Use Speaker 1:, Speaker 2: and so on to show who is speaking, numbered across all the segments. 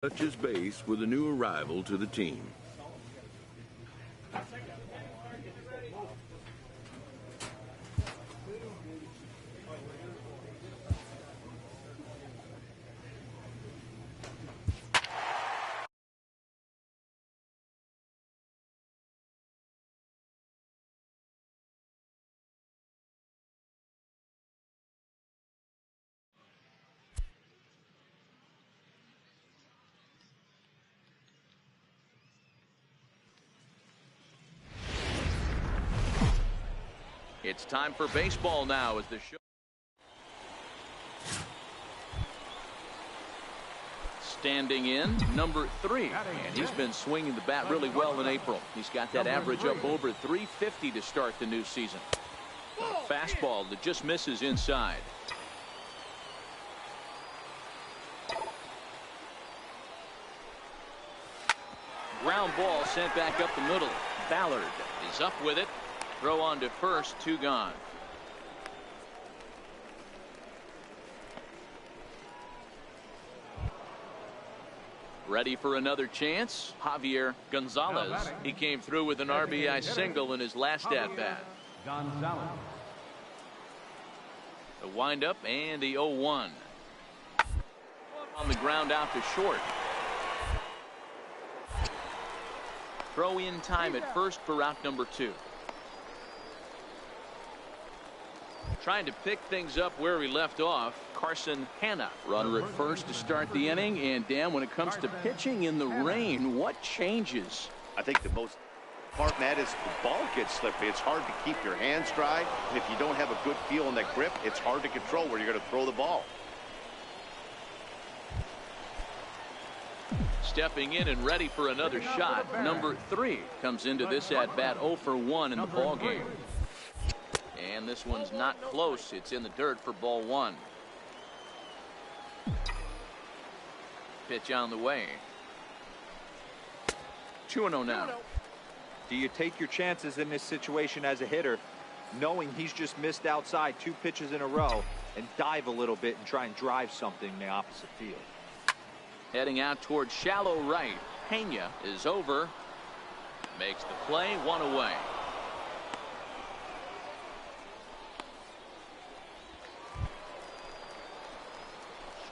Speaker 1: touches base with a new arrival to the team.
Speaker 2: It's time for baseball now as the show. Standing in, number 3. And he's been swinging the bat really well in April. He's got that average up over 350 to start the new season. A fastball that just misses inside. Ground ball sent back up the middle. Ballard is up with it. Throw on to first, 2 gone. Ready for another chance? Javier Gonzalez. He came through with an RBI single in his last at-bat. The windup and the 0-1. On the ground out to short. Throw in time at first for out number 2. Trying to pick things up where we left off, Carson Hanna. Runner at first to start the inning. And Dan, when it comes to pitching in the rain, what changes?
Speaker 3: I think the most part, Matt, is the ball gets slippery. It's hard to keep your hands dry. And if you don't have a good feel in that grip, it's hard to control where you're going to throw the ball.
Speaker 2: Stepping in and ready for another shot. Number 3 comes into this at bat 0 for 1 in the ball game. And this one's not close. It's in the dirt for ball 1. Pitch on the way. 2-0 now.
Speaker 4: Do you take your chances in this situation as a hitter, knowing he's just missed outside 2 pitches in a row, and dive a little bit and try and drive something in the opposite field?
Speaker 2: Heading out towards shallow right. Pena is over. Makes the play, 1 away.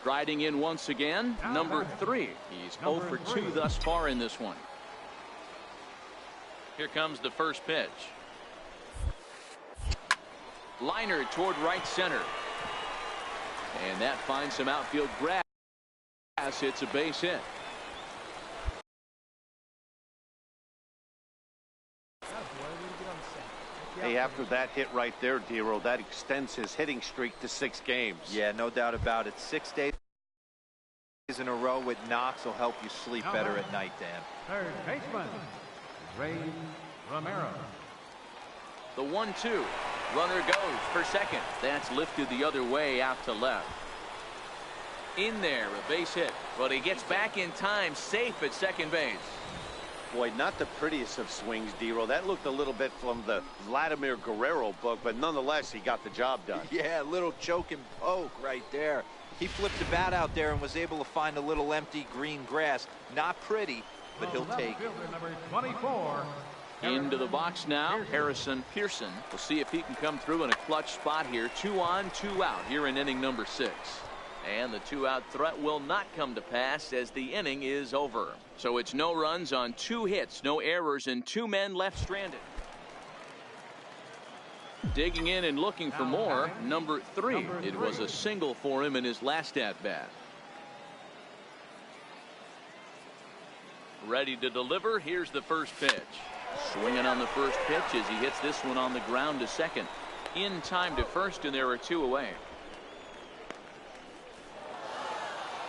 Speaker 2: Striding in once again, number 3. He's 0 for 2 thus far in this one. Here comes the first pitch. Liner toward right center. And that finds some outfield grass. It's a base hit.
Speaker 3: Hey, after that hit right there, Dero, that extends his hitting streak to 6 games.
Speaker 4: Yeah, no doubt about it. 6 days in a row with knocks will help you sleep better at night, Dan.
Speaker 5: Third baseman, Ray Romero.
Speaker 2: The 1-2. Runner goes for second. That's lifted the other way out to left. In there, a base hit. But he gets back in time, safe at second base.
Speaker 3: Boy, not the prettiest of swings, Dero. That looked a little bit from the Vladimir Guerrero book, but nonetheless, he got the job done.
Speaker 4: Yeah, a little choke and poke right there. He flipped the bat out there and was able to find a little empty green grass. Not pretty, but he'll take it.
Speaker 5: Number 24.
Speaker 2: Into the box now, Harrison Pearson. We'll see if he can come through in a clutch spot here. 2 on, 2 out here in inning number 6. And the 2-out threat will not come to pass as the inning is over. So it's no runs on 2 hits, no errors, and 2 men left stranded. Digging in and looking for more, number 3. It was a single for him in his last at-bat. Ready to deliver. Here's the first pitch. Swinging on the first pitch as he hits this one on the ground to second. In time to first, and there are 2 away.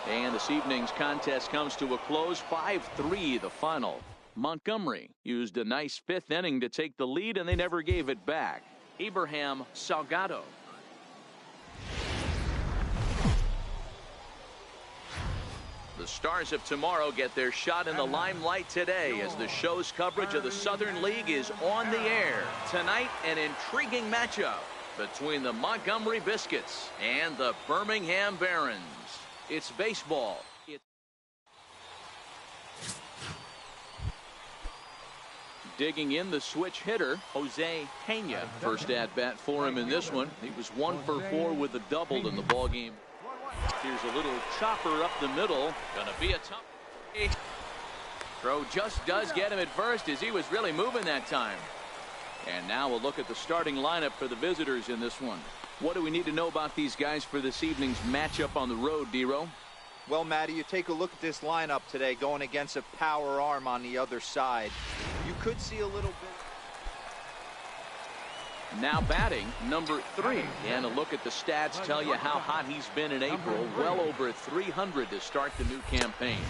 Speaker 2: And this evening's contest comes to a close. 5-3 the final. Montgomery used a nice 5th inning to take the lead, and they never gave it back. Abraham Salgado. The Stars of tomorrow get their shot in the limelight today as the show's coverage of the Southern League is on the air. Tonight, an intriguing matchup between the Montgomery Biscuits and the Birmingham Barons. It's baseball. Digging in, the switch hitter, Jose Pena. First at bat for him in this one. He was 1 for 4 with a double in the ball game. Here's a little chopper up the middle. Gonna be a tough. Throw just does get him at first, as he was really moving that time. And now we'll look at the starting lineup for the visitors in this one. What do we need to know about these guys for this evening's matchup on the road, D-Row?
Speaker 4: Well, Matty, you take a look at this lineup today going against a power arm on the other side. You could see a little bit.
Speaker 2: Now batting, number 3. And a look at the stats tell you how hot he's been in April. Well over 300 to start the new campaign.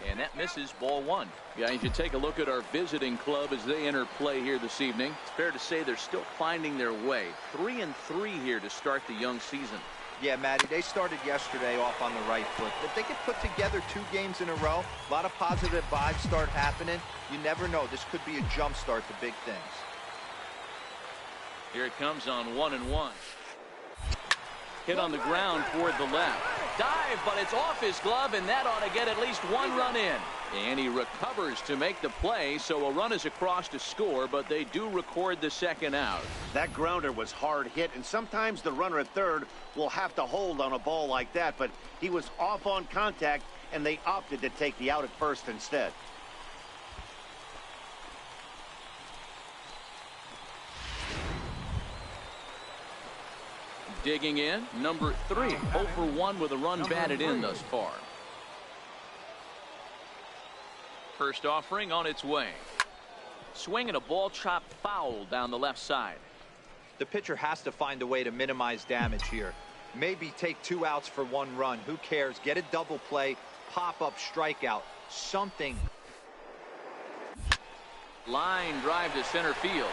Speaker 2: And that misses, ball 1. Guys, you take a look at our visiting club as they enter play here this evening. It's fair to say they're still finding their way. 3-3 here to start the young season.
Speaker 4: Yeah, Matty, they started yesterday off on the right foot. If they could put together 2 games in a row, a lot of positive vibes start happening. You never know. This could be a jump start to big things.
Speaker 2: Here it comes on 1-1. Hit on the ground toward the left. Dive, but it's off his glove, and that ought to get at least 1 run in. And he recovers to make the play, so a run is across to score, but they do record the second out.
Speaker 3: That grounder was hard hit, and sometimes the runner at third will have to hold on a ball like that, but he was off on contact, and they opted to take the out at first instead.
Speaker 2: Digging in, number 3. 0 for 1 with a run batted in thus far. First offering on its way. Swinging a ball chopped foul down the left side.
Speaker 4: The pitcher has to find a way to minimize damage here. Maybe take 2 outs for 1 run. Who cares? Get a double play, pop-up strikeout, something.
Speaker 2: Line drive to center field.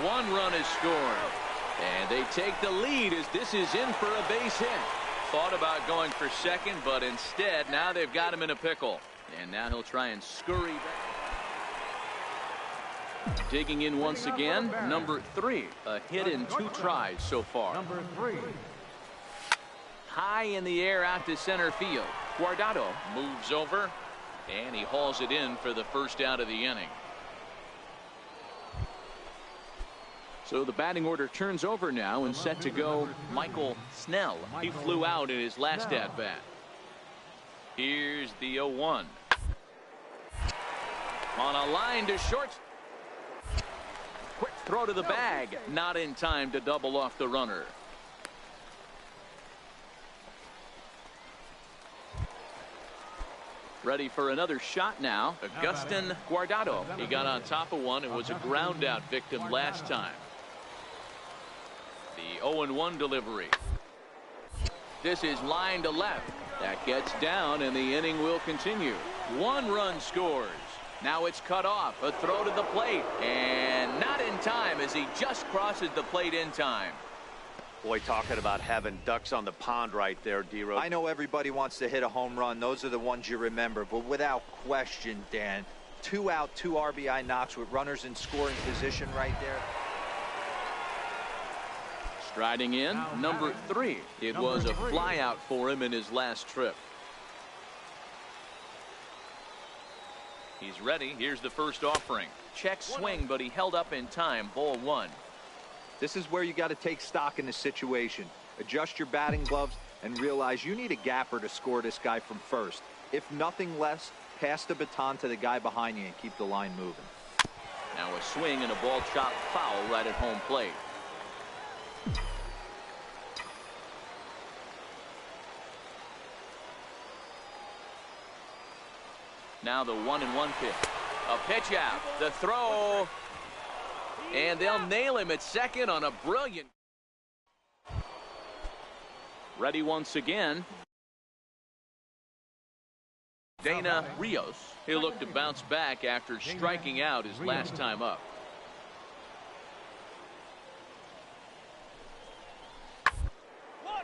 Speaker 2: 1 run is scored. And they take the lead as this is in for a base hit. Thought about going for second, but instead now they've got him in a pickle. And now he'll try and scurry back. Digging in once again, number 3. A hit in 2 tries so far.
Speaker 5: Number 3.
Speaker 2: High in the air out to center field. Guardado moves over, and he hauls it in for the first out of the inning. So the batting order turns over now, and set to go Michael Snell. He flew out in his last at bat. Here's the 0-1. On a line to short. Quick throw to the bag. Not in time to double off the runner. Ready for another shot now. Agustin Guardado. He got on top of one and was a ground out victim last time. The 0-1 delivery. This is line to left. That gets down, and the inning will continue. 1 run scores. Now it's cut off. A throw to the plate, and not in time as he just crosses the plate in time.
Speaker 3: Boy, talking about having ducks on the pond right there, D-Row.
Speaker 4: I know everybody wants to hit a home run. Those are the ones you remember. But without question, Dan, 2 out, 2 RBI knocks with runners in scoring position right there.
Speaker 2: Striding in, number 3. It was a fly out for him in his last trip. He's ready. Here's the first offering. Check swing, but he held up in time. Ball 1.
Speaker 4: This is where you got to take stock in this situation. Adjust your batting gloves and realize you need a gapper to score this guy from first. If nothing less, pass the baton to the guy behind you and keep the line moving.
Speaker 2: Now a swing and a ball chopped foul right at home plate. Now the 1-1 pitch. A pitch out. The throw. And they'll nail him at second on a brilliant. Ready once again. Dana Rios. He'll look to bounce back after striking out his last time up.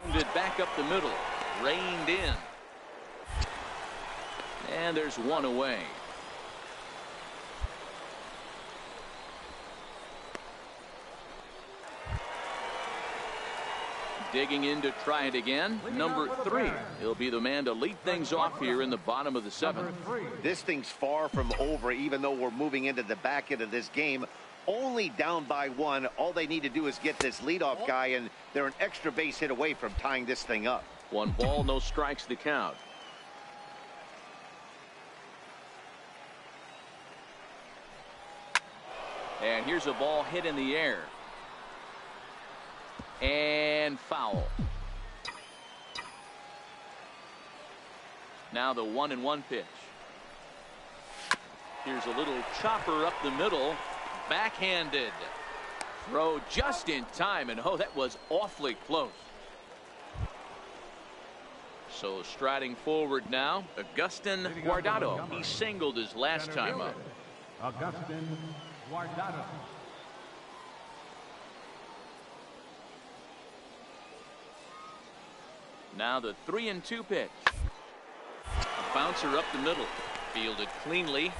Speaker 2: Wounded back up the middle. Reined in. And there's 1 away. Digging in to try it again, number 3. He'll be the man to lead things off here in the bottom of the 7th.
Speaker 3: This thing's far from over, even though we're moving into the back end of this game. Only down by 1. All they need to do is get this leadoff guy, and they're an extra base hit away from tying this thing up.
Speaker 2: 1 ball, no strikes to count. And here's a ball hit in the air. And foul. Now the 1-1 pitch. Here's a little chopper up the middle. Backhanded. Throw just in time, and oh, that was awfully close. So striding forward now, Agustin Guardado. He singled his last time up.
Speaker 5: Agustin Guardado.
Speaker 2: Now the 3-2 pitch. A bouncer up the middle. Fielded cleanly.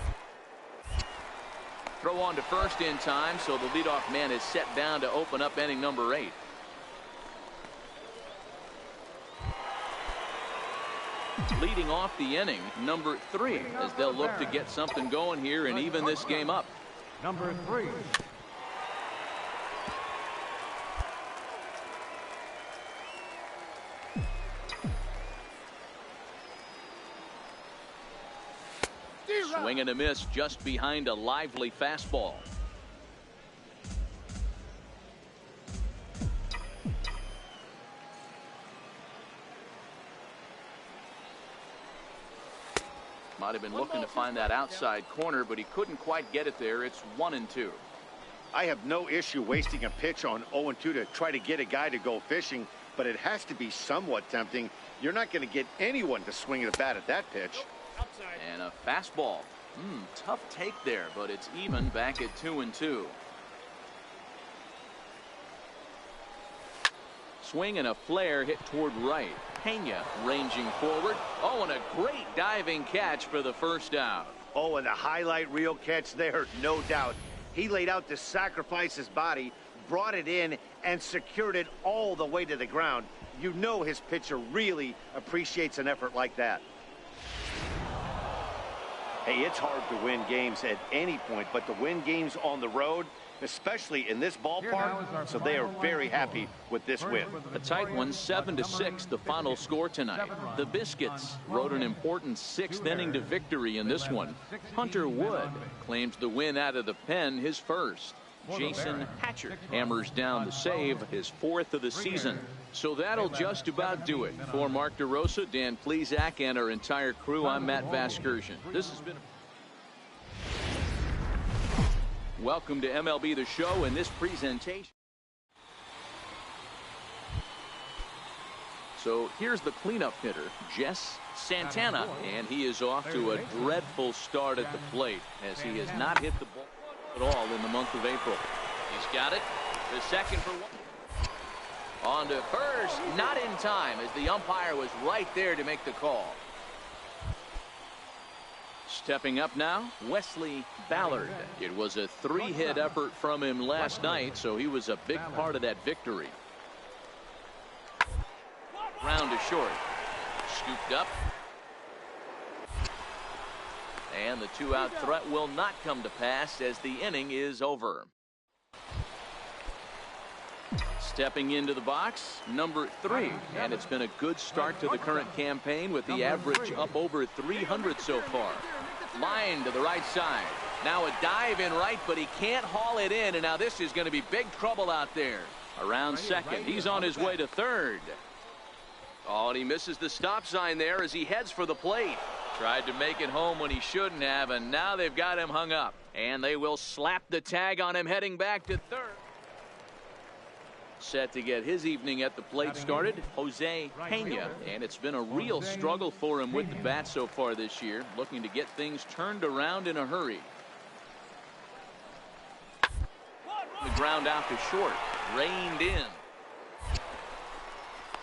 Speaker 2: Throw on to first in time, so the leadoff man is set down to open up inning number 8. Leading off the inning, number 3, as they'll look to get something going here and even this game up.
Speaker 5: Number 3.
Speaker 2: Swing and a miss just behind a lively fastball. Might have been looking to find that outside corner, but he couldn't quite get it there. It's 1-2.
Speaker 3: I have no issue wasting a pitch on 0-2 to try to get a guy to go fishing, but it has to be somewhat tempting. You're not going to get anyone to swing at a bat at that pitch.
Speaker 2: And a fastball. Tough take there, but it's even back at 2-2. Swing and a flare hit toward right. Pena ranging forward. Oh, and a great diving catch for the first out.
Speaker 3: Oh, and the highlight reel catch there, no doubt. He laid out to sacrifice his body, brought it in, and secured it all the way to the ground. You know his pitcher really appreciates an effort like that. Hey, it's hard to win games at any point, but to win games on the road, especially in this ballpark, so they are very happy with this win.
Speaker 2: A tight one, 7-6, the final score tonight. The Biscuits rode an important 6th inning to victory in this one. Hunter Wood claims the win out of the pen, his first. Jason Hatcher hammers down the save, his 4th of the season. So that'll just about do it. For Mark DeRosa, Dan Plesac, and our entire crew, I'm Matt Vasgersian. This has been welcome to MLB The Show and this presentation. So here's the cleanup hitter, Jess Santana, and he is off to a dreadful start at the plate as he has not hit the ball at all in the month of April. He's got it. The second for 1. On to first, not in time as the umpire was right there to make the call. Stepping up now, Wesley Ballard. It was a 3-hit effort from him last night, so he was a big part of that victory. Round to short. Scooped up. And the 2-out threat will not come to pass as the inning is over. Stepping into the box, number 3. And it's been a good start to the current campaign with the average up over 300 so far. Line to the right side. Now a dive in right, but he can't haul it in. And now this is going to be big trouble out there. Around second. He's on his way to third. Oh, and he misses the stop sign there as he heads for the plate. Tried to make it home when he shouldn't have, and now they've got him hung up. And they will slap the tag on him heading back to third. Set to get his evening at the plate started, Jose Pena. And it's been a real struggle for him with the bat so far this year, looking to get things turned around in a hurry. The ground out to short, reined in.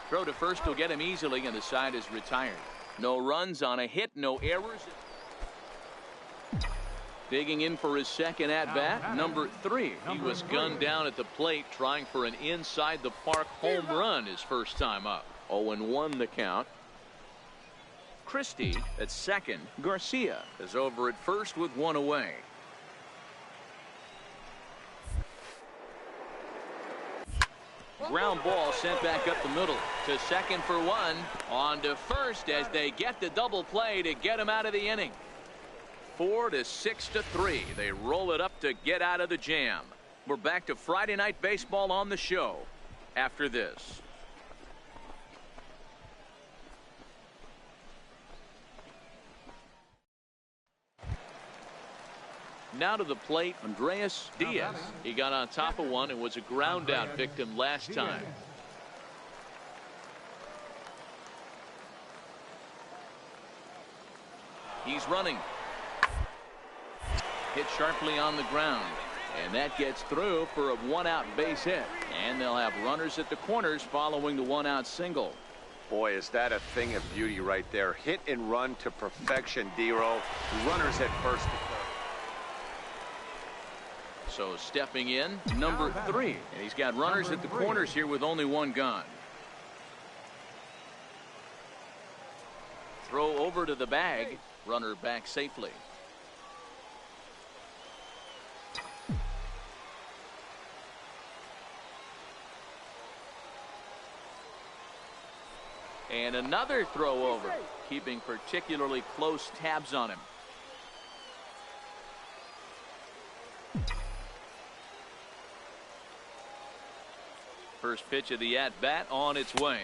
Speaker 2: Throw to first will get him easily, and the side is retired. No runs on a hit, no errors. Digging in for his second at-bat, number 3. He was gunned down at the plate trying for an inside-the-park home run his first time up. 0-1 the count. Christie at second. Garcia is over at first with one away. Ground ball sent back up the middle to second for one. On to first as they get the double play to get him out of the inning. 4-6-3. They roll it up to get out of the jam. We're back to Friday Night Baseball on the show after this. Now to the plate, Andreas Diaz. He got on top of one and was a ground out victim last time. He's running. Hit sharply on the ground. And that gets through for a one-out base hit. And they'll have runners at the corners following the one-out single.
Speaker 3: Boy, is that a thing of beauty right there. Hit and run to perfection, Dero. Runners at first to third.
Speaker 2: So stepping in, number 3. And he's got runners at the corners here with only one gone. Throw over to the bag. Runner back safely. And another throw over, keeping particularly close tabs on him. First pitch of the at-bat on its way.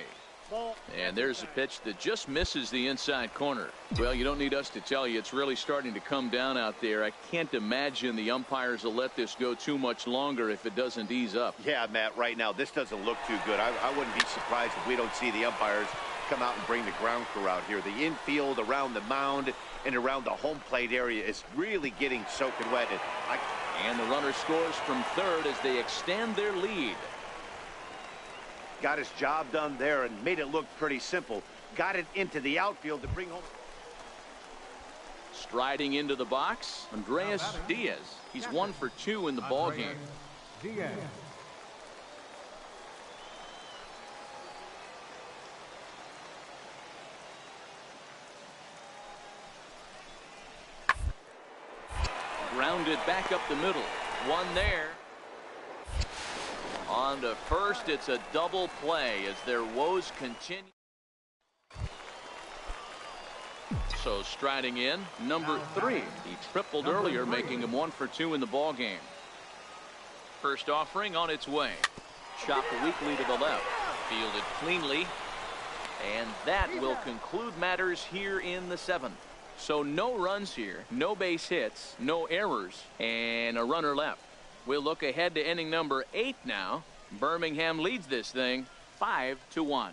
Speaker 2: And there's a pitch that just misses the inside corner. Well, you don't need us to tell you it's really starting to come down out there. I can't imagine the umpires will let this go too much longer if it doesn't ease up.
Speaker 3: Yeah, Matt, right now this doesn't look too good. I wouldn't be surprised if we don't see the umpires come out and bring the ground crew out here. The infield around the mound and around the home plate area is really getting soaking wet.
Speaker 2: And the runner scores from third as they extend their lead.
Speaker 3: Got his job done there and made it look pretty simple. Got it into the outfield to bring home.
Speaker 2: Striding into the box, Andreas Diaz. He's 1 for 2 in the ball game.
Speaker 5: Diaz.
Speaker 2: Grounded back up the middle. One there. On to first, it's a double play as their woes continue. So striding in, number 3. He tripled earlier, making him 1 for 2 in the ball game. First offering on its way. Chopped weakly to the left. Fielded cleanly. And that will conclude matters here in the 7th. So no runs here, no base hits, no errors, and a runner left. We'll look ahead to inning number 8 now. Birmingham leads this thing 5-1.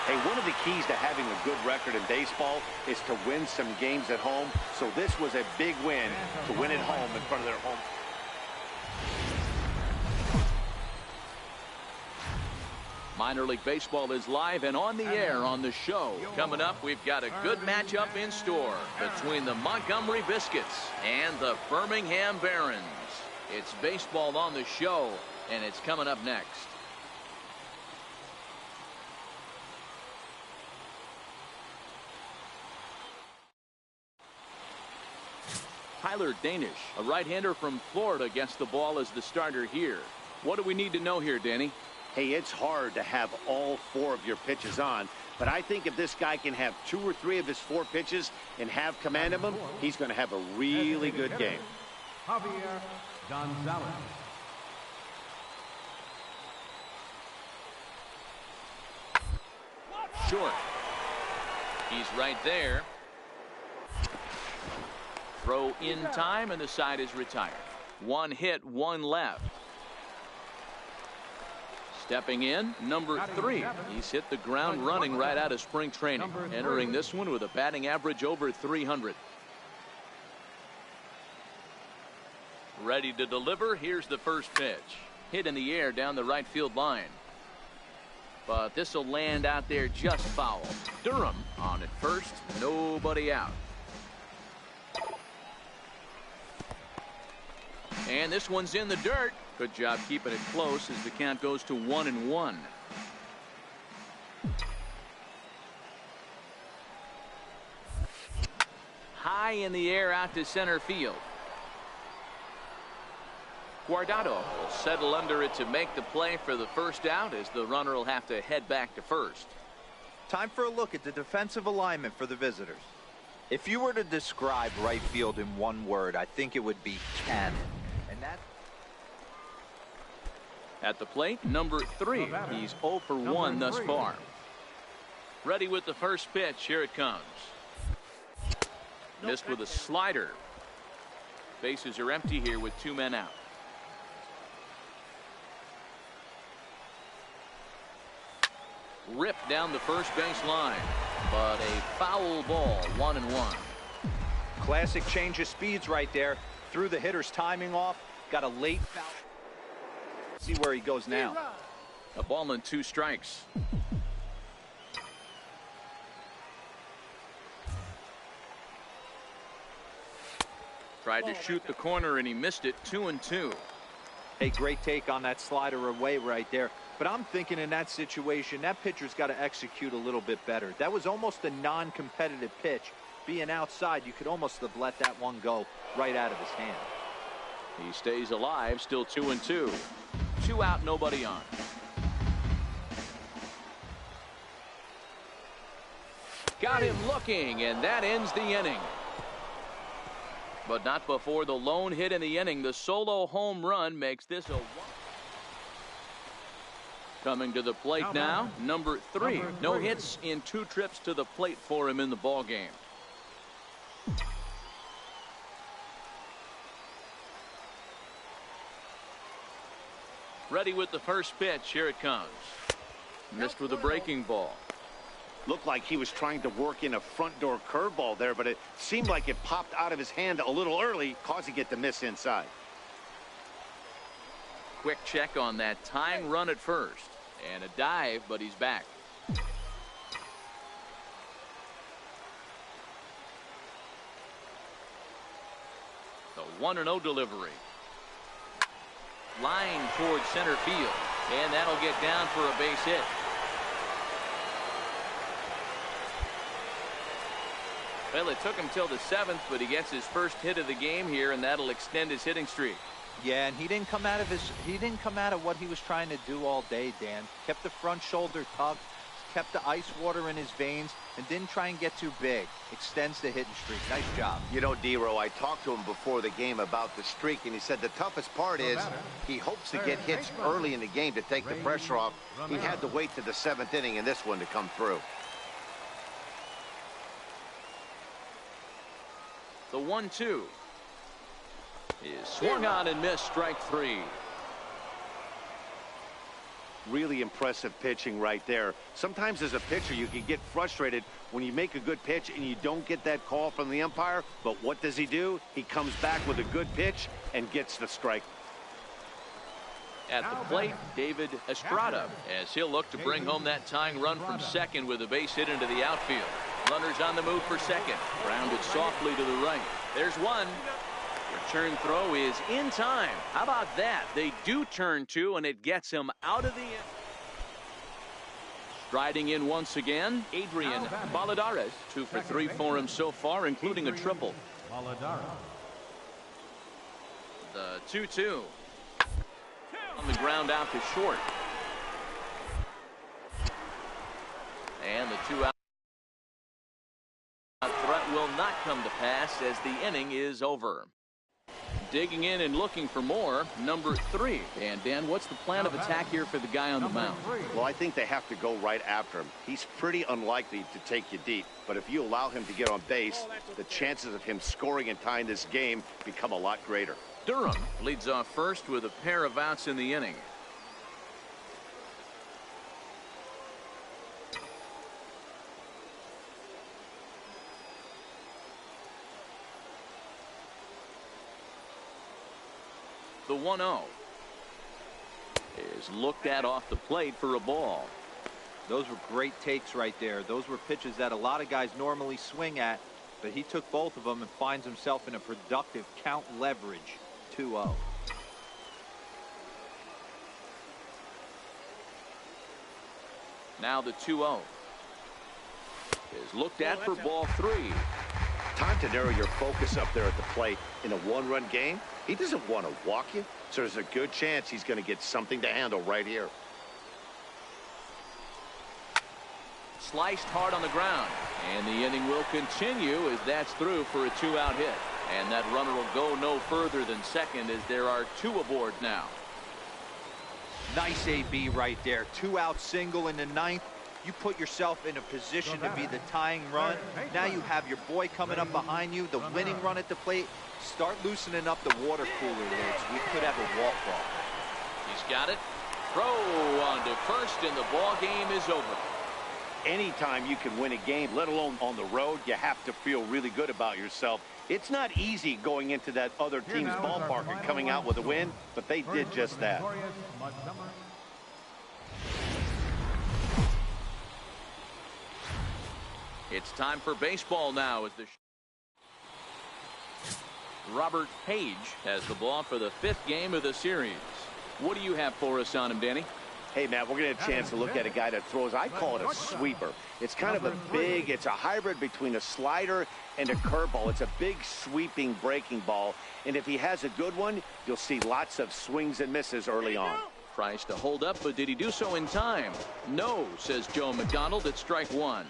Speaker 3: Hey, one of the keys to having a good record in baseball is to win some games at home. So this was a big win to win at home in front of their home.
Speaker 2: Minor League Baseball is live and on the air on the show. Coming up, we've got a good matchup in store between the Montgomery Biscuits and the Birmingham Barons. It's baseball on the show, and it's coming up next. Tyler Danish, a right-hander from Florida, gets the ball as the starter here. What do we need to know here, Danny?
Speaker 3: Hey, it's hard to have all 4 of your pitches on, but I think if this guy can have 2 or 3 of his 4 pitches and have command of them, he's going to have a really good game.
Speaker 5: Javier Gonzalez.
Speaker 2: Short. He's right there. Throw in time, and the side is retired. 1 hit, 1 left. Stepping in, number 3. He's hit the ground running right out of spring training. Entering this one with a batting average over 300. Ready to deliver. Here's the first pitch. Hit in the air down the right field line. but this will land out there just foul. Durham on at first, nobody out. And this one's in the dirt. Good job keeping it close as the count goes to 1-1. High in the air out to center field. Guardado will settle under it to make the play for the first out as the runner will have to head back to first.
Speaker 4: Time for a look at the defensive alignment for the visitors. If you were to describe right field in one word, I think it would be cannon. And that
Speaker 2: at the plate, number 3. He's 0 for 1 thus far. Ready with the first pitch. Here it comes. Missed with a slider. Bases are empty here with 2 men out. Ripped down the first base line, but a foul ball. 1-1.
Speaker 4: classic change of speeds right there. Threw the hitter's timing off. Got a late foul. See where he goes now.
Speaker 2: A ball and 2 strikes. Tried to shoot the corner and he missed it. 2-2.
Speaker 4: A great take on that slider away right there. But I'm thinking in that situation, that pitcher's got to execute a little bit better. That was almost a non-competitive pitch. Being outside, you could almost have let that one go right out of his hand.
Speaker 2: He stays alive, still 2-2. 2 out, nobody on. Got him looking, and that ends the inning. But not before the lone hit in the inning. The solo home run makes this a 1. Coming to the plate now, number 3. No hits in 2 trips to the plate for him in the ball game. Ready with the first pitch. Here it comes. Missed with a breaking ball.
Speaker 3: Looked like he was trying to work in a front door curveball there, but it seemed like it popped out of his hand a little early, causing it to miss inside.
Speaker 2: Quick check on that tying run at first. And a dive, but he's back. The 1-0 delivery. Line towards center field. And that'll get down for a base hit. Well, it took him till the 7th, but he gets his first hit of the game here, and that'll extend his hitting streak.
Speaker 4: Yeah, and he didn't come out of what he was trying to do all day, Dan. Kept the front shoulder tucked, kept the ice water in his veins, and didn't try and get too big. Extends the hitting streak. Nice job.
Speaker 3: You know, D-Row, I talked to him before the game about the streak, and he said the toughest part is he hopes to get hits early in the game to take the pressure off. He had to wait to the 7th inning in this one to come through.
Speaker 2: The 1-2 is swung on and missed. Strike 3.
Speaker 3: Really impressive pitching right there. Sometimes as a pitcher you can get frustrated when you make a good pitch and you don't get that call from the umpire, but what does he do? He comes back with a good pitch and gets the strike.
Speaker 2: At the plate, David Estrada, as he'll look to bring home that tying run from second with a base hit into the outfield. Runners on the move for second. Grounded softly to the right. There's one. Return throw is in time. How about that? They do turn 2, and it gets him out of the inning. Striding in once again, Adrian Valladares. 2 for 3 for him so far, including a triple. The 2-2. On the ground out to short. And the 2 out threat will not come to pass as the inning is over. Digging in and looking for more, number 3. And Dan, what's the plan of attack here for the guy on the mound?
Speaker 3: Well, I think they have to go right after him. He's pretty unlikely to take you deep, but if you allow him to get on base, the chances of him scoring and tying this game become a lot greater.
Speaker 2: Durham leads off first with a pair of outs in the inning. The 1-0 is looked at off the plate for a ball.
Speaker 4: Those were great takes right there. Those were pitches that a lot of guys normally swing at, but he took both of them and finds himself in a productive count leverage 2-0.
Speaker 2: Now the 2-0 is looked at for ball 3.
Speaker 3: Time to narrow your focus up there at the plate. In a one-run game, he doesn't want to walk you, so there's a good chance he's going to get something to handle right here.
Speaker 2: Sliced hard on the ground, and the inning will continue as that's through for a 2-out hit. And that runner will go no further than second as there are 2 aboard now.
Speaker 4: Nice AB right there. 2-out single in the 9th. You put yourself in a position to be the tying run. Now you have your boy coming up behind you, the winning run at the plate. Start loosening up the water cooler lids. We could have a walk-off.
Speaker 2: He's got it. Throw on to first, and the ball game is over.
Speaker 3: Anytime you can win a game, let alone on the road, you have to feel really good about yourself. It's not easy going into that other team's ballpark and coming out with a win, but they did just that.
Speaker 2: It's time for baseball now as the Robert Page has the ball for the 5th game of the series. What do you have for us on him, Danny?
Speaker 3: Hey, Matt, we're going to have a chance to look at a guy that throws, I call it a sweeper. It's kind of it's a hybrid between a slider and a curveball. It's a big sweeping breaking ball, and if he has a good one, you'll see lots of swings and misses early on.
Speaker 2: Tries to hold up, but did he do so in time? No, says Joe McDonald at strike 1.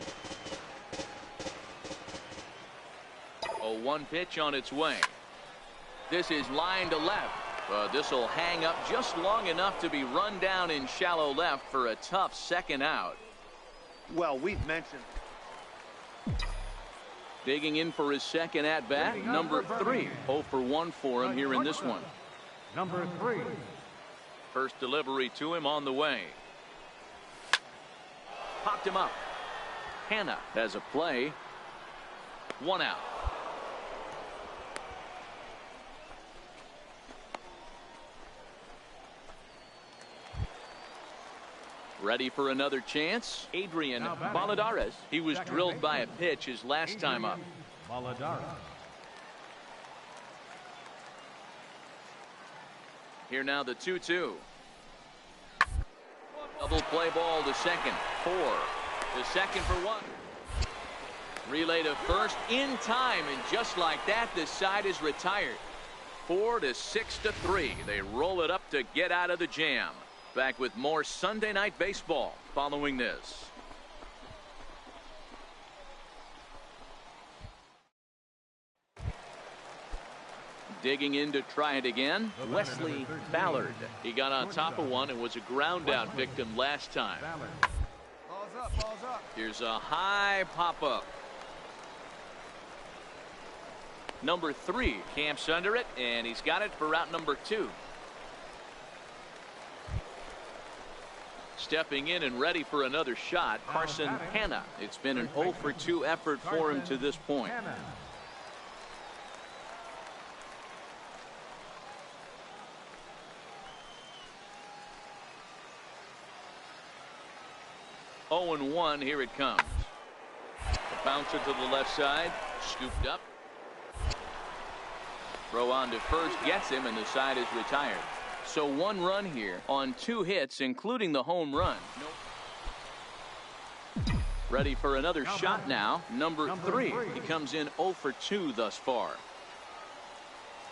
Speaker 2: A 1 pitch on its way. This is line to left. This will hang up just long enough to be run down in shallow left for a tough 2nd out.
Speaker 3: Well, we've mentioned.
Speaker 2: Digging in for his 2nd at bat, number 3. 0 for 1 for him here in this one.
Speaker 5: Number 3.
Speaker 2: First delivery to him on the way. Popped him up. Hanna has a play. 1 out. Ready for another chance. Adrian Valladares. He was drilled by a pitch his last time up. Here now the 2-2. Double play ball to second. 4 to second for 1. Relay to first in time, and just like that, the side is retired. 4 to 6 to 3. They roll it up to get out of the jam. Back with more Sunday Night Baseball following this. Digging in to try it again, Wesley Ballard. He got on top of one and was a ground out victim last time.
Speaker 6: Balls up.
Speaker 2: Here's a high pop-up. Number 3 camps under it, and he's got it for route number 2. Stepping in and ready for another shot, Carson Hanna. It's been an 0 for 2 effort for him to this point. Oh and 1, here it comes. The bouncer to the left side, scooped up. Throw on to first, gets him, and the side is retired. So 1 run here on 2 hits, including the home run. Ready for another shot now. Number 3. He comes in 0 for 2 thus far.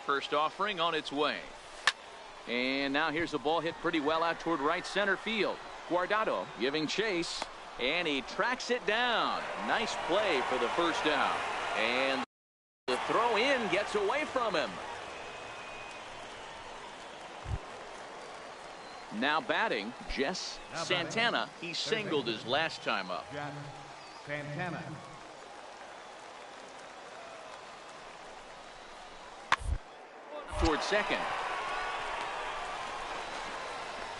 Speaker 2: First offering on its way. And now here's the ball hit pretty well out toward right center field. Guardado giving chase, and he tracks it down. Nice play for the first out. And the throw in gets away from him. Now batting, Jess Santana. He singled his last time up.
Speaker 5: Santana.
Speaker 2: Toward second.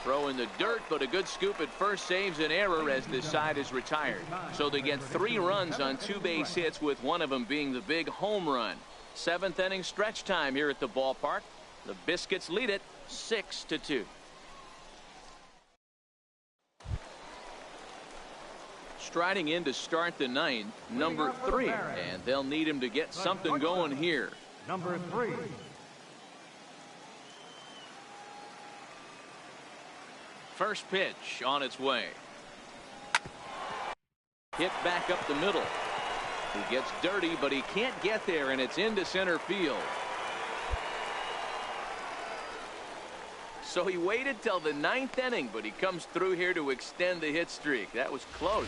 Speaker 2: Throw in the dirt, but a good scoop at first saves an error as this side is retired. So they get 3 runs on 2 base hits, with one of them being the big home run. 7th inning stretch time here at the ballpark. The Biscuits lead it 6-2. striding in to start the ninth, number 3, and they'll need him to get something going here.
Speaker 5: Number 3.
Speaker 2: First pitch on its way. Hit back up the middle. He gets dirty, but he can't get there, and it's into center field. So he waited till the 9th inning, but he comes through here to extend the hit streak. That was close.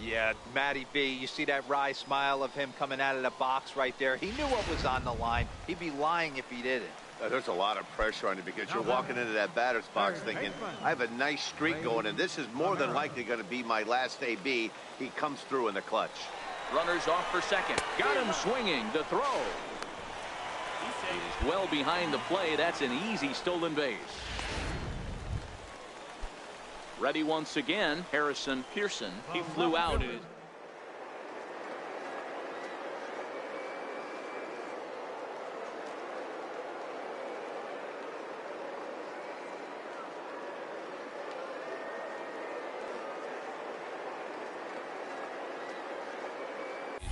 Speaker 4: Yeah, Matty B, you see that wry smile of him coming out of the box right there. He knew what was on the line. He'd be lying if he didn't.
Speaker 3: There's a lot of pressure on you because you're walking into that batter's box thinking, I have a nice streak going, and this is more than likely going to be my last AB. He comes through in the clutch.
Speaker 2: Runners off for second. Got him swinging. The throw. He's well behind the play. That's an easy stolen base. Ready once again, Harrison Pearson. He flew out. He's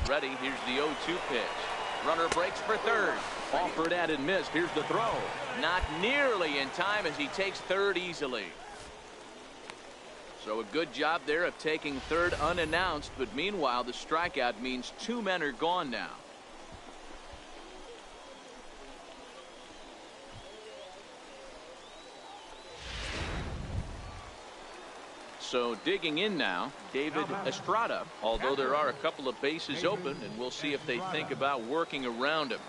Speaker 2: ready. Here's the 0-2 pitch. Runner breaks for third. Offered at and missed. Here's the throw. Not nearly in time as he takes third easily. So a good job there of taking third unannounced, but meanwhile the strikeout means 2 men are gone now. So digging in now, David Estrada, although there are a couple of bases open, and we'll see if they think about working around him.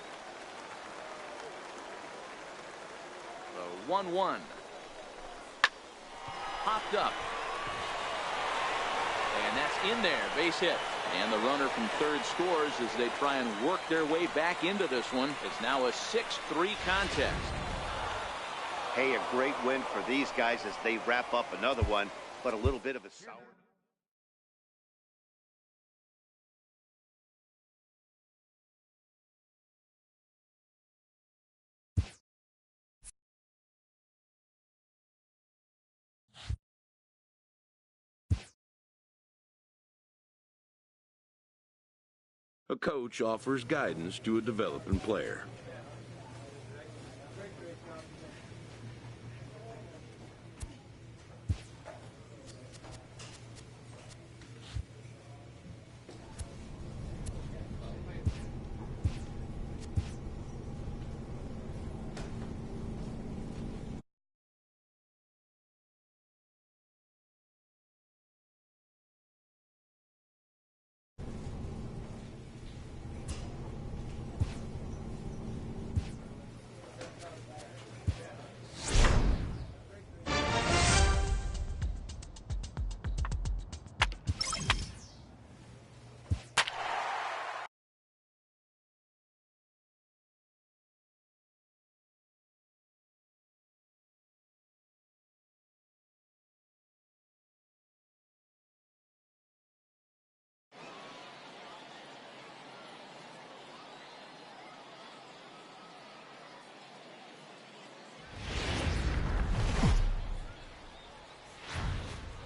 Speaker 2: So 1-1. Popped up. And that's in there, base hit. And the runner from third scores as they try and work their way back into this one. It's now a 6-3 contest.
Speaker 3: Hey, a great win for these guys as they wrap up another one, but a little bit of a sour.
Speaker 1: A coach offers guidance to a developing player.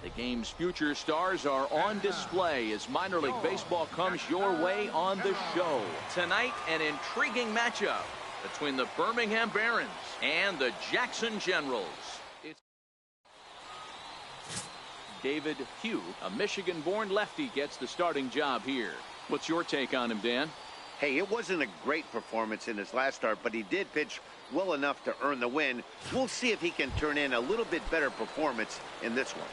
Speaker 2: The game's future stars are on display as minor league baseball comes your way on the show. Tonight, an intriguing matchup between the Birmingham Barons and the Jackson Generals. It's David Hugh, a Michigan-born lefty, gets the starting job here. What's your take on him, Dan?
Speaker 3: Hey, it wasn't a great performance in his last start, but he did pitch well enough to earn the win. We'll see if he can turn in a little bit better performance in this one.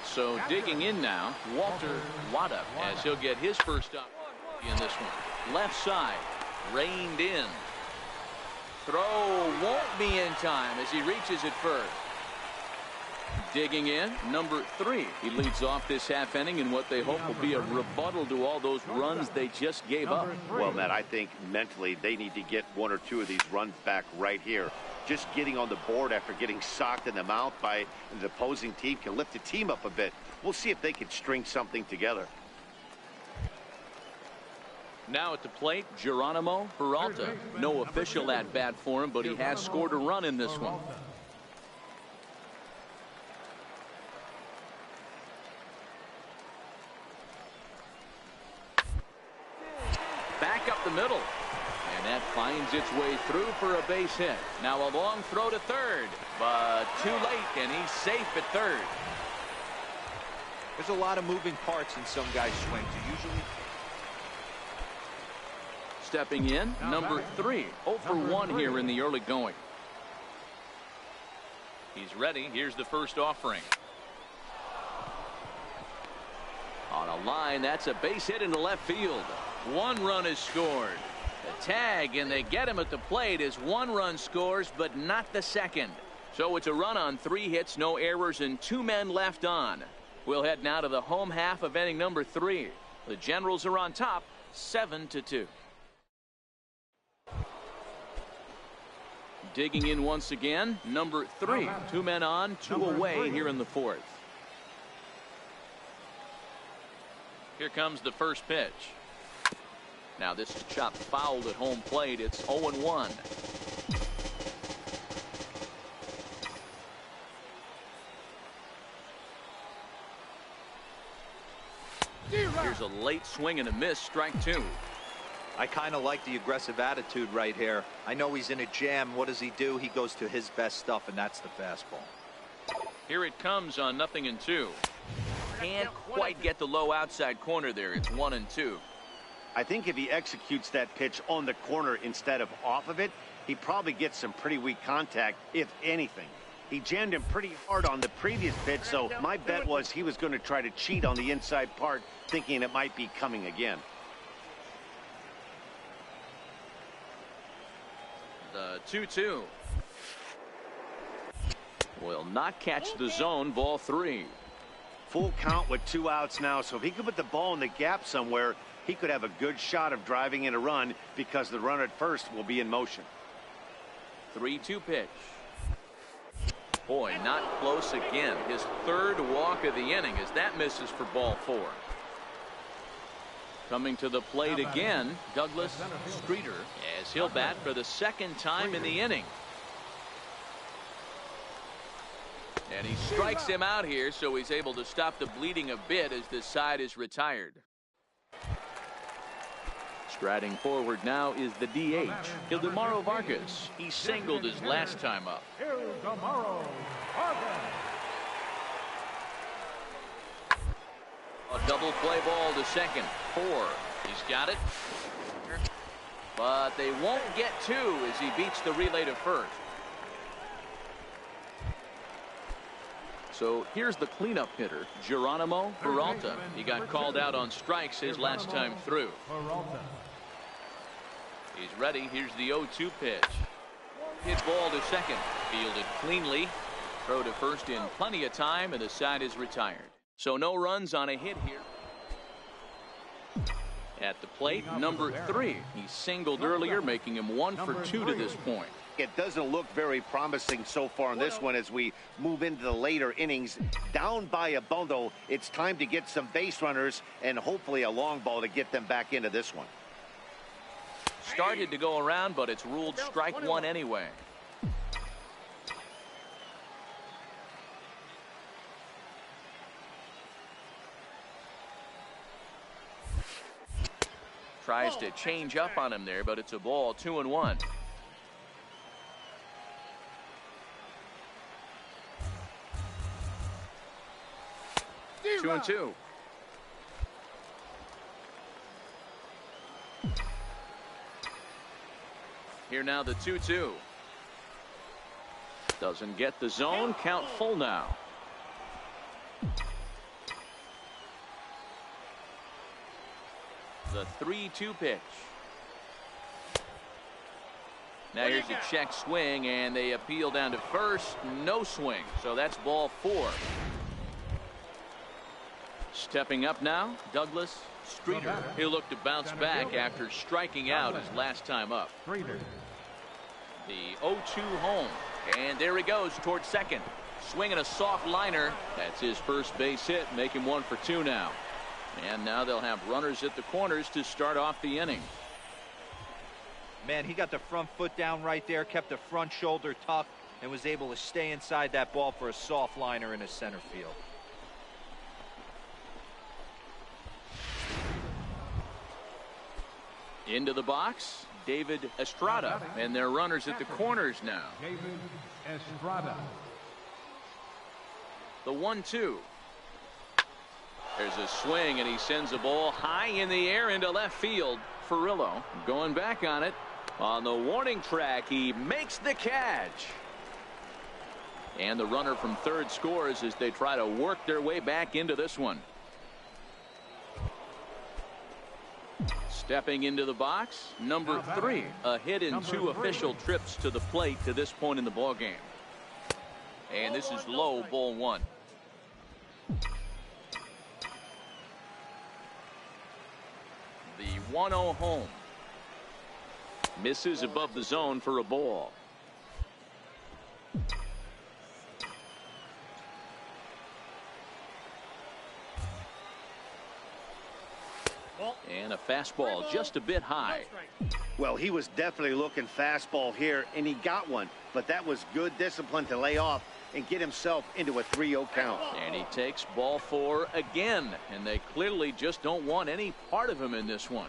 Speaker 2: So digging in now, Walter Wada, as he'll get his first up in this one. Left side, reined in. Throw won't be in time as he reaches it first. Digging in, number 3. He leads off this half inning in what they hope will be a rebuttal to all those runs they just gave up.
Speaker 3: Well, Matt, I think mentally they need to get 1 or 2 of these runs back right here. Just getting on the board after getting socked in the mouth by the opposing team can lift the team up a bit. We'll see if they can string something together.
Speaker 2: Now at the plate, Geronimo Peralta. No official at-bat for him, but he has scored a run in this one. the middle. And that finds its way through for a base hit. Now a long throw to third, but too late, and he's safe at third.
Speaker 4: There's a lot of moving parts in some guys' swings. Usually.
Speaker 2: Stepping in, number 3. 0 for 1 here in the early going. He's ready. Here's the first offering. On a line, that's a base hit into left field. 1 run is scored. The tag, and they get him at the plate as 1 run scores, but not the second. So it's a run on 3 hits, no errors, and 2 men left on. We'll head now to the home half of inning number 3. The Generals are on top, 7-2. Digging in once again, number 3. 2 men on, 2 away here in the 4th. Here comes the first pitch. Now this is chopped fouled at home plate. It's 0-1. Here's a late swing and a miss, strike 2.
Speaker 4: I kind of like the aggressive attitude right here. I know he's in a jam. What does he do? He goes to his best stuff, and that's the fastball.
Speaker 2: Here it comes on 0-2. Can't quite get the low outside corner there. It's 1-2.
Speaker 3: I think if he executes that pitch on the corner instead of off of it, he probably gets some pretty weak contact, if anything. He jammed him pretty hard on the previous pitch, so my bet was he was going to try to cheat on the inside part, thinking it might be coming again.
Speaker 2: The 2-2 will not catch the zone. Ball 3.
Speaker 3: Full count with 2 outs now, so if he could put the ball in the gap somewhere, he could have a good shot of driving in a run because the runner at first will be in motion.
Speaker 2: 3-2 pitch. Boy, not close again. His 3rd walk of the inning as that misses for ball 4. Coming to the plate again, Douglas Streeter, as he'll bat for the 2nd time in the inning. And he strikes him out here, so he's able to stop the bleeding a bit as this side is retired. Striding forward now is the DH, Ildemaro Vargas. He singled his last time up.
Speaker 5: Ildemaro Vargas.
Speaker 2: A double play ball to second. 4. He's got it. But they won't get 2 as he beats the relay to first. So here's the cleanup hitter, Geronimo Peralta. He got called out on strikes his last time through. He's ready. Here's the 0-2 pitch. Hit ball to second. Fielded cleanly. Throw to first in plenty of time, and the side is retired. So no runs on a hit here. At the plate, number 3. He singled earlier, making him 1 for 2 to this point.
Speaker 3: It doesn't look very promising so far in this one as we move into the later innings. Down by a bundle, it's time to get some base runners and hopefully a long ball to get them back into this one.
Speaker 2: Started to go around, but it's ruled strike 1 anyway. Tries to change up on him there, but it's a ball. 2-1. Two and 2. Here now the 2-2. Doesn't get the zone. Count full now. The 3-2 pitch. Now here's a check swing, and they appeal down to first. No swing, so that's ball 4. Stepping up now, Douglas Streeter. He'll look to bounce back after striking out his last time up. The 0-2 home, and there he goes towards second. Swinging a soft liner. That's his first base hit, make him 1 for 2 now. And now they'll have runners at the corners to start off the inning.
Speaker 4: Man, he got the front foot down right there, kept the front shoulder tucked, and was able to stay inside that ball for a soft liner in his center field.
Speaker 2: Into the box, David Estrada, and their runners at the corners now.
Speaker 5: David Estrada.
Speaker 2: The 1-2. There's a swing, and he sends a ball high in the air into left field. Furillo going back on it. On the warning track, he makes the catch. And the runner from third scores as they try to work their way back into this one. Stepping into the box, number 3, a hit in 2 official trips to the plate to this point in the ball game. And this is low, ball 1. The 1-0 home. Misses above the zone for a ball. And a fastball just a bit high.
Speaker 3: Well, he was definitely looking fastball here, and he got one. But that was good discipline to lay off and get himself into a 3-0 count.
Speaker 2: And he takes ball 4 again. And they clearly just don't want any part of him in this one.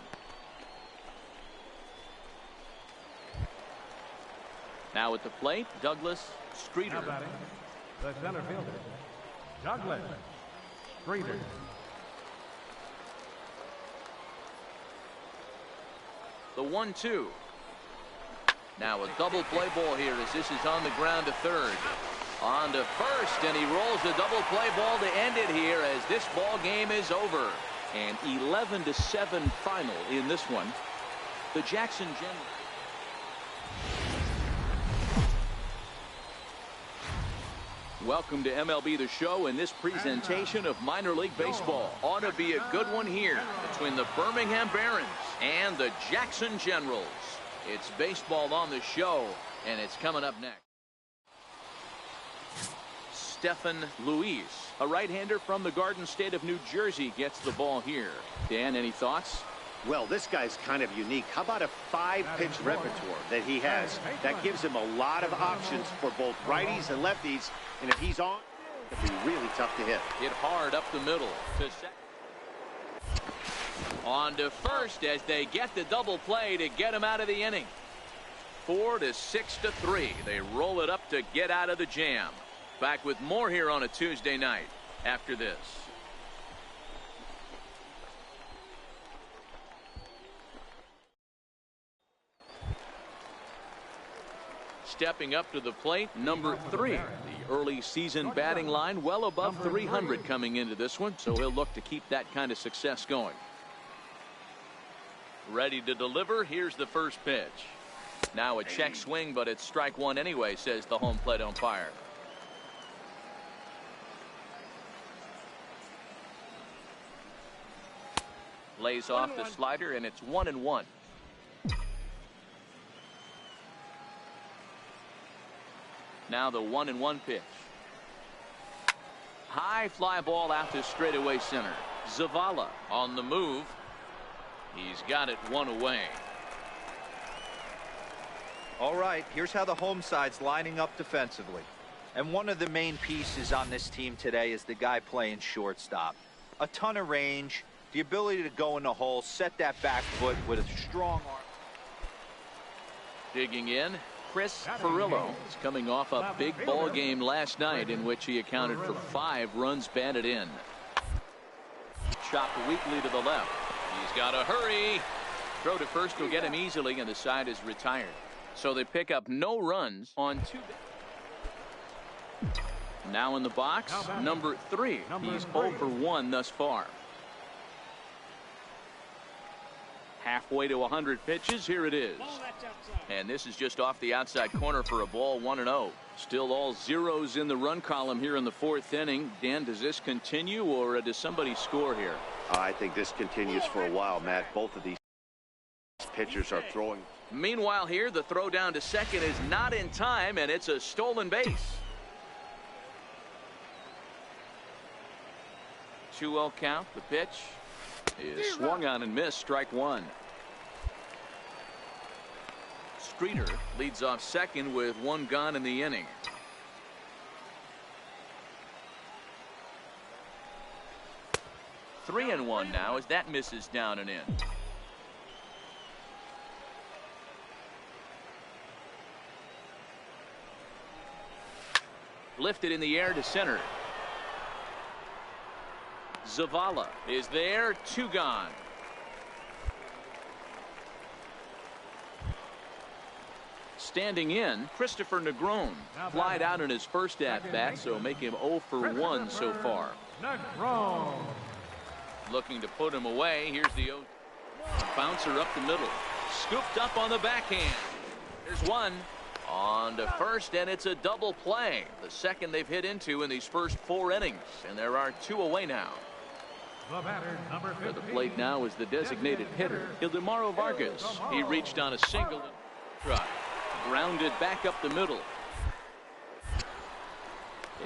Speaker 2: Now at the plate, Douglas Streeter.
Speaker 5: Now batting, the center fielder, Douglas Streeter.
Speaker 2: The 1-2. Now a double play ball here as this is on the ground to third. On to first, and he rolls the double play ball to end it here as this ball game is over. An 11-7 final in this one. The Jackson Generals. Welcome to MLB The Show, and this presentation of minor league baseball ought to be a good one here between the Birmingham Barons and the Jackson Generals. It's baseball on the show, and it's coming up next. Stephen Luis, a right-hander from the Garden State of New Jersey, gets the ball here. Dan, any thoughts?
Speaker 3: Well, this guy's kind of unique. How about a 5-pitch repertoire that he has? That gives him a lot of options for both righties and lefties. And if he's on, it'll be really tough to hit.
Speaker 2: Hit hard up the middle to second. On to first as they get the double play to get him out of the inning. 4-6-3. They roll it up to get out of the jam. Back with more here on a Tuesday night after this. Stepping up to the plate, number 3. The early season batting line well above 300 coming into this one, so he'll look to keep that kind of success going. Ready to deliver. Here's the first pitch. Now a check swing, but it's strike 1 anyway, says the home plate umpire. Lays off the slider, and it's 1-1. Now the 1-1 pitch. High fly ball out to straightaway center. Zavala on the move. He's got it 1 away.
Speaker 4: All right, here's how the home side's lining up defensively. And one of the main pieces on this team today is the guy playing shortstop. A ton of range, the ability to go in the hole, set that back foot with a strong arm.
Speaker 2: Digging in, Chris Furillo is coming off a big ball game last night in which he accounted for 5 runs batted in. Chopped weakly to the left. He's got to hurry. Throw to first will get him easily, and the side is retired. So they pick up no runs on 2. Now in the box, number 3. He's 0 for 1 thus far. Halfway to 100 pitches. Here it is. And this is just off the outside corner for a ball, 1-0. Still all zeros in the run column here in the 4th inning. Dan, does this continue, or does somebody score here?
Speaker 3: I think this continues for a while, Matt. Both of these pitchers are throwing.
Speaker 2: Meanwhile here, the throw down to second is not in time, and it's a stolen base. 2-0 count. The pitch is swung on and missed. Strike 1. Streeter leads off second with 1 gone in the inning. Three and 1 now as that misses down and in. Lifted in the air to center. Zavala is there. 2 gone. Standing in, Christopher Negron flied out in his first at-bat, so make him 0 for 1 so far. Looking to put him away. Here's the 0. Bouncer up the middle. Scooped up on the backhand. There's one. On to first, and it's a double play. The second they've hit into in these first 4 innings, and there are 2 away now. For the plate now is the designated hitter, Ildemaro Vargas. He reached on a single and grounded back up the middle.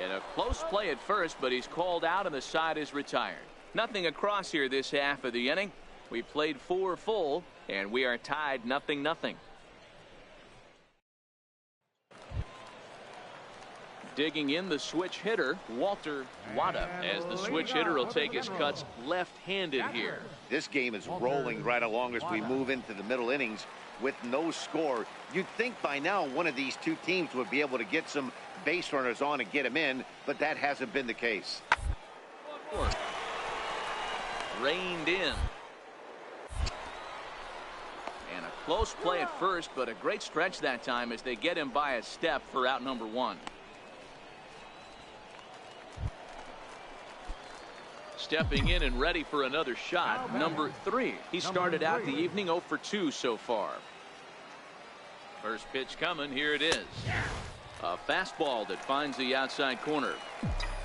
Speaker 2: In a close play at first, but he's called out and the side is retired. Nothing across here this half of the inning. We played 4 full, and we are tied 0-0. Digging in the switch hitter, Walter Wada, as the switch hitter will take his cuts left-handed here.
Speaker 3: This game is rolling right along as we move into the middle innings with no score. You'd think by now one of these 2 teams would be able to get some base runners on and get them in, but that hasn't been the case.
Speaker 2: Reined in. And a close play at first, but a great stretch that time as they get him by a step for out number 1. Stepping in and ready for another shot, number 3. He started out the evening 0 for 2 so far. First pitch coming. Here it is. A fastball that finds the outside corner.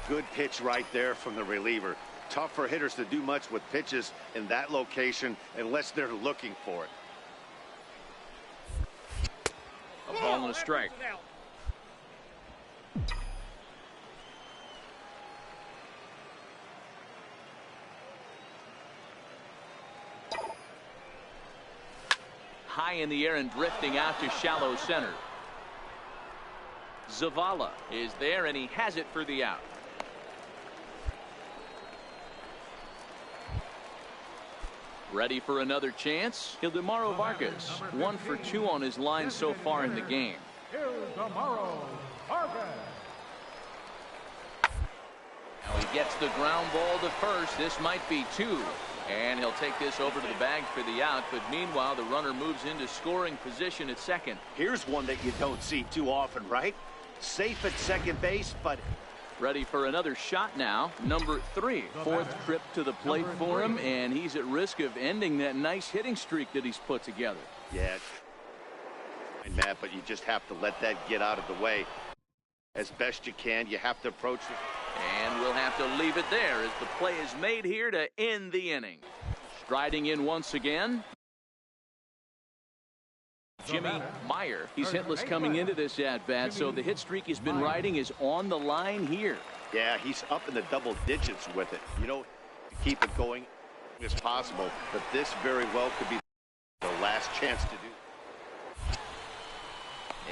Speaker 3: Good pitch right there from the reliever. Tough for hitters to do much with pitches in that location unless they're looking for it.
Speaker 2: A ball and a strike. High in the air and drifting out to shallow center. Zavala is there, and he has it for the out. Ready for another chance. Ildemaro Vargas, 1 for 2 on his line so far in the game.
Speaker 5: Ildemaro Vargas.
Speaker 2: Now he gets the ground ball to first. This might be 2. And he'll take this over to the bag for the out. But meanwhile, the runner moves into scoring position at second.
Speaker 3: Here's one that you don't see too often, right? Safe at second base, but
Speaker 2: ready for another shot now. Number 3. 4th trip to the plate for him, and he's at risk of ending that nice hitting streak that he's put together.
Speaker 3: Yeah, Matt, but you just have to let that get out of the way as best you can. You have to approach it.
Speaker 2: And we'll have to leave it there as the play is made here to end the inning. Striding in once again, Jimmy Meyer. He's hitless coming into this at-bat, so the hit streak he's been riding is on the line here.
Speaker 3: Yeah, he's up in the double digits with it. You know, keep it going as possible, but this very well could be the last chance to do.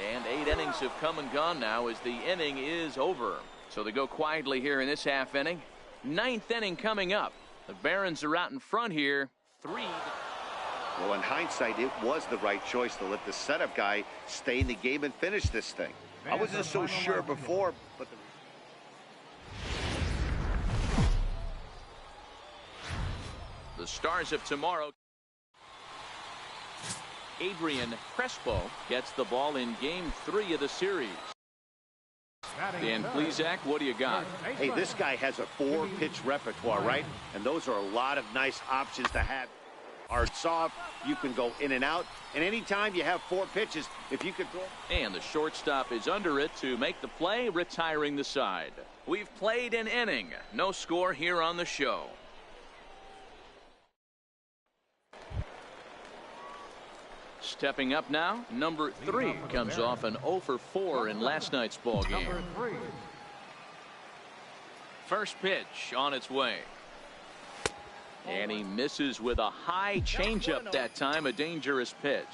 Speaker 2: And 8 innings have come and gone now as the inning is over. So they go quietly here in this half inning. 9th inning coming up. The Barons are out in front here. 3.
Speaker 3: Well, in hindsight, it was the right choice to let the setup guy stay in the game and finish this thing. I wasn't so sure before, but
Speaker 2: the stars of tomorrow. Adrian Crespo gets the ball in game 3 of the series. Dan Plesac, what do you got?
Speaker 3: Hey, this guy has a 4-pitch repertoire, right? And those are a lot of nice options to have. Hard, soft, you can go in and out. And anytime you have 4 pitches, if you could throw.
Speaker 2: And the shortstop is under it to make the play, retiring the side. We've played an inning. No score here on the show. Stepping up now, number 3 comes off an 0 for 4 in last night's ball game. First pitch on its way. And he misses with a high changeup that time, a dangerous pitch.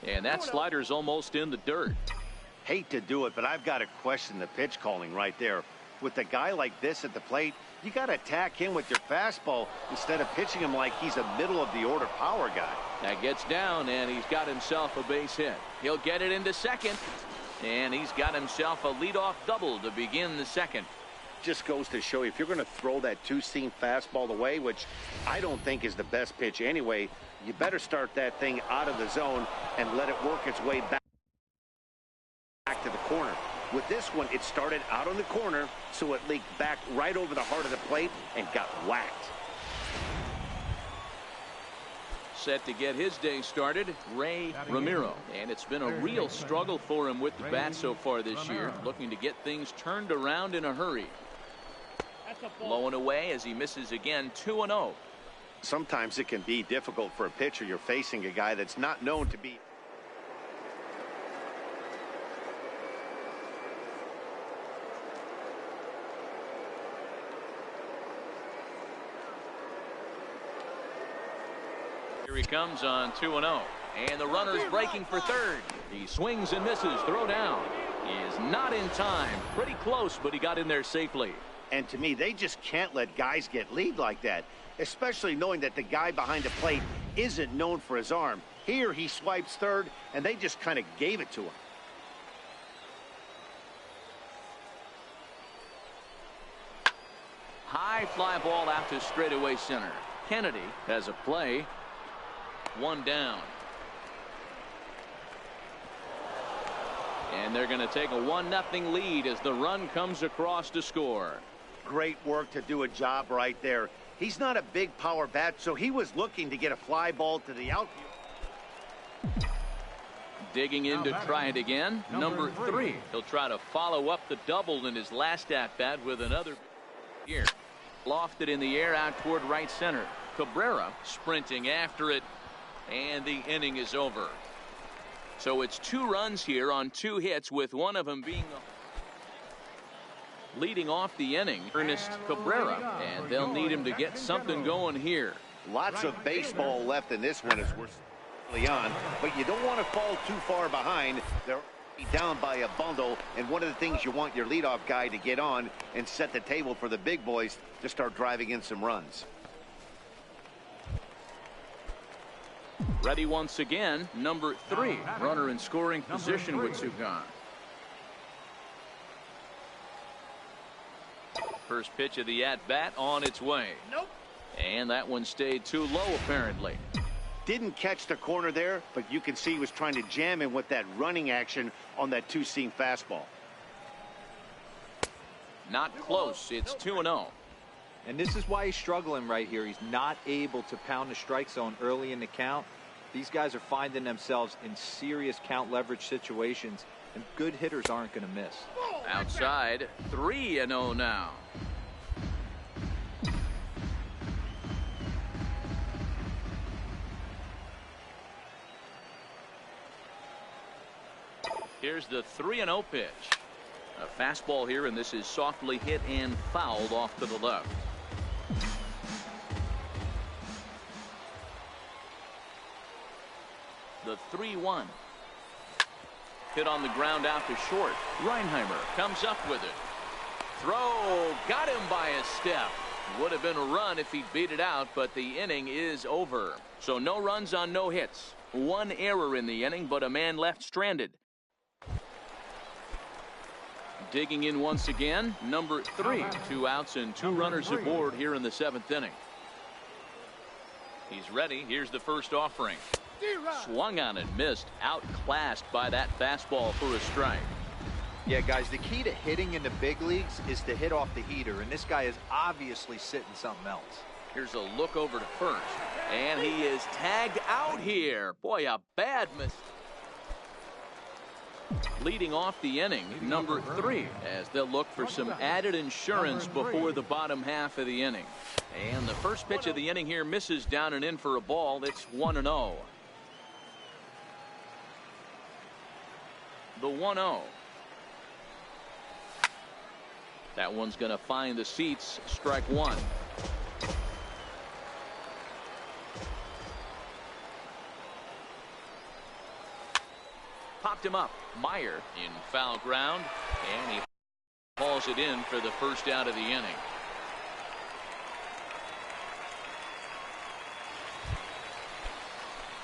Speaker 2: And that slider's almost in the dirt.
Speaker 3: Hate to do it, but I've got to question the pitch calling right there. With a guy like this at the plate, you got to attack him with your fastball instead of pitching him like he's a middle-of-the-order power guy.
Speaker 2: That gets down, and he's got himself a base hit. He'll get it into second, and he's got himself a leadoff double to begin the second.
Speaker 3: Just goes to show you, if you're going to throw that two-seam fastball away, which I don't think is the best pitch anyway, you better start that thing out of the zone and let it work its way back to the corner. With this one, it started out on the corner, so it leaked back right over the heart of the plate and got whacked.
Speaker 2: Set to get his day started, Ray Ramiro. And it's been a real struggle for him with the bat so far this year, looking to get things turned around in a hurry. Low and away as he misses again, 2-0.
Speaker 3: Sometimes it can be difficult for a pitcher. You're facing a guy that's not known to be.
Speaker 2: Here he comes on 2-0. And the runner's breaking for third. He swings and misses. Throw down. He is not in time. Pretty close, but he got in there safely.
Speaker 3: And to me, they just can't let guys get lead like that, especially knowing that the guy behind the plate isn't known for his arm. Here he swipes third, and they just kind of gave it to him.
Speaker 2: High fly ball out to straightaway center. Kennedy has a play. One down. And they're going to take a 1-0 lead as the run comes across to score.
Speaker 3: Great work to do a job right there. He's not a big power bat, so he was looking to get a fly ball to the outfield.
Speaker 2: Digging in to try it again. Number 3. He'll try to follow up the double in his last at-bat with another here. Lofted in the air out toward right center. Cabrera sprinting after it, and the inning is over. So it's 2 runs here on 2 hits, with one of them being leading off the inning, Ernest Cabrera, and they'll need him to get something going here.
Speaker 3: Lots of baseball left in this one as we're early on, but you don't want to fall too far behind. They're down by a bundle, and one of the things you want your leadoff guy to get on and set the table for the big boys to start driving in some runs.
Speaker 2: Ready once again, number 3, runner in scoring position with Sugan. First pitch of the at-bat on its way.
Speaker 3: Nope.
Speaker 2: And that one stayed too low, apparently.
Speaker 3: Didn't catch the corner there, but you can see he was trying to jam him with that running action on that two-seam fastball.
Speaker 2: Not close. It's 2-0.
Speaker 4: And this is why he's struggling right here. He's not able to pound the strike zone early in the count. These guys are finding themselves in serious count leverage situations, and good hitters aren't going to miss.
Speaker 2: Outside, 3-0 now. Here's the 3-0 pitch. A fastball here, and this is softly hit and fouled off to the left. The 3-1. Hit on the ground out to short. Reinheimer comes up with it. Throw, got him by a step. Would have been a run if he'd beat it out, but the inning is over. So no runs on no hits. 1 error in the inning, but a man left stranded. Digging in once again, number 3. 2 outs and 2 runners aboard here in the 7th inning. He's ready. Here's the first offering. Swung on and missed. Outclassed by that fastball for a strike.
Speaker 4: Yeah, guys, the key to hitting in the big leagues is to hit off the heater, and this guy is obviously sitting something else.
Speaker 2: Here's a look over to first, and he is tagged out here. Boy, a bad mistake. Leading off the inning, number 3, as they'll look for some added insurance before the bottom half of the inning. And the first pitch of the inning here misses down and in for a ball. It's 1-0. The 1-0. That one's going to find the seats. Strike 1. Popped him up. Meyer in foul ground, and he Hauls it in for the first out of the inning.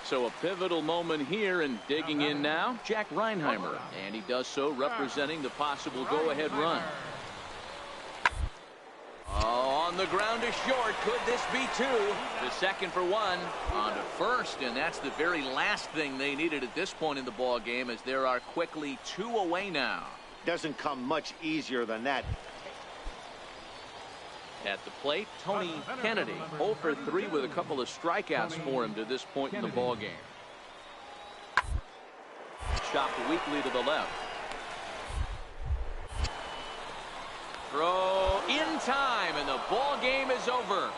Speaker 2: So a pivotal moment here, and digging in now, Jack Reinheimer, and he does so representing the possible go-ahead run. Oh, on the ground is short. Could this be two? The second for one. On to first, and that's the very last thing they needed at this point in the ball game, as there are quickly two away now.
Speaker 3: Doesn't come much easier than that.
Speaker 2: At the plate, Tony Kennedy, 0 for 3 with a couple of strikeouts for him to this point in the ball game. Chopped weakly to the left. Throw in time, and the ball game is over.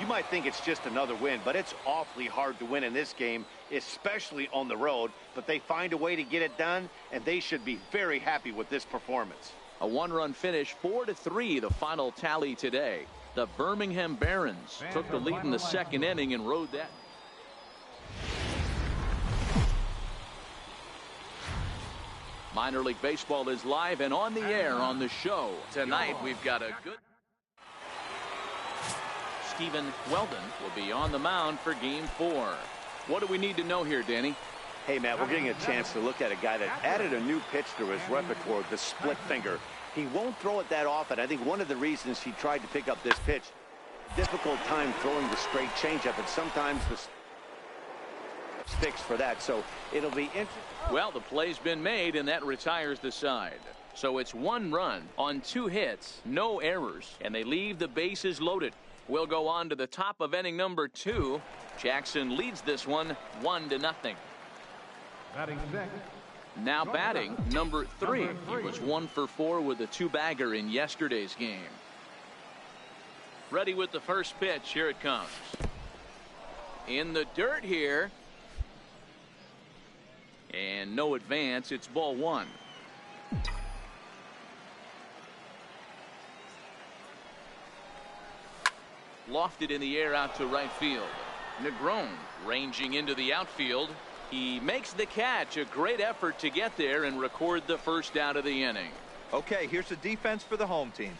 Speaker 3: You might think it's just another win, but it's awfully hard to win in this game, especially on the road. But they find a way to get it done, and they should be very happy with this performance.
Speaker 2: A one-run finish, 4-3, the final tally today. The Birmingham Barons took the lead in the second inning and rode that. Minor League Baseball is live and on the air on the show. Tonight we've got a good... Stephen Weldon will be on the mound for Game 4. What do we need to know here, Danny?
Speaker 3: Hey, Matt, we're getting a chance to look at a guy that added a new pitch to his repertoire, the split finger. He won't throw it that often. I think one of the reasons he tried to pick up this pitch, difficult time throwing the straight changeup, and sometimes the sticks for that. So it'll be interesting.
Speaker 2: Well, the play's been made, and that retires the side. So it's one run on 2 hits, no errors, and they leave the bases loaded. We'll go on to the top of inning number 2. Jackson leads this one 1-0.
Speaker 5: Batting sixth.
Speaker 2: Now batting number 3. He was 1 for 4 with a 2-bagger in yesterday's game. Ready with the first pitch. Here it comes. In the dirt here. And no advance. It's ball 1. Lofted in the air out to right field. Negron ranging into the outfield. He makes the catch. A great effort to get there and record the first out of the inning.
Speaker 4: Okay, here's the defense for the home team.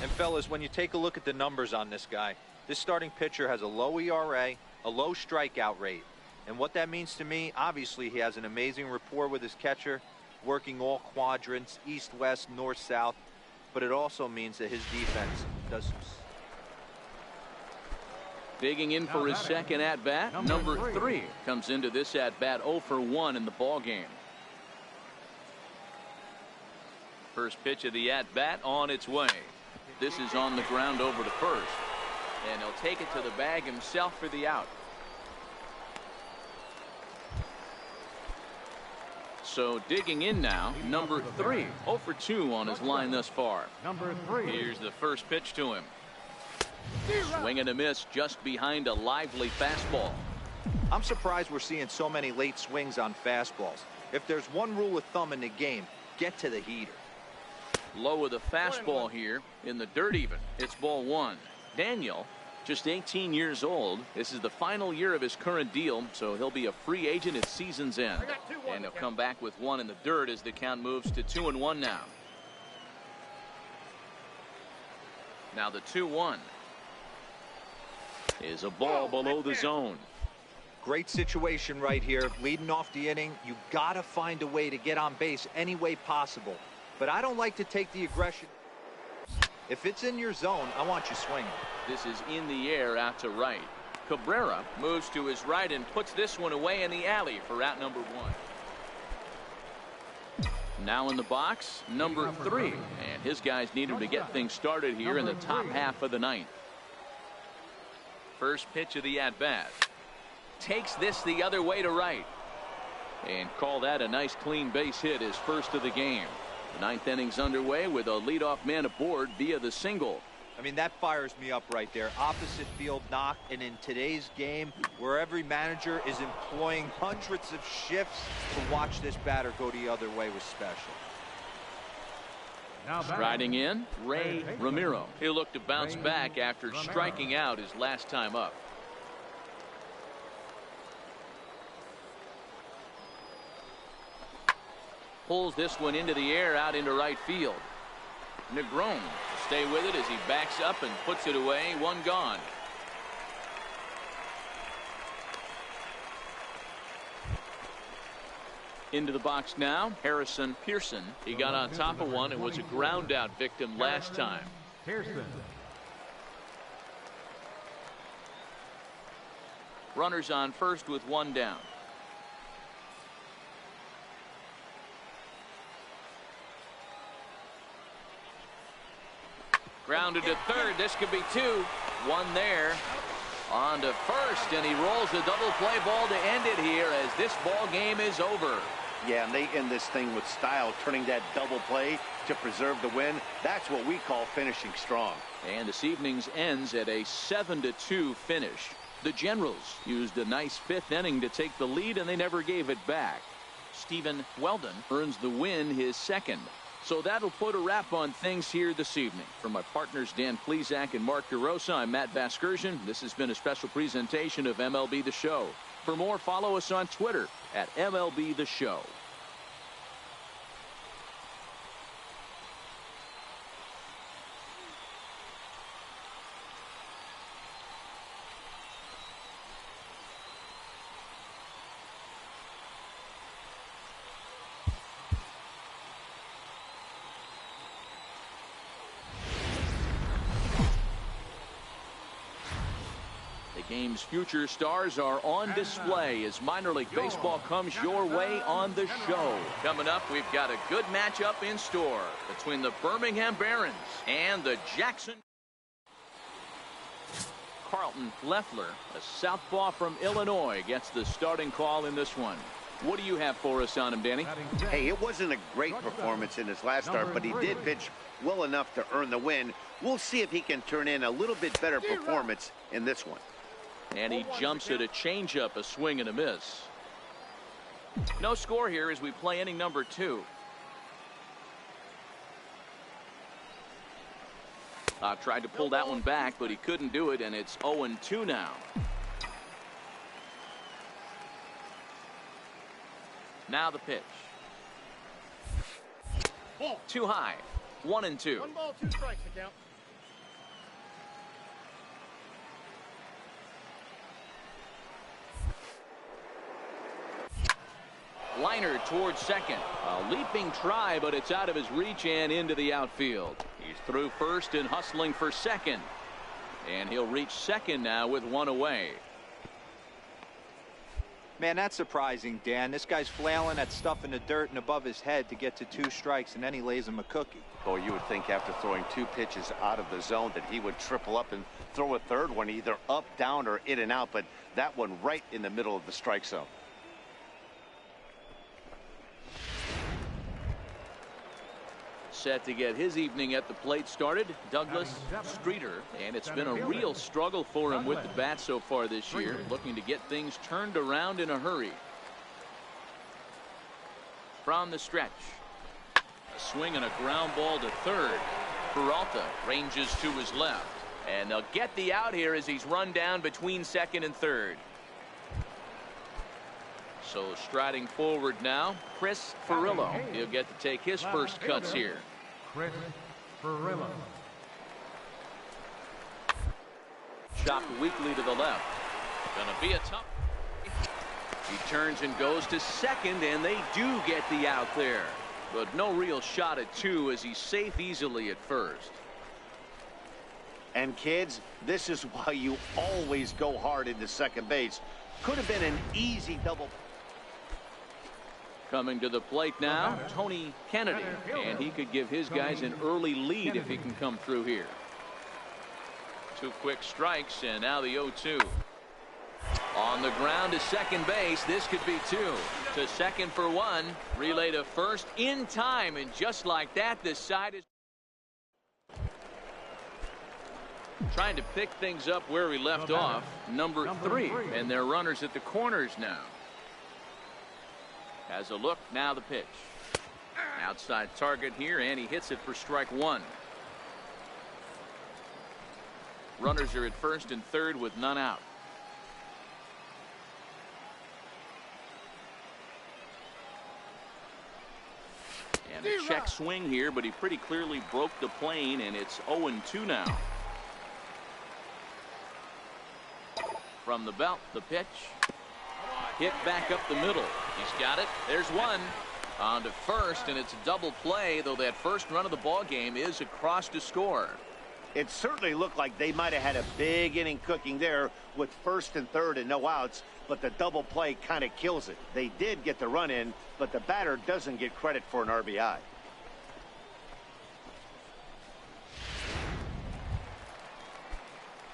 Speaker 4: And fellas, when you take a look at the numbers on this guy, this starting pitcher has a low ERA, a low strikeout rate. And what that means to me, obviously he has an amazing rapport with his catcher, working all quadrants, east, west, north, south. But it also means that his defense does some...
Speaker 2: Digging in for his second at-bat, number 3 comes into this at-bat 0 for 1 in the ball game. First pitch of the at-bat on its way. This is on the ground over to first, and he'll take it to the bag himself for the out. So digging in now, number 3, 0 for 2 on his line thus far.
Speaker 5: Number 3.
Speaker 2: Here's the first pitch to him. Swing and a miss just behind a lively fastball.
Speaker 4: I'm surprised we're seeing so many late swings on fastballs. If there's one rule of thumb in the game, get to the heater.
Speaker 2: Low with a fastball here in the dirt even. It's ball 1. Daniel, just 18 years old. This is the final year of his current deal, so he'll be a free agent at season's end. And he'll come back with 1 in the dirt as the count moves to 2-1 now. Now the 2-1. Is a ball below the zone.
Speaker 4: Great situation right here. Leading off the inning, you gotta find a way to get on base any way possible. But I don't like to take the aggression. If it's in your zone, I want you swinging.
Speaker 2: This is in the air out to right. Cabrera moves to his right and puts this one away in the alley for out number 1. Now in the box, number 3. And his guys need him to get things started here in the top half of the 9th. First pitch of the at-bat. Takes this the other way to right. And call that a nice clean base hit, his first of the game. The 9th inning's underway with a leadoff man aboard via the single.
Speaker 4: I mean, that fires me up right there. Opposite field knock, and in today's game, where every manager is employing hundreds of shifts, to watch this batter go the other way was special.
Speaker 2: Striding in, Ray Ramiro. He'll look to bounce back after striking out his last time up. Pulls this one into the air out into right field. Negron will stay with it as he backs up and puts it away. One gone. Into the box now, Harrison Pearson. He got on top of one and was a ground out victim last time.
Speaker 5: Pearson.
Speaker 2: Runners on first with one down. Grounded to third. This could be two. One there. On to first, and he rolls a double play ball to end it here as this ball game is over.
Speaker 3: Yeah, and they end this thing with style, turning that double play to preserve the win. That's what we call finishing strong.
Speaker 2: And this evening's ends at a 7-2 finish. The Generals used a nice fifth inning to take the lead, and they never gave it back. Stephen Weldon earns the win, his second. So that'll put a wrap on things here this evening. For my partners Dan Plesac and Mark DeRosa, I'm Matt Vasgersian. This has been a special presentation of MLB The Show. For more, follow us on Twitter at MLB The Show. Game's future stars are on display as minor league baseball comes your way on the show. Coming up, we've got a good matchup in store between the Birmingham Barons and the Jackson. Carlton Leffler, a southpaw from Illinois, gets the starting call in this one. What do you have for us on him, Danny?
Speaker 3: Hey, it wasn't a great performance in his last start, but he did pitch well enough to earn the win. We'll see if he can turn in a little bit better performance in this one.
Speaker 2: And he jumps at a changeup, a swing and a miss. No score here as we play inning number 2. Tried to pull that one back, but he couldn't do it, and it's 0-2 now. Now the pitch. Too high. 1-2.
Speaker 6: 1 ball, 2 strikes to count.
Speaker 2: Liner towards second. A leaping try, but it's out of his reach and into the outfield. He's through first and hustling for second. And he'll reach second now with one away.
Speaker 4: Man, that's surprising, Dan. This guy's flailing that stuff in the dirt and above his head to get to 2 strikes, and then he lays him a cookie.
Speaker 3: Oh, you would think after throwing 2 pitches out of the zone that he would triple up and throw a third one either up, down, or in and out, but that one right in the middle of the strike zone.
Speaker 2: Set to get his evening at the plate started, Douglas Streeter, and it's been a real struggle for him with the bat so far this year, looking to get things turned around in a hurry. From the stretch, a swing and a ground ball to third. Peralta ranges to his left, and they'll get the out here as he's run down between second and third. So striding forward now, Chris Ferrillo. He'll get to take his first cuts here.
Speaker 5: Chris Ferrillo.
Speaker 2: Chopped weakly to the left. Gonna be a tough. He turns and goes to second, and they do get the out there. But no real shot at 2 as he's safe easily at first.
Speaker 3: And kids, this is why you always go hard into second base. Could have been an easy double.
Speaker 2: Coming to the plate now, Tony Kennedy, and he could give his guys an early lead if he can come through here. 2 quick strikes, and now the 0-2. On the ground to second base, this could be 2. To second for 1, relay to first in time, and just like that, this side is trying to pick things up where we left off. Number 3, and they're runners at the corners now. Has a look, now the pitch. Outside target here, and he hits it for strike 1. Runners are at first and third with none out. And Check swing here, but he pretty clearly broke the plane, and it's 0-2 now. From the belt, the pitch. Hit back up the middle. He's got it. There's one. On to first, and it's a double play, though that first run of the ball game is across to score.
Speaker 3: It certainly looked like they might have had a big inning cooking there with first and third and no outs, but the double play kind of kills it. They did get the run in, but the batter doesn't get credit for an RBI.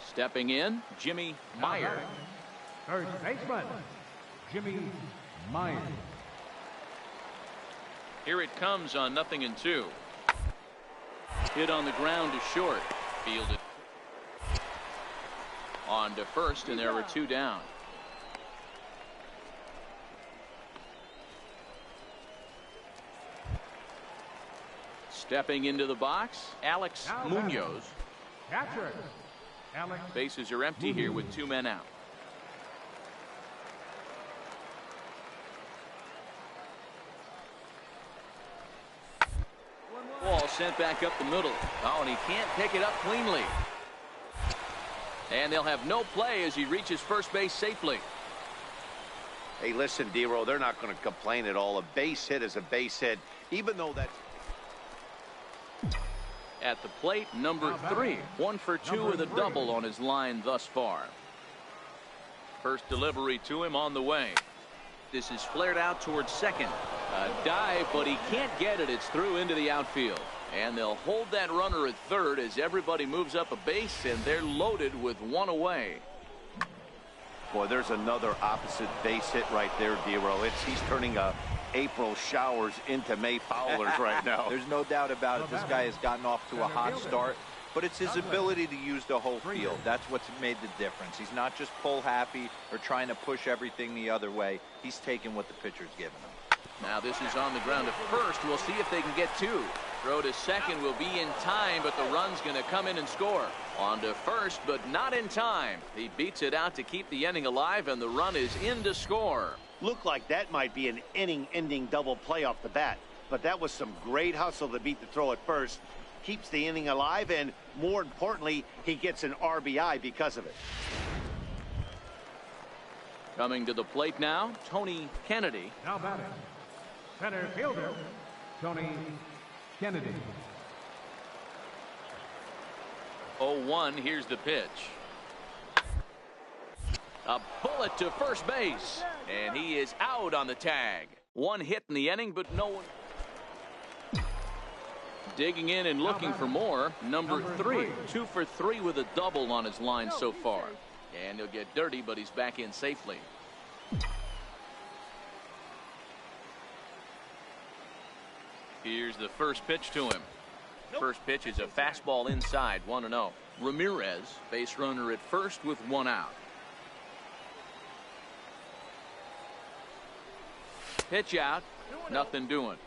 Speaker 2: Stepping in, Jimmy Meyer.
Speaker 5: First baseman, Jimmy Meyer.
Speaker 2: Here it comes on 0-2. Hit on the ground to short. Fielded. On to first, and there were 2 down. Stepping into the box, Alex Munoz.
Speaker 5: Catcher, Alex.
Speaker 2: Bases are empty here with 2 men out. Ball sent back up the middle. Oh, and he can't pick it up cleanly. And they'll have no play as he reaches first base safely.
Speaker 3: Hey, listen, D-Row, they're not going to complain at all. A base hit is a base hit, even though that's...
Speaker 2: At the plate, number 3. 1 for 2 with a double on his line thus far. First delivery to him on the way. This is flared out towards second. A dive, but he can't get it. It's through into the outfield. And they'll hold that runner at third as everybody moves up a base, and they're loaded with 1 away.
Speaker 3: Boy, there's another opposite base hit right there, D-Row. He's turning April showers into May foulers right now.
Speaker 4: There's no doubt about it. This guy has gotten off to a hot start, but it's his ability to use the whole field. That's what's made the difference. He's not just pull happy or trying to push everything the other way. He's taking what the pitcher's giving him.
Speaker 2: Now this is on the ground to first. We'll see if they can get 2. Throw to second will be in time, but the run's going to come in and score. On to first, but not in time. He beats it out to keep the inning alive, and the run is in to score.
Speaker 3: Looked like that might be an inning-ending double play off the bat, but that was some great hustle to beat the throw at first. Keeps the inning alive, and more importantly, he gets an RBI because of it.
Speaker 2: Coming to the plate now, Tony Kennedy.
Speaker 5: Now batting, center fielder, Tony Kennedy.
Speaker 2: 0-1, here's the pitch. A bullet to first base, and he is out on the tag. 1 hit in the inning, but no one. Digging in and looking for more, number 3. 2 for 3 with a double on his line so far. And he'll get dirty, but he's back in safely. Here's the first pitch to him. First pitch is a fastball inside, 1-0. Ramirez, base runner at first with 1 out. Pitch out, nothing doing.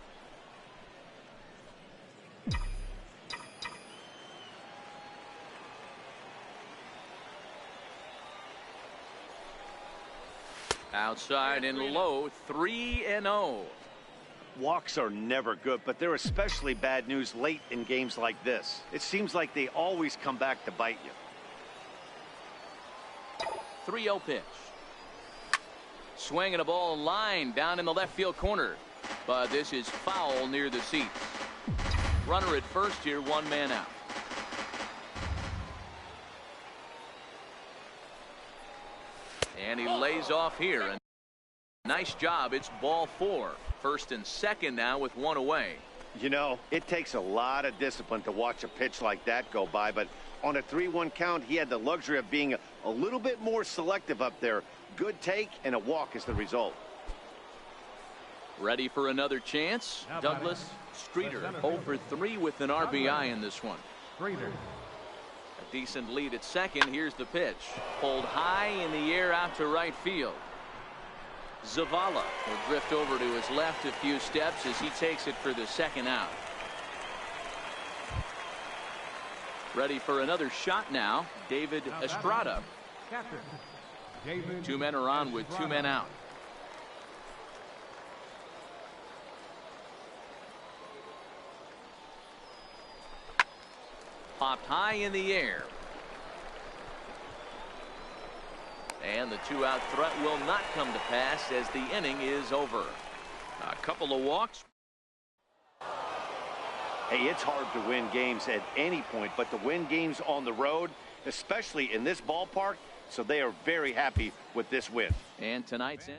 Speaker 2: Outside and low, 3-0.
Speaker 3: Walks are never good, but they're especially bad news late in games like this. It seems like they always come back to bite you.
Speaker 2: 3-0 pitch. Swinging a ball line down in the left field corner, but this is foul near the seats. Runner at first here, 1 man out. And he lays off here. And nice job. It's ball 4. First and second now with 1 away.
Speaker 3: You know, it takes a lot of discipline to watch a pitch like that go by, but on a 3-1 count, he had the luxury of being a little bit more selective up there. Good take, and a walk is the result.
Speaker 2: Ready for another chance. Douglas Streeter, 0 for 3 with an RBI in this one.
Speaker 5: Streeter.
Speaker 2: A decent lead at second. Here's the pitch. Pulled high in the air out to right field. Zavala will drift over to his left a few steps as he takes it for the second out. Ready for another shot now, David Estrada.
Speaker 5: Catcher, David
Speaker 2: 2 men are on with 2 men out. Popped high in the air. And the 2-out threat will not come to pass as the inning is over. A couple of walks.
Speaker 3: Hey, it's hard to win games at any point, but to win games on the road, especially in this ballpark, so they are very happy with this win.
Speaker 2: And tonight's end.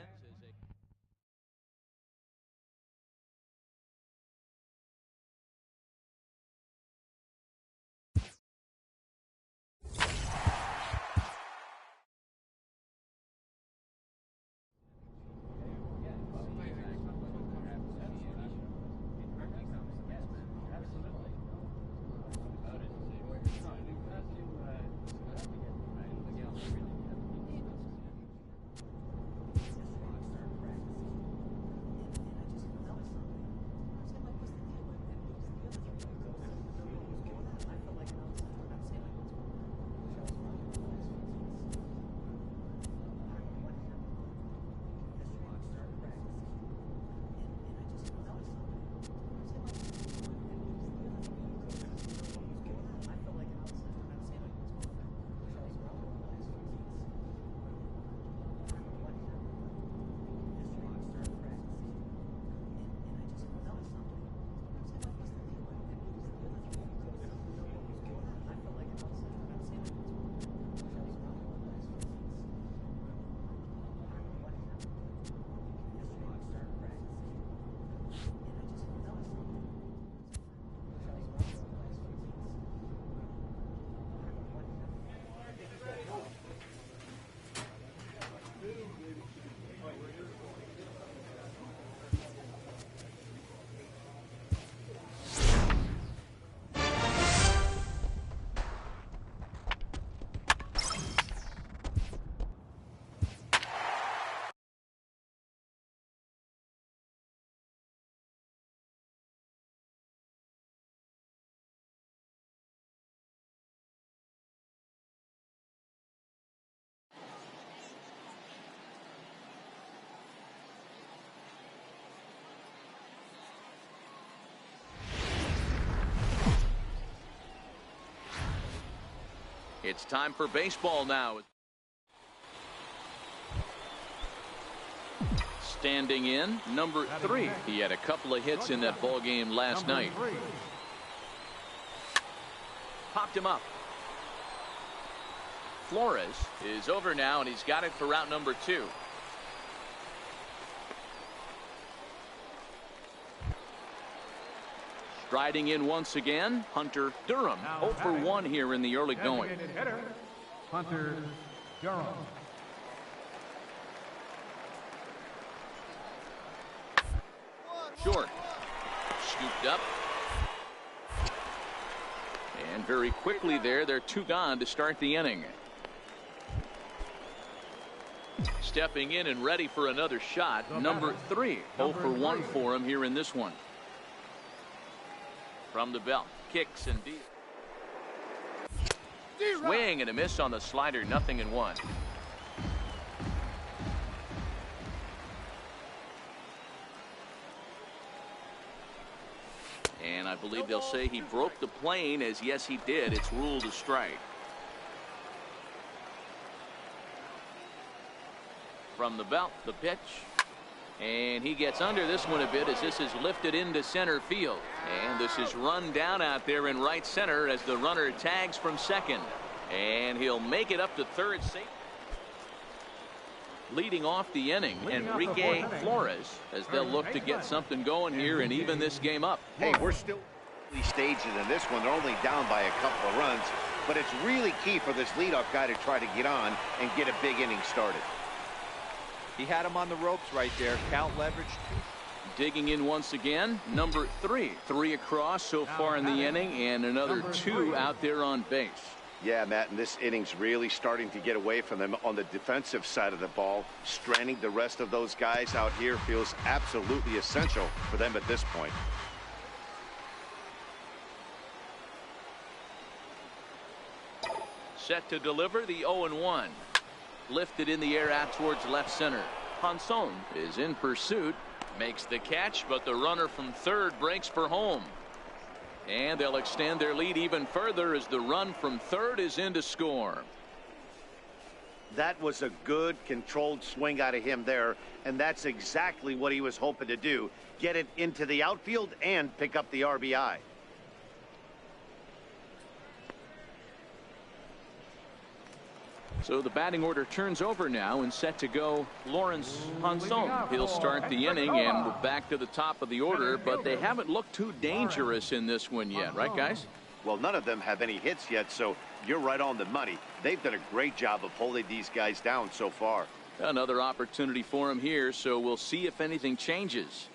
Speaker 2: It's time for baseball now. Standing in, number 3. He had a couple of hits in that ball game last night. Popped him up. Flores is over now, and he's got it for out number 2. Striding in once again, Hunter Durham. 0 for 1 here in the early going.
Speaker 5: Hitter, Hunter Durham.
Speaker 2: Short. Scooped up. And very quickly there, they're 2 gone to start the inning. Stepping in and ready for another shot, number 3. 0 for 1 for him here in this one. From the belt, kicks and deep. Swing and a miss on the slider, 0-1. And I believe they'll say he broke the plane, as yes he did. It's ruled a strike. From the belt, the pitch. And he gets under this one a bit as this is lifted into center field. And this is run down out there in right center as the runner tags from second. And he'll make it up to third safe. Leading off the inning, Enrique Flores, as they'll look to get something going here and even this game up.
Speaker 3: Hey, we're still early stages in this one. They're only down by a couple of runs. But it's really key for this leadoff guy to try to get on and get a big inning started.
Speaker 4: He had him on the ropes right there. Count leverage.
Speaker 2: Digging in once again, number 3. 3 across so far in the inning, and another 2 out there on base.
Speaker 3: Yeah, Matt, and this inning's really starting to get away from them on the defensive side of the ball. Stranding the rest of those guys out here feels absolutely essential for them at this point.
Speaker 2: Set to deliver the 0-1. Lifted in the air out towards left center. Ponson is in pursuit. Makes the catch, but the runner from third breaks for home. And they'll extend their lead even further as the run from third is in to score.
Speaker 3: That was a good, controlled swing out of him there, and that's exactly what he was hoping to do. Get it into the outfield and pick up the RBI.
Speaker 2: So the batting order turns over now and set to go Lawrence Hanson. He'll start the inning and we're back to the top of the order, but they haven't looked too dangerous in this one yet, right guys?
Speaker 3: Well, none of them have any hits yet, so you're right on the money. They've done a great job of holding these guys down so far.
Speaker 2: Another opportunity for him here, so we'll see if anything changes.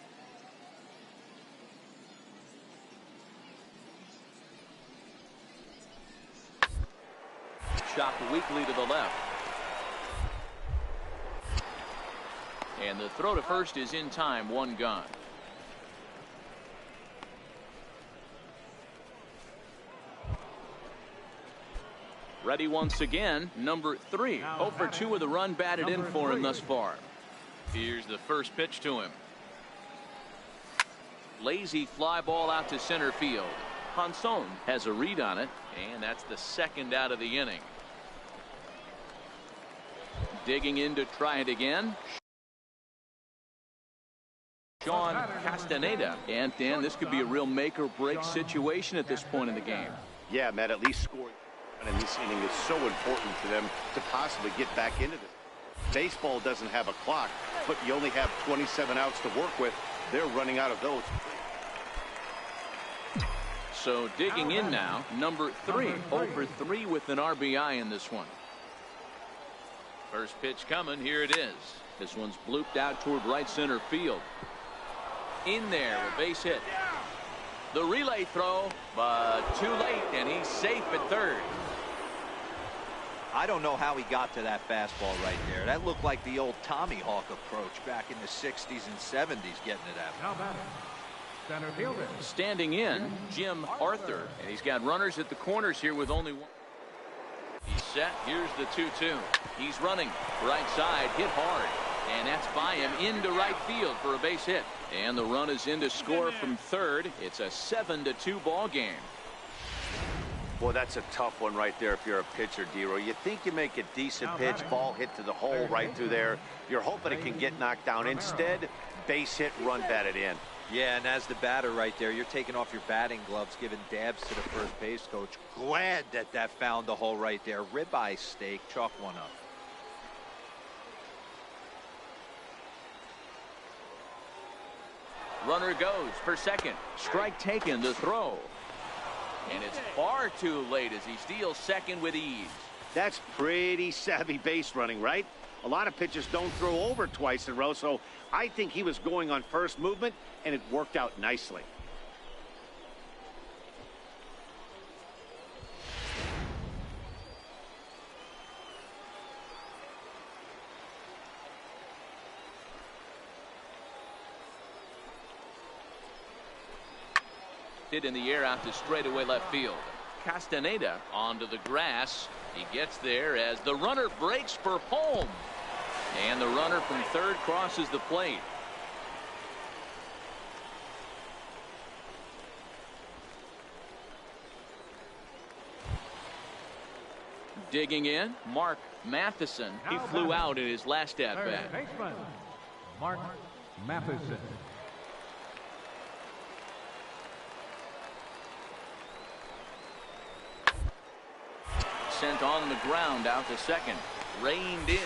Speaker 2: Chopped weakly to the left. And the throw to first is in time, one gone. Ready once again, number 3. 0 for 2 with a run batted in for him thus far. Here's the first pitch to him. Lazy fly ball out to center field. Hanson has a read on it, and that's the second out of the inning. Digging in to try it again. Sean Castaneda. And Dan, this could be a real make or break situation at this point in the game.
Speaker 3: Yeah, Matt, at least scoring in this inning is so important to them to possibly get back into this. Baseball doesn't have a clock, but you only have 27 outs to work with. They're running out of those.
Speaker 2: So digging in now, number 3. 0 for 3 with an RBI in this one. First pitch coming. Here it is. This one's blooped out toward right center field. In there, a base hit. The relay throw, but too late, and he's safe at third.
Speaker 4: I don't know how he got to that fastball right there. That looked like the old Tommy Hawk approach back in the 60s and 70s getting it at him.
Speaker 5: Now batting, center fielder.
Speaker 2: Standing in, Jim Arthur, and he's got runners at the corners here with only one. He's set. Here's the 2-2. He's running right side, hit hard, and that's by him into right field for a base hit. And the run is in to score from third. It's a 7-2 ball game.
Speaker 3: Boy, that's a tough one right there if you're a pitcher, Dero. You think you make a decent pitch, ball hit to the hole right through there. You're hoping it can get knocked down. Instead, base hit, run batted in.
Speaker 4: Yeah, and as the batter right there, you're taking off your batting gloves, giving dabs to the first base coach. Glad that found the hole right there. Ribeye steak, chalk one up.
Speaker 2: Runner goes for second. Strike taken, the throw. And it's far too late as he steals second with ease.
Speaker 3: That's pretty savvy base running, right? A lot of pitchers don't throw over twice in a row, so I think he was going on first movement, and it worked out nicely.
Speaker 2: Hit in the air out to straightaway left field. Castaneda onto the grass. He gets there as the runner breaks for home. And the runner from third crosses the plate. Digging in, Mark Matheson. He flew out in his last at-bat.
Speaker 5: Baseman, Mark Matheson.
Speaker 2: Sent on the ground out to second. Reined in.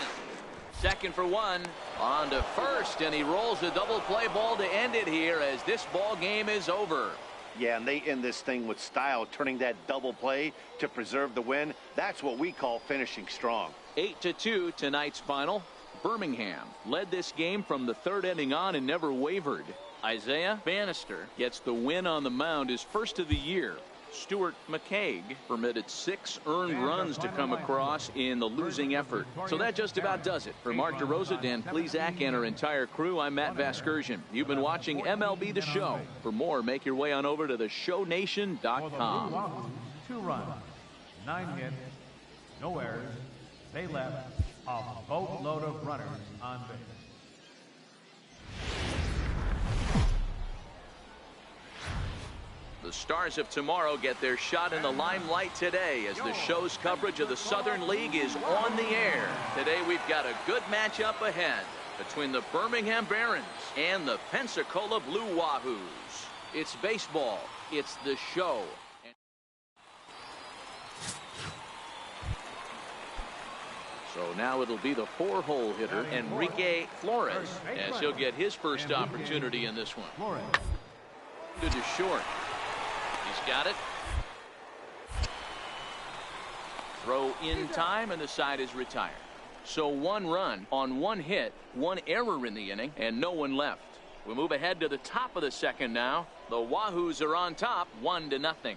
Speaker 2: Second for one. On to first, and he rolls a double play ball to end it here as this ball game is over.
Speaker 3: Yeah, and they end this thing with style, turning that double play to preserve the win. That's what we call finishing strong.
Speaker 2: 8-2 tonight's final. Birmingham led this game from the third inning on and never wavered. Isaiah Bannister gets the win on the mound, his first of the year. Stuart McCaig permitted 6 earned runs to come across in the losing effort. So that just about does it. For Mark DeRosa, Dan Plesac, and our entire crew, I'm Matt Vasgersian. You've been watching MLB The Show. For more, make your way on over to theshownation.com.
Speaker 5: 2 runs, 9 hits, no errors. They left a boatload of runners on base.
Speaker 2: The stars of tomorrow get their shot in the limelight today as the show's coverage of the Southern League is on the air. Today we've got a good matchup ahead between the Birmingham Barons and the Pensacola Blue Wahoos. It's baseball. It's the show. So now it'll be the 4-hole hitter, Enrique Flores, as he'll get his first opportunity in this one. To the short. He's got it. Throw in time, and the side is retired. So 1 run on 1 hit, 1 error in the inning, and no one left. We move ahead to the top of the second now. The Wahoos are on top, 1-0.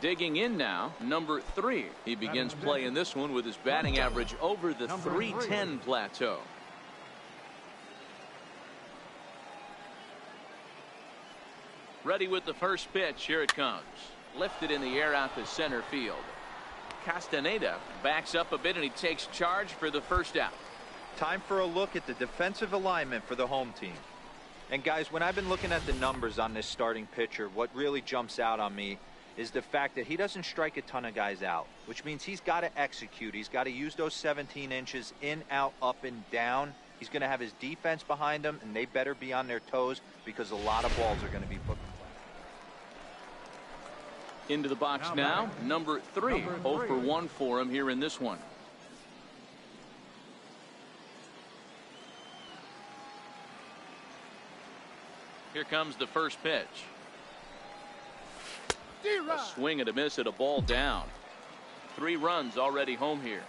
Speaker 2: Digging in now, number 3. He begins play in this one with his batting average over the .310 plateau. Ready with the first pitch. Here it comes. Lifted in the air out to center field. Castaneda backs up a bit and he takes charge for the first out.
Speaker 4: Time for a look at the defensive alignment for the home team. And guys, when I've been looking at the numbers on this starting pitcher, what really jumps out on me is the fact that he doesn't strike a ton of guys out, which means he's got to execute. He's got to use those 17 inches in, out, up, and down. He's going to have his defense behind him, and they better be on their toes because a lot of balls are going to be put.
Speaker 2: Into the box now, number 3. 0 for 1 for him here in this one. Here comes the first pitch. A swing and a miss at a ball down. 3 runs already home here.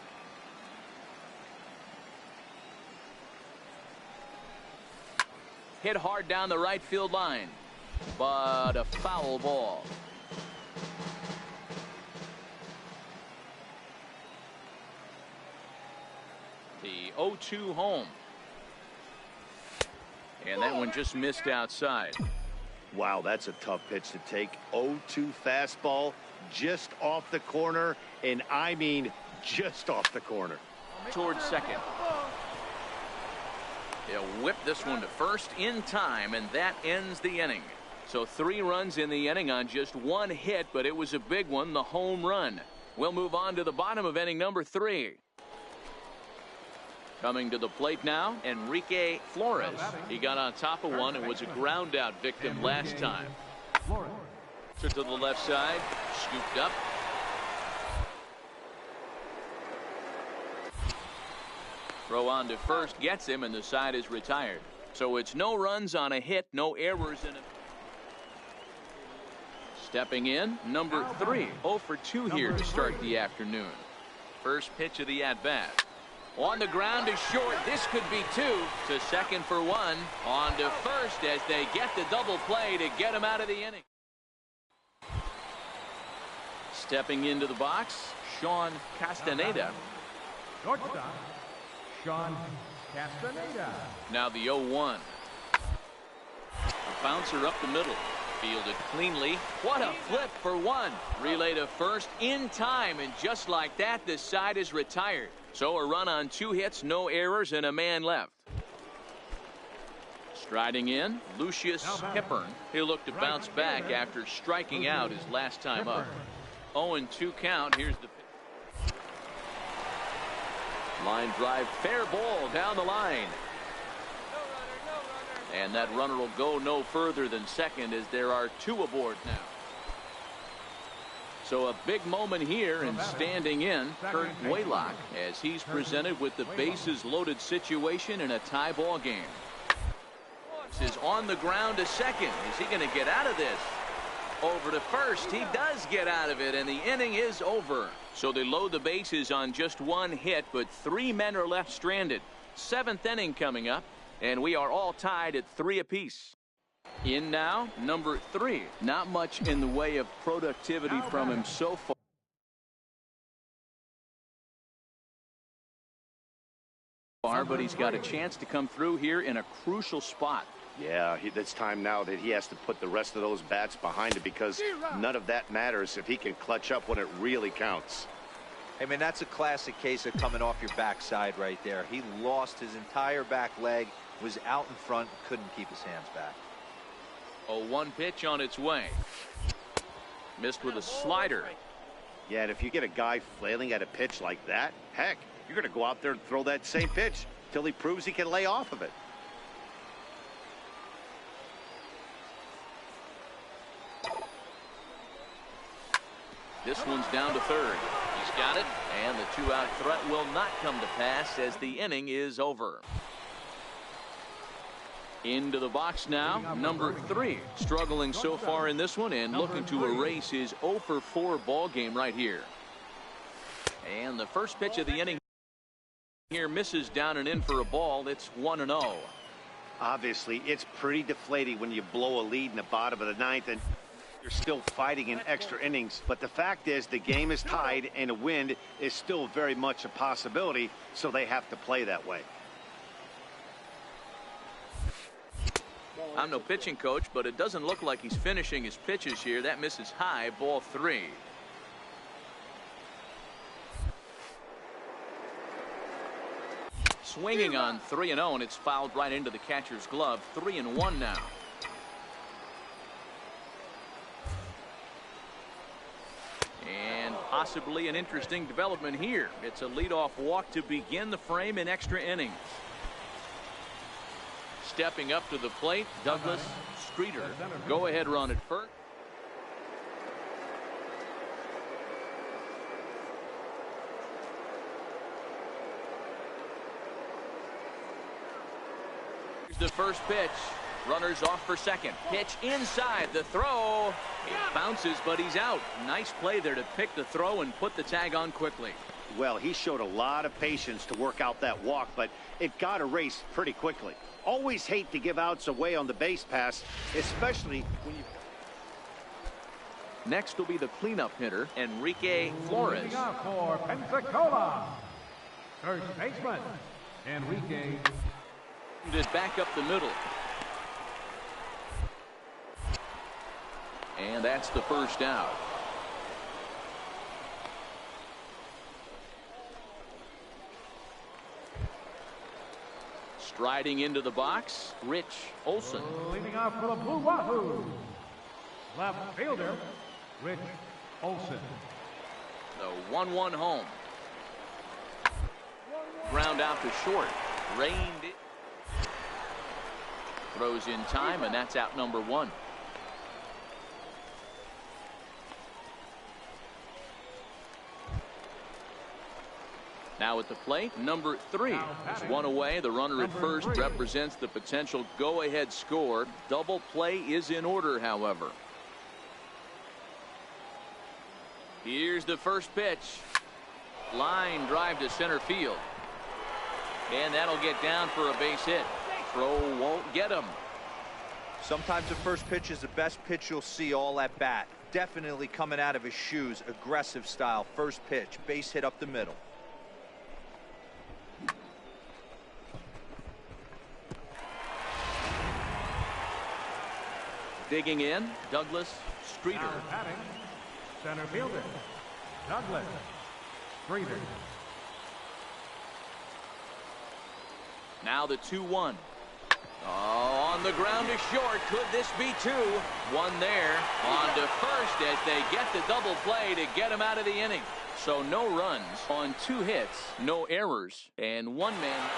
Speaker 2: Hit hard down the right field line, but a foul ball. The 0-2 home. And that one just missed outside.
Speaker 3: Wow, that's a tough pitch to take. 0-2 fastball just off the corner, and I mean just off the corner.
Speaker 2: Towards second. He'll whip this one to first in time, and that ends the inning. So 3 runs in the inning on just 1 hit, but it was a big one, the home run. We'll move on to the bottom of inning number 3. Coming to the plate now, Enrique Flores. He got on top of one and was a ground out victim last time. To the left side, scooped up. Throw on to first gets him, and the side is retired. So it's no runs on a hit, no errors in it. Stepping in, number 3. 0 for 2 here to start the afternoon. First pitch of the at-bat. On the ground is short. This could be 2. To second for 1. On to first as they get the double play to get him out of the inning. Stepping into the box, Sean Castaneda.
Speaker 5: Shortstop, Sean Castaneda.
Speaker 2: Now the 0-1. A bouncer up the middle. Fielded cleanly. What a flip for 1. Relay to first in time, and just like that, the side is retired. So a run on 2 hits, no errors, and a man left. Striding in, Lucius Hippern. He'll look to bounce back after striking out his last time up. 0-2 count. Here's the pitch. Line drive, fair ball down the line. And that runner will go no further than second as there are 2 aboard now. So a big moment here, and standing in, Kurt Waylock, as he's presented with the bases loaded situation in a tie ball game. This is on the ground to second. Is he going to get out of this? Over to first. He does get out of it, and the inning is over. So they load the bases on just 1 hit, but 3 men are left stranded. 7th inning coming up, and we are all tied at 3 apiece. In now, number 3. Not much in the way of productivity from him so far, but he's got a chance to come through here in a crucial spot.
Speaker 3: Yeah, it's time now that he has to put the rest of those bats behind it, because none of that matters if he can clutch up when it really counts.
Speaker 4: I mean, that's a classic case of coming off your backside right there. He lost his entire back leg. was out in front, couldn't keep his hands back.
Speaker 2: 0-1 pitch on its way. Missed with a slider.
Speaker 3: Yeah, and if you get a guy flailing at a pitch like that, heck, you're going to go out there and throw that same pitch till he proves he can lay off of it.
Speaker 2: This one's down to third. He's got it, and the two-out threat will not come to pass as the inning is over. Into the box now, number 3. Struggling so far in this one and looking to erase his 0 for 4 ball game right here. And the first pitch of the inning here misses down and in for a ball. It's 1-0.
Speaker 3: Obviously, it's pretty deflating when you blow a lead in the bottom of the ninth and you're still fighting in extra innings. But the fact is the game is tied and a win is still very much a possibility, so they have to play that way.
Speaker 2: I'm no pitching coach, but it doesn't look like he's finishing his pitches here. That misses high, ball 3. Swinging on 3-0, and it's fouled right into the catcher's glove. 3-1 now. And possibly an interesting development here. It's a leadoff walk to begin the frame in extra innings. Stepping up to the plate, Douglas Streeter. Go ahead run at first. Here's the first pitch. Runners off for second. Pitch inside. The throw. It bounces, but he's out. Nice play there to pick the throw and put the tag on quickly.
Speaker 3: Well, he showed a lot of patience to work out that walk, but it got erased pretty quickly. Always hate to give outs away on the base pass, especially when you...
Speaker 2: Next will be the cleanup hitter, Enrique Flores.
Speaker 5: For Pensacola, first baseman, Enrique.
Speaker 2: Did back up the middle. And that's the first out. Striding into the box, Rich Olson.
Speaker 5: Leading off for the Blue Wahoo, left fielder, Rich Olson.
Speaker 2: The 1-1 home. Ground out to short. Reined it. Throws in time, and that's out number 1. Now at the plate, number 3 is one away. The runner at first represents the potential go-ahead score. Double play is in order, however. Here's the first pitch. Line drive to center field. And that'll get down for a base hit. Throw won't get him.
Speaker 4: Sometimes the first pitch is the best pitch you'll see all at bat. Definitely coming out of his shoes. Aggressive style. First pitch. Base hit up the middle.
Speaker 2: Digging in, Douglas Streeter.
Speaker 5: Now batting, center fielder, Douglas Streeter.
Speaker 2: Now the 2-1. Oh, on the ground to short. Could this be 2? One there. On to first as they get the double play to get him out of the inning. So no runs on 2 hits, no errors, and 1 man.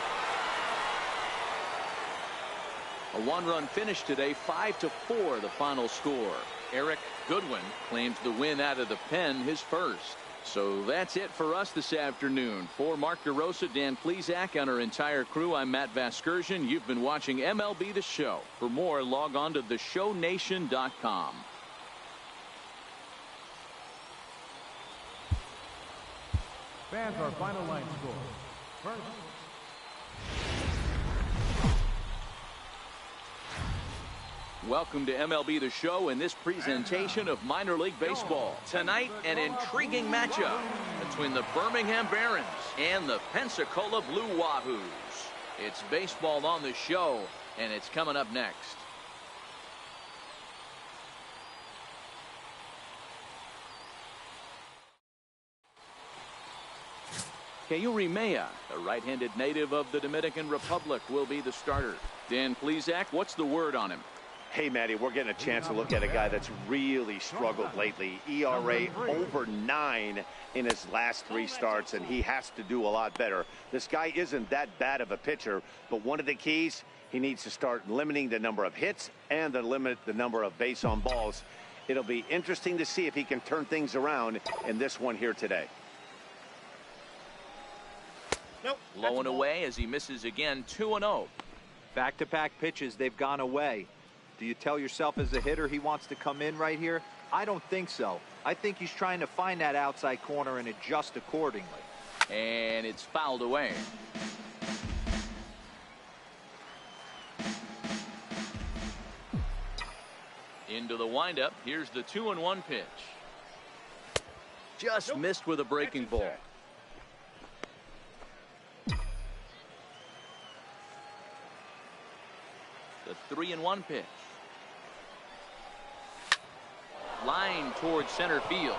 Speaker 2: A 1-run finish today, 5-4 the final score. Eric Goodwin claims the win out of the pen, his first. So that's it for us this afternoon. For Mark DeRosa, Dan Plesac, and our entire crew, I'm Matt Vasgersian. You've been watching MLB The Show. For more, log on to theshownation.com.
Speaker 5: Fans, our final line score. First.
Speaker 2: Welcome to MLB The Show and this presentation of minor league baseball. Tonight, an intriguing matchup between the Birmingham Barons and the Pensacola Blue Wahoos. It's baseball on the show, and it's coming up next. Mejia, the right-handed native of the Dominican Republic, will be the starter. Dan Plesac, what's the word on him?
Speaker 3: Hey, Matty, we're getting a chance to look at a guy that's really struggled lately. ERA over 9 in his last 3 starts, and he has to do a lot better. This guy isn't that bad of a pitcher, but one of the keys, he needs to start limiting the number of hits and to limit the number of base on balls. It'll be interesting to see if he can turn things around in this one here today.
Speaker 2: Nope. Low and away as he misses again. 2-0.
Speaker 4: Back-to-back pitches, they've gone away. Do you tell yourself as a hitter he wants to come in right here? I don't think so. I think he's trying to find that outside corner and adjust accordingly.
Speaker 2: And it's fouled away. Into the windup. Here's the 2-1 pitch. Just missed with a breaking ball. The 3-1 pitch. Line towards center field.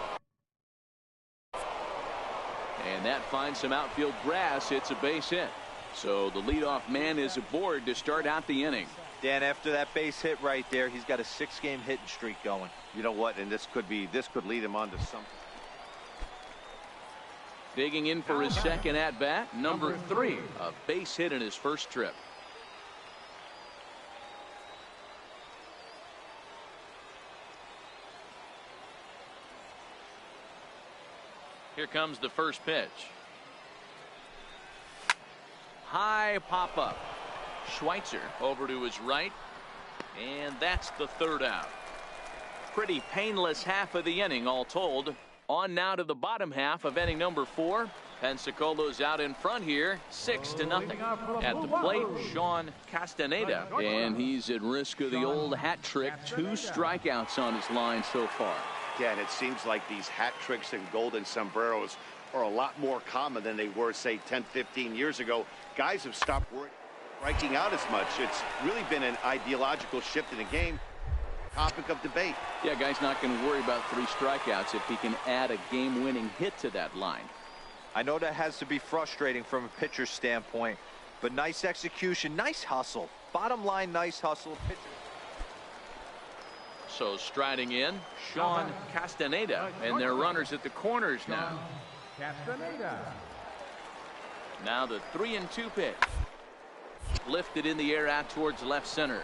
Speaker 2: And that finds some outfield grass. It's a base hit. So the leadoff man is aboard to start out the inning.
Speaker 4: Dan, after that base hit right there, he's got a 6-game hitting streak going.
Speaker 3: You know what? And this could lead him on to something.
Speaker 2: Digging in for his second at bat, number 3, a base hit in his first trip. Here comes the first pitch. High pop up. Schweitzer over to his right. And that's the 3rd out. Pretty painless half of the inning all told. On now to the bottom half of inning number 4. Pensacolo's out in front here, 6-0. At the plate, Sean Castaneda. And he's at risk of the old hat trick. 2 strikeouts on his line so far.
Speaker 3: Yeah, and it seems like these hat tricks and golden sombreros are a lot more common than they were, say, 10, 15 years ago. Guys have stopped striking out as much. It's really been an ideological shift in the game. Topic of debate.
Speaker 2: Yeah, guy's not going to worry about 3 strikeouts if he can add a game-winning hit to that line.
Speaker 4: I know that has to be frustrating from a pitcher's standpoint, but nice execution, nice hustle. Bottom line, nice hustle. Pitcher.
Speaker 2: So striding in, Sean Castaneda, and their runners at the corners now. Now the 3-2 pitch. Lifted in the air out towards left center.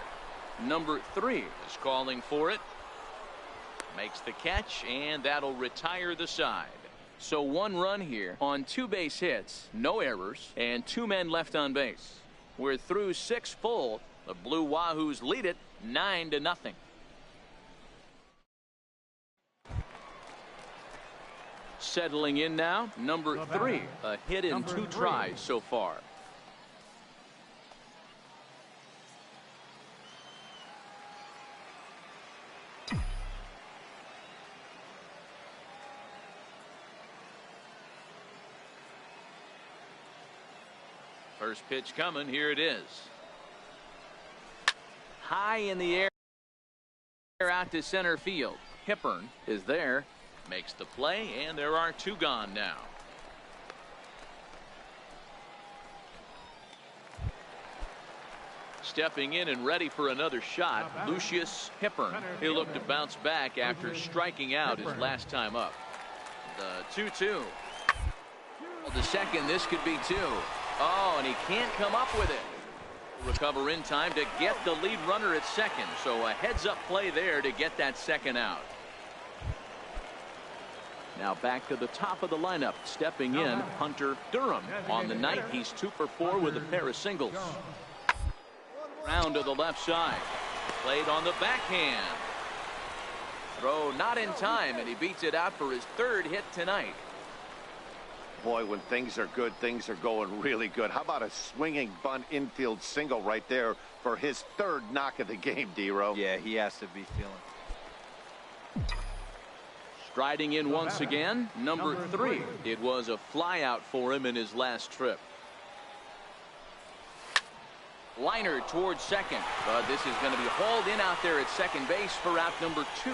Speaker 2: Number 3 is calling for it. Makes the catch, and that'll retire the side. So 1 run here on 2 base hits, no errors, and 2 men left on base. We're through 6 full. The Blue Wahoos lead it 9-0. Settling in now, number 3, a hit in 2 tries so far. First pitch coming, here it is. High in the air out to center field. Hippern is there. Makes the play, and there are 2 gone now. Stepping in and ready for another shot, Lucius Hippern. He'll look to bounce back after striking out his last time up. The 2-2. The second, this could be 2. Oh, and he can't come up with it. Recover in time to get the lead runner at second. So a heads-up play there to get that second out. Now back to the top of the lineup. Stepping in, Hunter Durham. On the night, he's 2 for 4 with a pair of singles. Round to the left side. Played on the backhand. Throw not in time, and he beats it out for his 3rd hit tonight.
Speaker 3: Boy, when things are good, things are going really good. How about a swinging bunt infield single right there for his 3rd knock of the game, D-Row?
Speaker 4: Yeah, he has to be feeling.
Speaker 2: Striding in once again, number 3. It was a flyout for him in his last trip. Liner towards second, but this is going to be hauled in out there at second base for out number 2.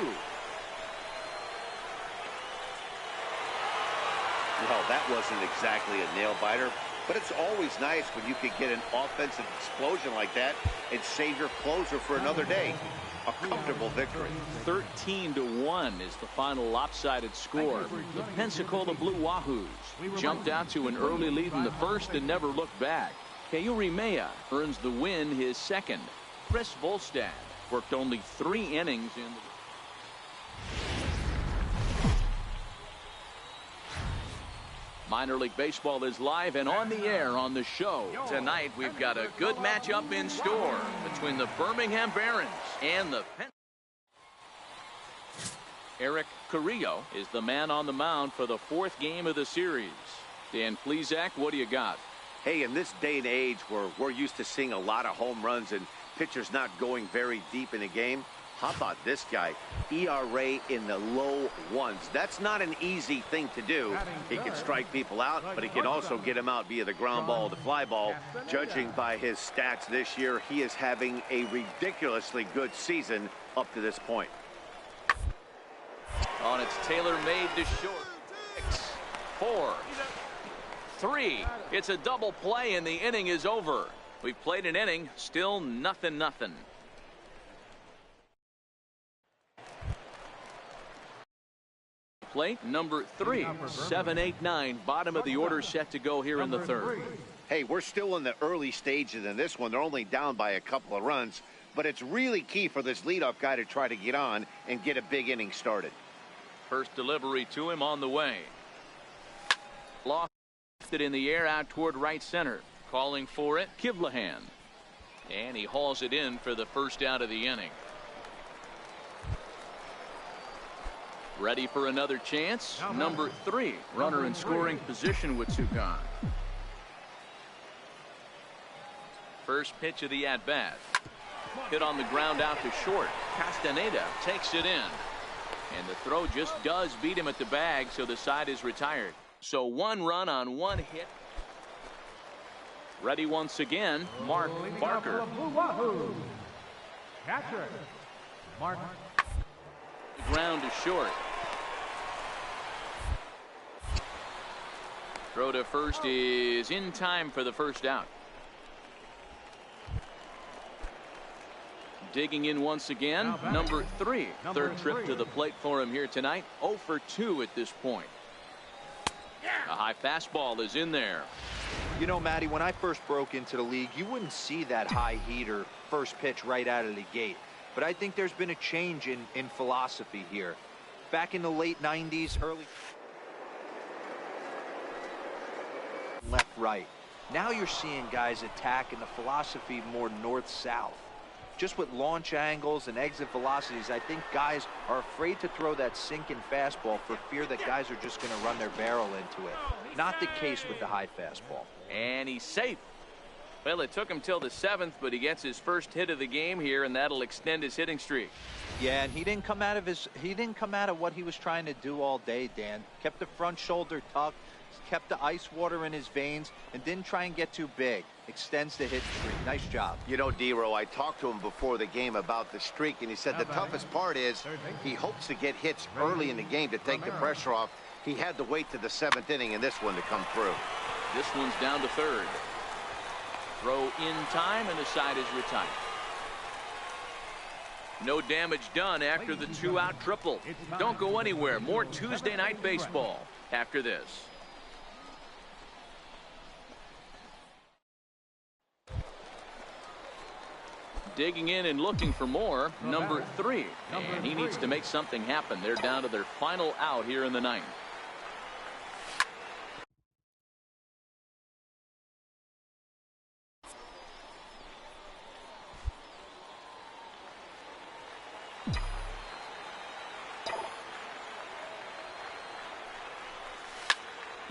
Speaker 3: Well, that wasn't exactly a nail-biter, but it's always nice when you can get an offensive explosion like that and save your closer for another day. A comfortable victory.
Speaker 2: 13-1 is the final lopsided score. The Pensacola Blue Wahoos jumped out to an early lead in the first and never looked back. Kayuri Maya earns the win, his second. Chris Volstad worked only 3 innings in the Minor League Baseball is live and on the air on the show. Tonight we've got a good matchup in store between the Birmingham Barons and the Eric Carrillo is the man on the mound for the 4th game of the series. Dan Plesac, what do you got?
Speaker 3: Hey, in this day and age where we're used to seeing a lot of home runs and pitchers not going very deep in the game, how about this guy? ERA in the low 1s. That's not an easy thing to do. He can strike people out, but he can also get them out via the ground ball, the fly ball. Judging by his stats this year, he is having a ridiculously good season up to this point.
Speaker 2: On its tailor-made to short. 6, 4, 3. It's a double play and the inning is over. We've played an inning, still nothing. Plate number 3, 7, 8, 9. Bottom of the order set to go here in the 3rd.
Speaker 3: Hey, we're still in the early stages in this one. They're only down by a couple of runs, but it's really key for this leadoff guy to try to get on and get a big inning started.
Speaker 2: First delivery to him on the way. Lofted in the air out toward right center. Calling for it, Kivlahan. And he hauls it in for the first out of the inning. Ready for another chance. Number 3, runner in scoring position with Sukan. First pitch of the at-bat. Hit on the ground out to short. Castaneda takes it in. And the throw just does beat him at the bag, so the side is retired. So 1 run on 1 hit. Ready once again, Mark Barker.
Speaker 5: Catcher, Mark.
Speaker 2: The ground is short. Throw to first is in time for the first out. Digging in once again, number 3. Third trip to the plate for him here tonight. 0 for 2 at this point. A high fastball is in there.
Speaker 4: You know, Matty, when I first broke into the league, you wouldn't see that high heater first pitch right out of the gate. But I think there's been a change in philosophy here. Back in the late 90s, early left, right. Now you're seeing guys attack in the philosophy more north-south. Just with launch angles and exit velocities, I think guys are afraid to throw that sinking fastball for fear that guys are just going to run their barrel into it. Not the case with the high fastball.
Speaker 2: And he's safe. Well, it took him till the 7th, but he gets his first hit of the game here, and that'll extend his hitting streak.
Speaker 4: Yeah, and he didn't come out of what he was trying to do all day, Dan. Kept the front shoulder tucked, kept the ice water in his veins, and didn't try and get too big. Extends the hit streak. Nice job.
Speaker 3: You know, D-Row, I talked to him before the game about the streak, and he said the toughest part is he hopes to get hits early in the game to take the pressure off. He had to wait to the 7th inning in this one to come through.
Speaker 2: This one's down to 3rd. Throw in time, and the side is retired. No damage done after the 2-out triple. Don't go anywhere. More Tuesday Night Baseball after this. Digging in and looking for more, number 3. And he needs to make something happen. They're down to their final out here in the 9th.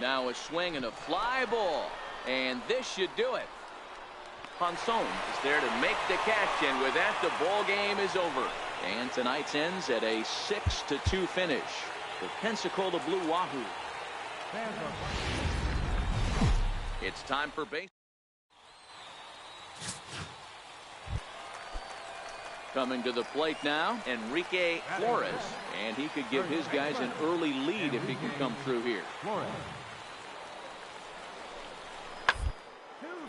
Speaker 2: Now a swing and a fly ball. And this should do it. Ponson is there to make the catch, and with that, the ball game is over. And tonight's ends at a 6-2 finish. The Pensacola Blue Wahoo. It's time for base. Coming to the plate now, Enrique Flores, and he could give his guys an early lead if he can come through here.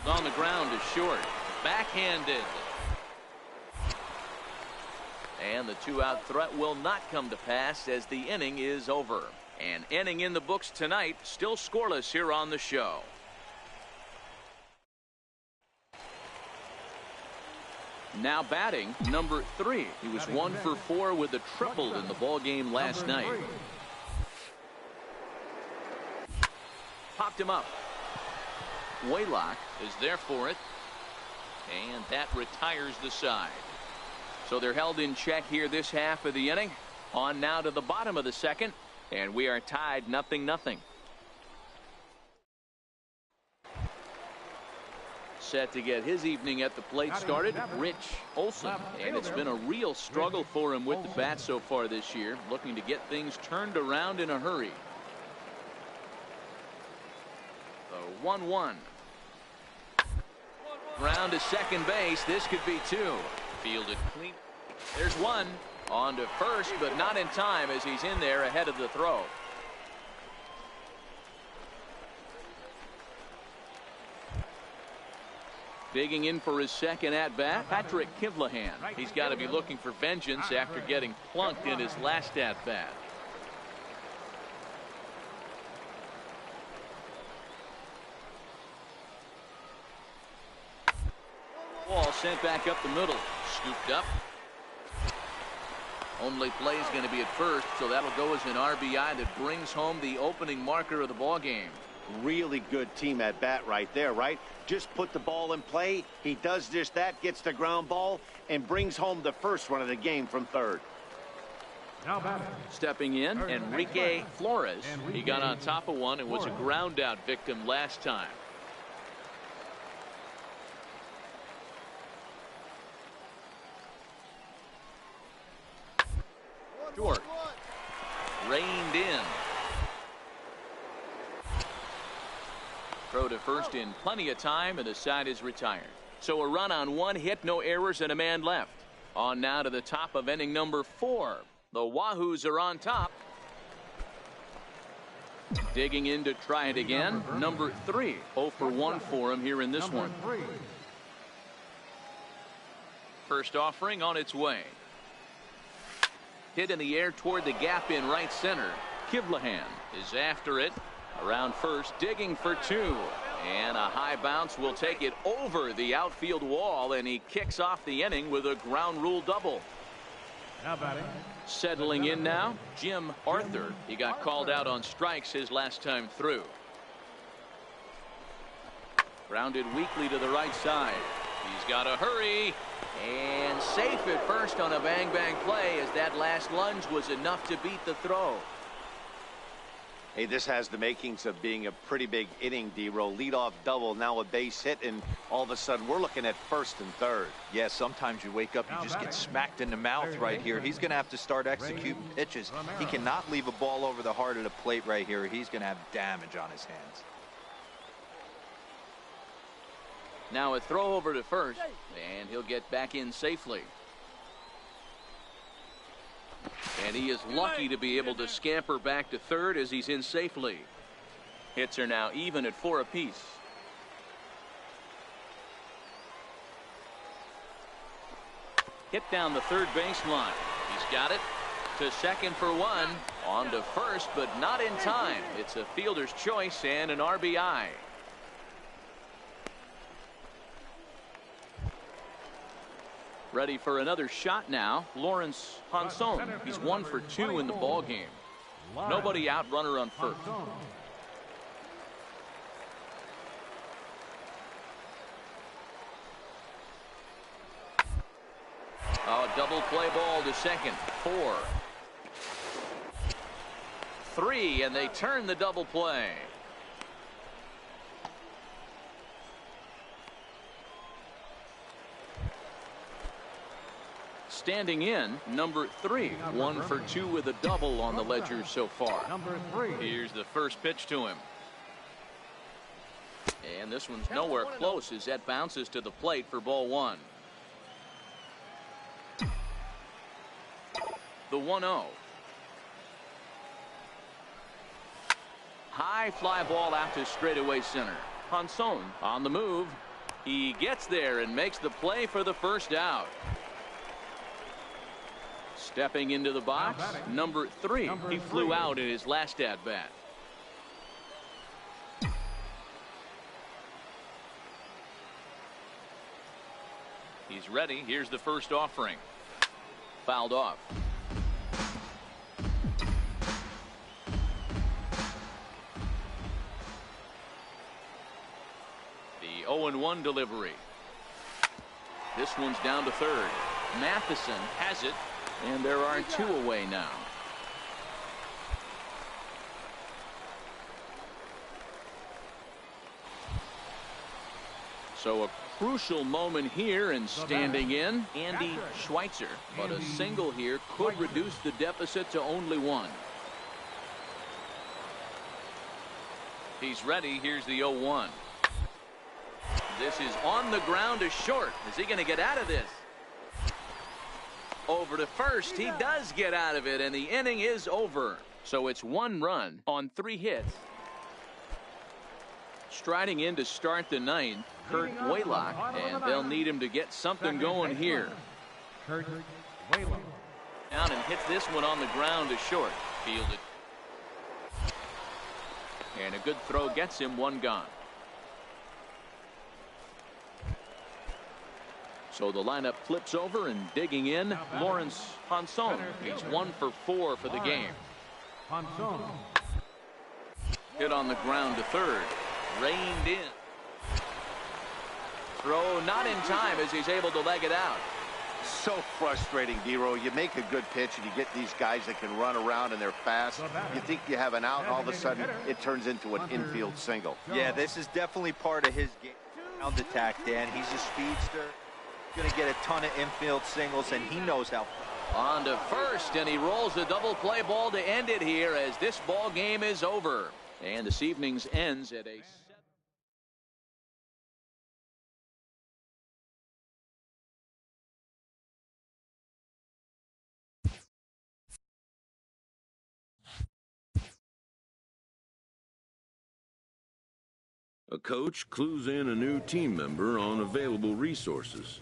Speaker 2: On the ground is short. Backhanded. And the 2-out threat will not come to pass as the inning is over. An inning in the books tonight, still scoreless here on the show. Now batting, number 3. He was 1 for 4 with a triple in the ball game last night. Popped him up. Waylock is there for it. And that retires the side. So they're held in check here this half of the inning. On now to the bottom of the second. And we are tied 0-0. Set to get his evening at the plate started, Rich Olson. And it's been a real struggle for him with the bat so far this year. Looking to get things turned around in a hurry. The 1-1. Ground to second base. This could be 2. Fielded clean. There's 1. On to first, but not in time as he's in there ahead of the throw. Digging in for his second at-bat, Patrick Kivlahan. He's got to be looking for vengeance after getting plunked in his last at-bat. Ball sent back up the middle. Scooped up. Only play is going to be at first, so that'll go as an RBI that brings home the opening marker of the ball game.
Speaker 3: Really good team at bat right there, right? Just put the ball in play. He does just that, gets the ground ball, and brings home the first run of the game from third.
Speaker 5: Now batting.
Speaker 2: Stepping in, Enrique Flores. He got on top of one and was a ground out victim last time. Short. Reined in. Throw to first in plenty of time, and the side is retired. So a run on 1 hit, no errors, and a man left. On now to the top of inning number 4. The Wahoos are on top. Digging in to try it again. Number 3. 0 for 1 for him here in this one. First offering on its way. Hit in the air toward the gap in right center. Kivlahan is after it. Around first, digging for 2. And a high bounce will take it over the outfield wall, and he kicks off the inning with a ground rule double.
Speaker 5: Now batting.
Speaker 2: Settling in now, Jim Arthur. He got called out on strikes his last time through. Grounded weakly to the right side. He's got to hurry. And safe at first on a bang-bang play, as that last lunge was enough to beat the throw.
Speaker 3: Hey, this has the makings of being a pretty big inning, D-Roll. Leadoff double, now a base hit, and all of a sudden we're looking at first and third.
Speaker 4: Yeah, sometimes you wake up, you just get smacked in the mouth right here. He's going to have to start executing pitches. He cannot leave a ball over the heart of the plate right here. He's going to have damage on his hands.
Speaker 2: Now a throw over to first, and he'll get back in safely. And he is lucky to be able to scamper back to third as he's in safely. Hits are now even at 4 apiece. Hit down the third baseline. He's got it to second for 1. On to first, but not in time. It's a fielder's choice and an RBI. Ready for another shot now, Lawrence Ponson. He's 1 for 2 in the ball game. Nobody out, runner on first. Oh, double play ball to second. 4. 3, and they turn the double play. Standing in, number 3. 1 for 2 with a double on the ledger so far.
Speaker 5: Number 3.
Speaker 2: Here's the first pitch to him. And this one's nowhere close as that bounces to the plate for ball 1. The 1-0. High fly ball out to straightaway center. Ponson on the move. He gets there and makes the play for the first out. Stepping into the box, number 3. He flew out in his last at bat. He's ready. Here's the first offering. Fouled off. The 0-1 delivery. This one's down to third. Matheson has it, and there are 2 away now. So a crucial moment here, and standing in, Andy Schweitzer. But a single here could reduce the deficit to only 1. He's ready. Here's the 0-1. This is on the ground to short. Is he going to get out of this? Over to first. He does get out of it, and the inning is over. So it's 1 run on 3 hits. Striding in to start the 9th, Kurt Waylock, and they'll need him to get something going here.
Speaker 5: Kurt Waylock.
Speaker 2: Down and hits this one on the ground to short. Fielded. And a good throw gets him 1 gone. So the lineup flips over, and digging in, Lawrence Ponson. He's 1 for 4 for the game.
Speaker 5: Ponson.
Speaker 2: Hit on the ground to third. Reined in. Throw not in time as he's able to leg it out.
Speaker 3: So frustrating, Dero. You make a good pitch and you get these guys that can run around and they're fast. You think you have an out, and all of a sudden it turns into an infield single.
Speaker 4: Yeah, this is definitely part of his game. Ground attack, Dan. He's a speedster. Going to get a ton of infield singles, and he knows how.
Speaker 2: On to first, and he rolls the double play ball to end it here as this ball game is over. And this evening's ends at a...
Speaker 1: A coach clues in a new team member on available resources.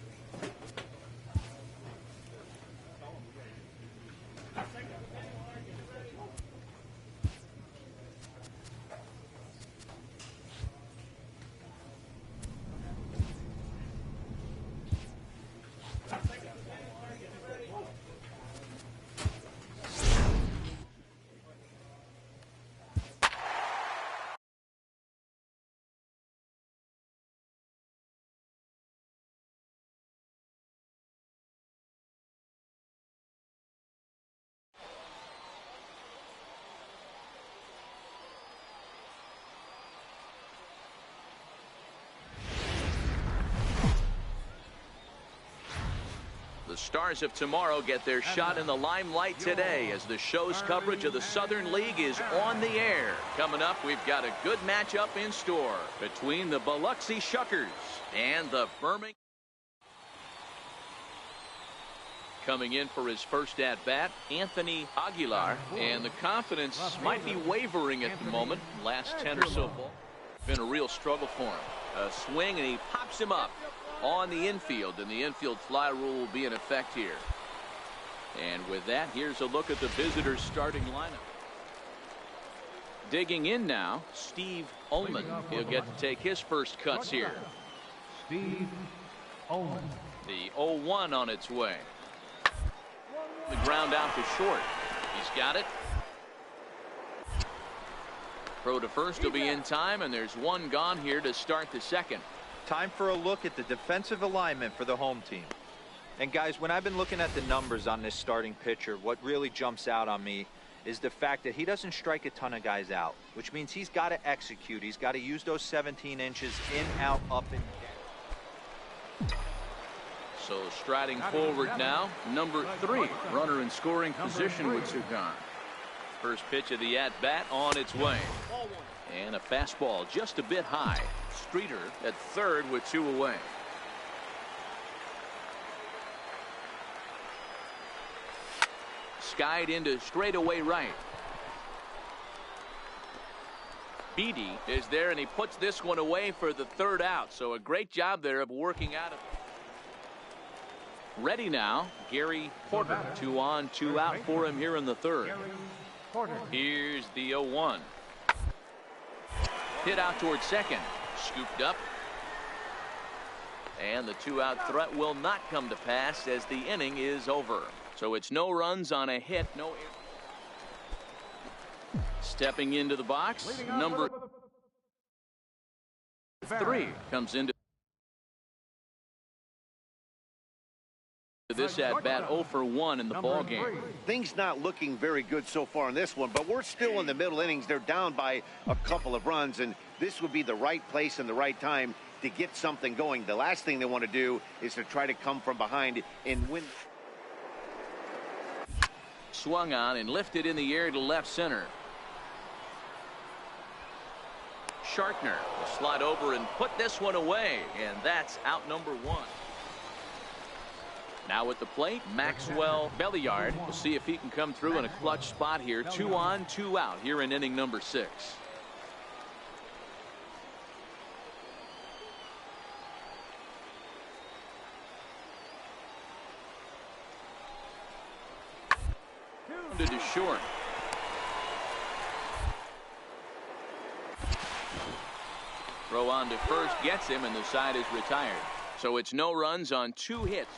Speaker 2: The Stars of tomorrow get their shot in the limelight today as the show's coverage of the Southern League is on the air. Coming up, we've got a good matchup in store between the Biloxi Shuckers and the Birmingham. Coming in for his first at-bat, Anthony Aguilar, and the confidence might be wavering at the moment. Last 10 or so balls been a real struggle for him. A swing, and he pops him up on the infield, and the infield fly rule will be in effect here. And with that, here's a look at the visitors' starting lineup. Digging in now, Steve Ullman. He'll get to take his first cuts here.
Speaker 5: Steve Ullman.
Speaker 2: The 0-1 on its way. The ground out to short. He's got it. Throw to first will be in time, and there's 1 gone here to start the second.
Speaker 4: Time for a look at the defensive alignment for the home team. And guys, when I've been looking at the numbers on this starting pitcher, what really jumps out on me is the fact that he doesn't strike a ton of guys out, which means he's got to execute. He's got to use those 17 inches in, out, up, and down.
Speaker 2: So striding forward now, number 3, runner in scoring position with Sugan. First pitch of the at-bat on its way. And a fastball just a bit high. Streeter at third with 2 away. Skied into straightaway right. Beatty is there, and he puts this one away for the third out. So a great job there of working out of. Ready now, Gary Porter. 2 on, 2 out for him here in the third. Here's the 0-1. Hit out towards second. Scooped up. And the 2-out threat will not come to pass as the inning is over. So it's no runs on a hit, no. Stepping into the box, number 3 comes into this at bat 0 for 1 in the ball game.
Speaker 3: Things not looking very good so far in this one, but we're still in the middle innings. They're down by a couple of runs, and this would be the right place and the right time to get something going. The last thing they want to do is to try to come from behind and win.
Speaker 2: Swung on and lifted in the air to left center. Shartner will slide over and put this one away, and that's out number 1. Now at the plate, Maxwell Belliard. We'll see if he can come through in a clutch spot here. 2 on, 2 out here in inning number 6. To short. Throw on to first, gets him, and the side is retired. So it's no runs on 2 hits.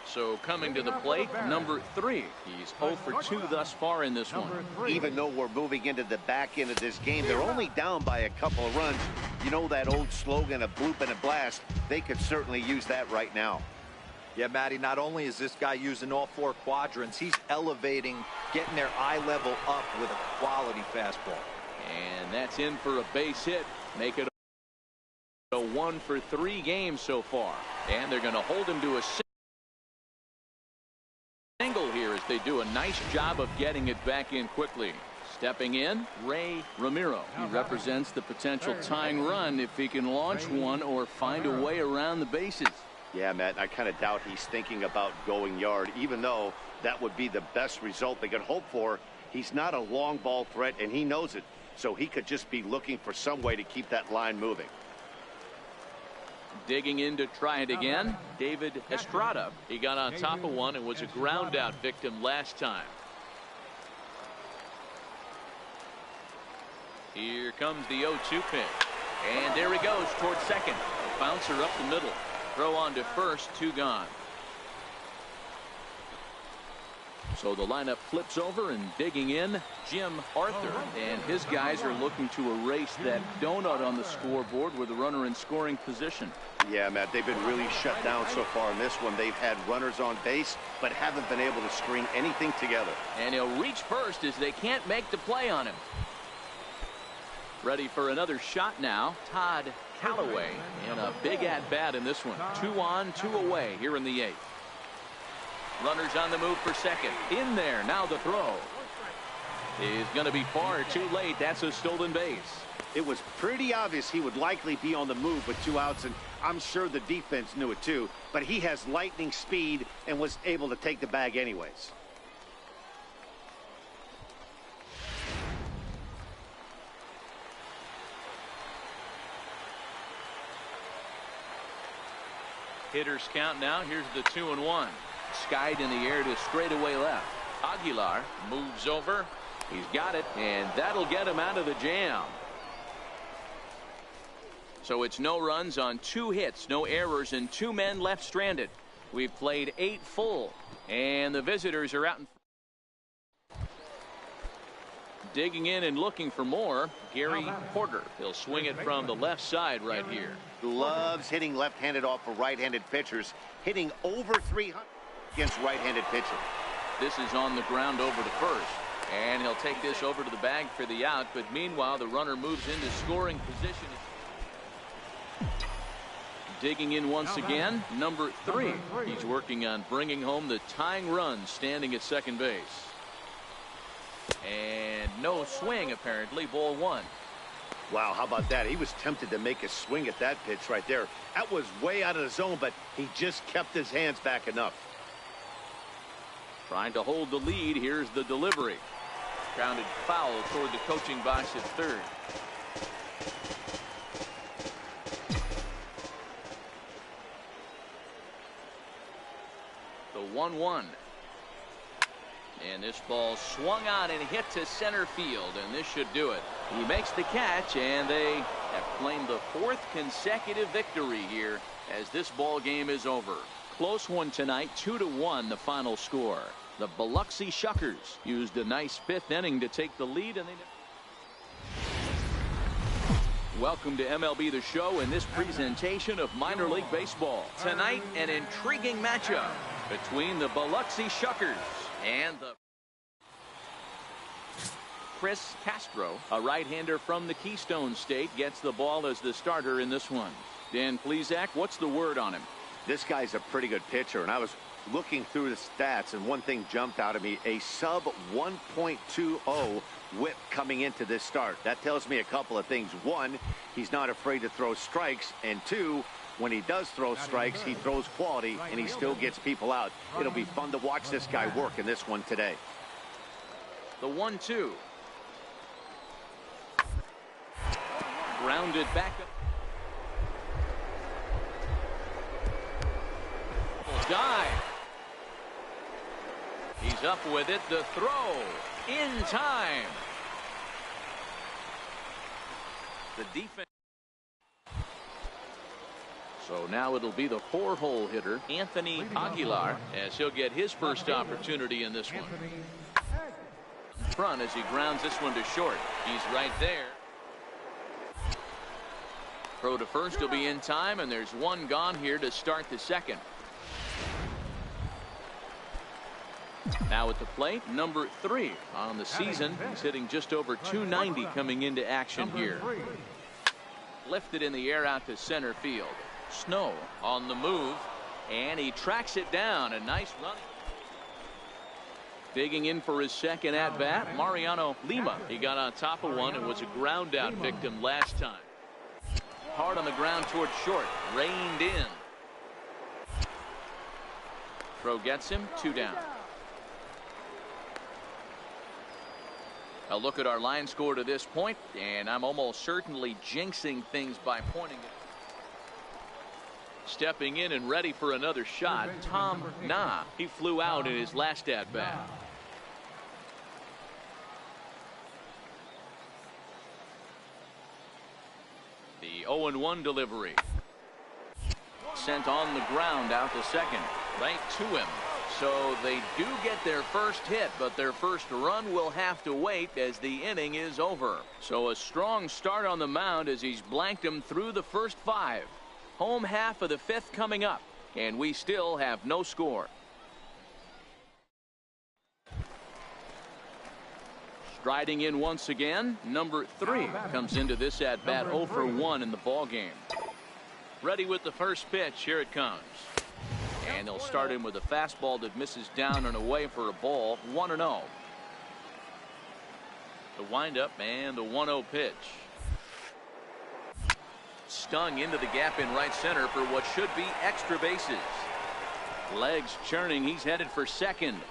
Speaker 2: So coming to the plate, number 3. He's 0 for 2 thus far in this one.
Speaker 3: Even though we're moving into the back end of this game, they're only down by a couple of runs. You know that old slogan, a bloop and a blast. They could certainly use that right now.
Speaker 4: Yeah, Matty, not only is this guy using all 4 quadrants, he's elevating, getting their eye level up with a quality fastball.
Speaker 2: And that's in for a base hit. Make it a 1 for 3 games so far. And they're going to hold him to a single here as they do a nice job of getting it back in quickly. Stepping in, Ray Ramiro. He represents the potential tying run if he can launch one or find a way around the bases.
Speaker 3: Yeah, Matt, I kind of doubt he's thinking about going yard, even though that would be the best result they could hope for. He's not a long ball threat, and he knows it. So he could just be looking for some way to keep that line moving.
Speaker 2: Digging in to try it again, David Estrada. He got on top of one and was a ground out victim last time. Here comes the 0-2 pitch. And there he goes towards second. A bouncer up the middle. Throw on to first, 2 gone. So the lineup flips over, and digging in, Jim Arthur. And his guys are looking to erase that donut on the scoreboard with a runner in scoring position.
Speaker 3: Yeah, Matt, they've been really shut down so far in this one. They've had runners on base, but haven't been able to string anything together.
Speaker 2: And he'll reach first as they can't make the play on him. Ready for another shot now, Todd Callaway, and a big at-bat in this one. 2 on, 2 away here in the 8th. Runners on the move for second. In there, now the throw. Is going to be far too late. That's a stolen base.
Speaker 3: It was pretty obvious he would likely be on the move with 2 outs, and I'm sure the defense knew it too. But he has lightning speed and was able to take the bag anyways.
Speaker 2: Hitters count now. Here's the 2-1. Skied in the air to straightaway left. Aguilar moves over. He's got it, and that'll get him out of the jam. So it's no runs on 2 hits, no errors, and 2 men left stranded. We've played 8 full, and the visitors are out in. Digging in and looking for more, Gary Porter. He'll swing it from the left side right here.
Speaker 3: Loves hitting left-handed off for right-handed pitchers, hitting over 300 against right-handed pitchers.
Speaker 2: This is on the ground over to first, and he'll take this over to the bag for the out, but meanwhile the runner moves into scoring position. Digging in once again, number 3. He's working on bringing home the tying run, standing at second base. And no swing, apparently. Ball 1.
Speaker 3: Wow, how about that? He was tempted to make a swing at that pitch right there. That was way out of the zone, but he just kept his hands back enough.
Speaker 2: Trying to hold the lead. Here's the delivery. Grounded foul toward the coaching box at third. The 1-1. And this ball swung on and hit to center field, and this should do it. He makes the catch, and they have claimed the 4th consecutive victory here as this ball game is over. Close one tonight, 2-1 the final score. The Biloxi Shuckers used a nice 5th inning to take the lead, and they... Welcome to MLB The Show in this presentation of minor league baseball. Tonight, an intriguing matchup between the Biloxi Shuckers and the Chris Castro, a right-hander from the Keystone State, gets the ball as the starter in this one. Dan Plesac, what's the word on him?
Speaker 3: This guy's a pretty good pitcher, and I was looking through the stats, and one thing jumped out at me: a sub 1.20 whip coming into this start. That tells me a couple of things. One, he's not afraid to throw strikes, and two, when he does throw strikes, he throws quality, and he still gets people out. It'll be fun to watch this guy work in this one today.
Speaker 2: The 1-2. Grounded back up. Dive. He's up with it. The throw in time. The defense. So now it'll be the 4-hole hitter, Anthony Aguilar, as he'll get his first opportunity in this one. In front as he grounds this one to short. He's right there. Throw to first will be in time, and there's one gone here to start the second. Now at the plate, number 3 on the season. He's hitting just over 290 coming into action here. Lifted in the air out to center field. Snow on the move, and he tracks it down. A nice run. Digging in for his second at bat, Mariano Lima. He got on top of one and was a ground out victim last time. Hard on the ground toward short. Reined in. Throw gets him. 2 down. A look at our line score to this point, and I'm almost certainly jinxing things by pointing it. Stepping in and ready for another shot, Tom Nah. He flew out in his last at bat. The 0-1 delivery. Sent on the ground out to second. Right to him. So they do get their first hit, but their first run will have to wait as the inning is over. So a strong start on the mound as he's blanked him through the first 5. Home half of the 5th coming up, and we still have no score. Striding in once again, number 3 comes into this at bat 0 for 1 in the ball game. Ready with the first pitch. Here it comes. And they'll start him with a fastball that misses down and away for a ball. 1-0. The windup and the 1-0 pitch. Stung into the gap in right center for what should be extra bases. Legs churning. He's headed for second.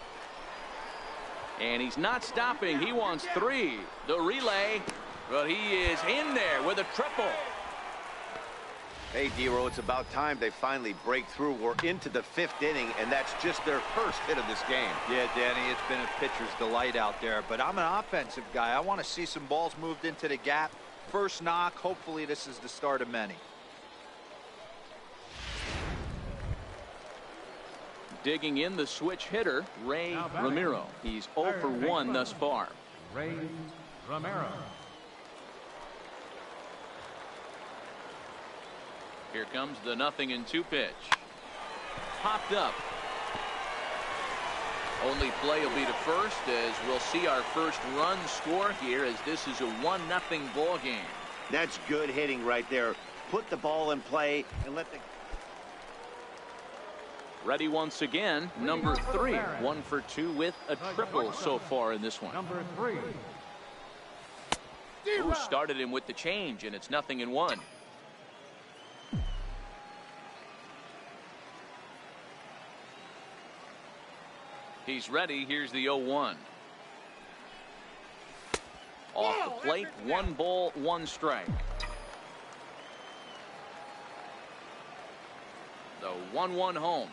Speaker 2: And he's not stopping. He wants 3. The relay. But he is in there with a triple.
Speaker 3: Hey, D-Row, it's about time they finally break through. We're into the 5th inning, and that's just their first hit of this game.
Speaker 4: Yeah, Danny, it's been a pitcher's delight out there, but I'm an offensive guy. I want to see some balls moved into the gap. First knock. Hopefully this is the start of many.
Speaker 2: Digging in the switch hitter, Ray Ramiro. He's 0 for 1 thus far.
Speaker 5: Ray Romero.
Speaker 2: Here comes the 0-2 pitch. Popped up. Only play will be to first as we'll see our first run score here as this is a 1-0 ball game.
Speaker 3: That's good hitting right there. Put the ball in play and let the...
Speaker 2: Ready once again, number 3. 1 for 2 with a triple so far in this one.
Speaker 5: Number 3.
Speaker 2: Who started him with the change, and it's 0-1. He's ready. Here's the 0-1. Off the plate, 1 ball, 1 strike. The 1-1 home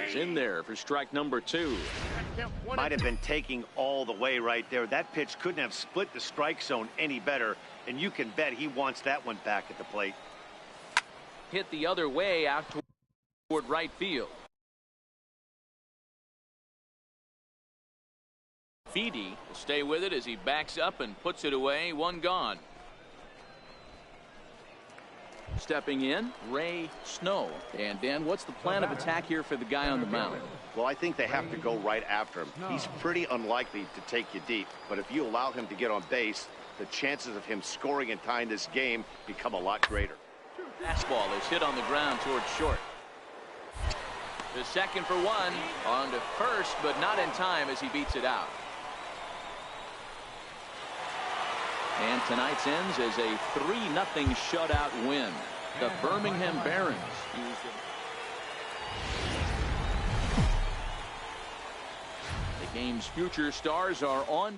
Speaker 2: is in there for strike number 2.
Speaker 3: Might have been taking all the way right there. That pitch couldn't have split the strike zone any better, and you can bet he wants that one back at the plate.
Speaker 2: Hit the other way out toward right field. Pt2 will stay with it as he backs up and puts it away. 1 gone. Stepping in, Ray Snow. And Dan, what's the plan of attack here for the guy on the mound?
Speaker 3: Well, I think they have to go right after him. He's pretty unlikely to take you deep, but if you allow him to get on base, the chances of him scoring and tying this game become a lot greater.
Speaker 2: Fastball is hit on the ground towards short. The second for 1, on to first, but not in time as he beats it out. And tonight's ends as a 3-0 shutout win. The Birmingham Barons use the game's future stars are on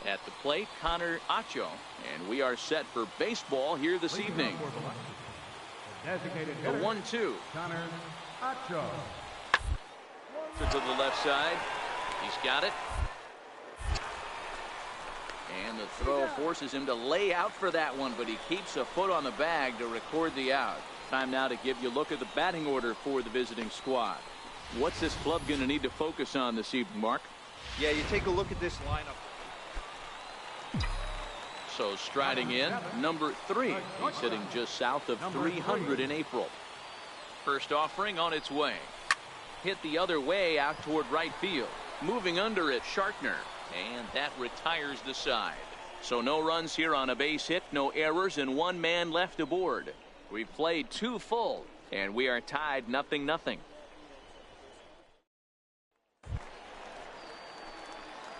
Speaker 2: at the plate, Connor Acho, and we are set for baseball here this evening. The 1-2.
Speaker 5: Connor Acho.
Speaker 2: To the left side. He's got it. And the throw forces him to lay out for that one, but he keeps a foot on the bag to record the out. Time now to give you a look at the batting order for the visiting squad. What's this club going to need to focus on this evening, Mark?
Speaker 4: Yeah, you take a look at this lineup.
Speaker 2: So striding in, number 3. He's hitting just south of 300 in April. First offering on its way. Hit the other way out toward right field. Moving under it, Shartner. And that retires the side. So no runs here on a base hit, no errors, and 1 man left aboard. We've played 2 full, and we are tied 0-0.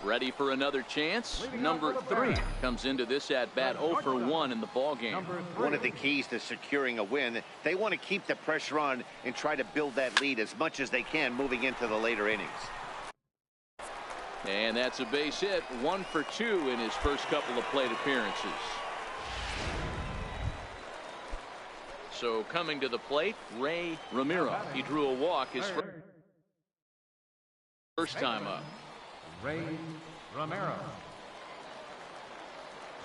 Speaker 2: Ready for another chance? Number 3 comes into this at-bat 0 for 1 in the ballgame.
Speaker 3: One of the keys to securing a win, they want to keep the pressure on and try to build that lead as much as they can moving into the later innings.
Speaker 2: And that's a base hit, 1 for 2 in his first couple of plate appearances. So coming to the plate, Ray Ramiro. He drew a walk his first time up.
Speaker 5: Ray Ramiro.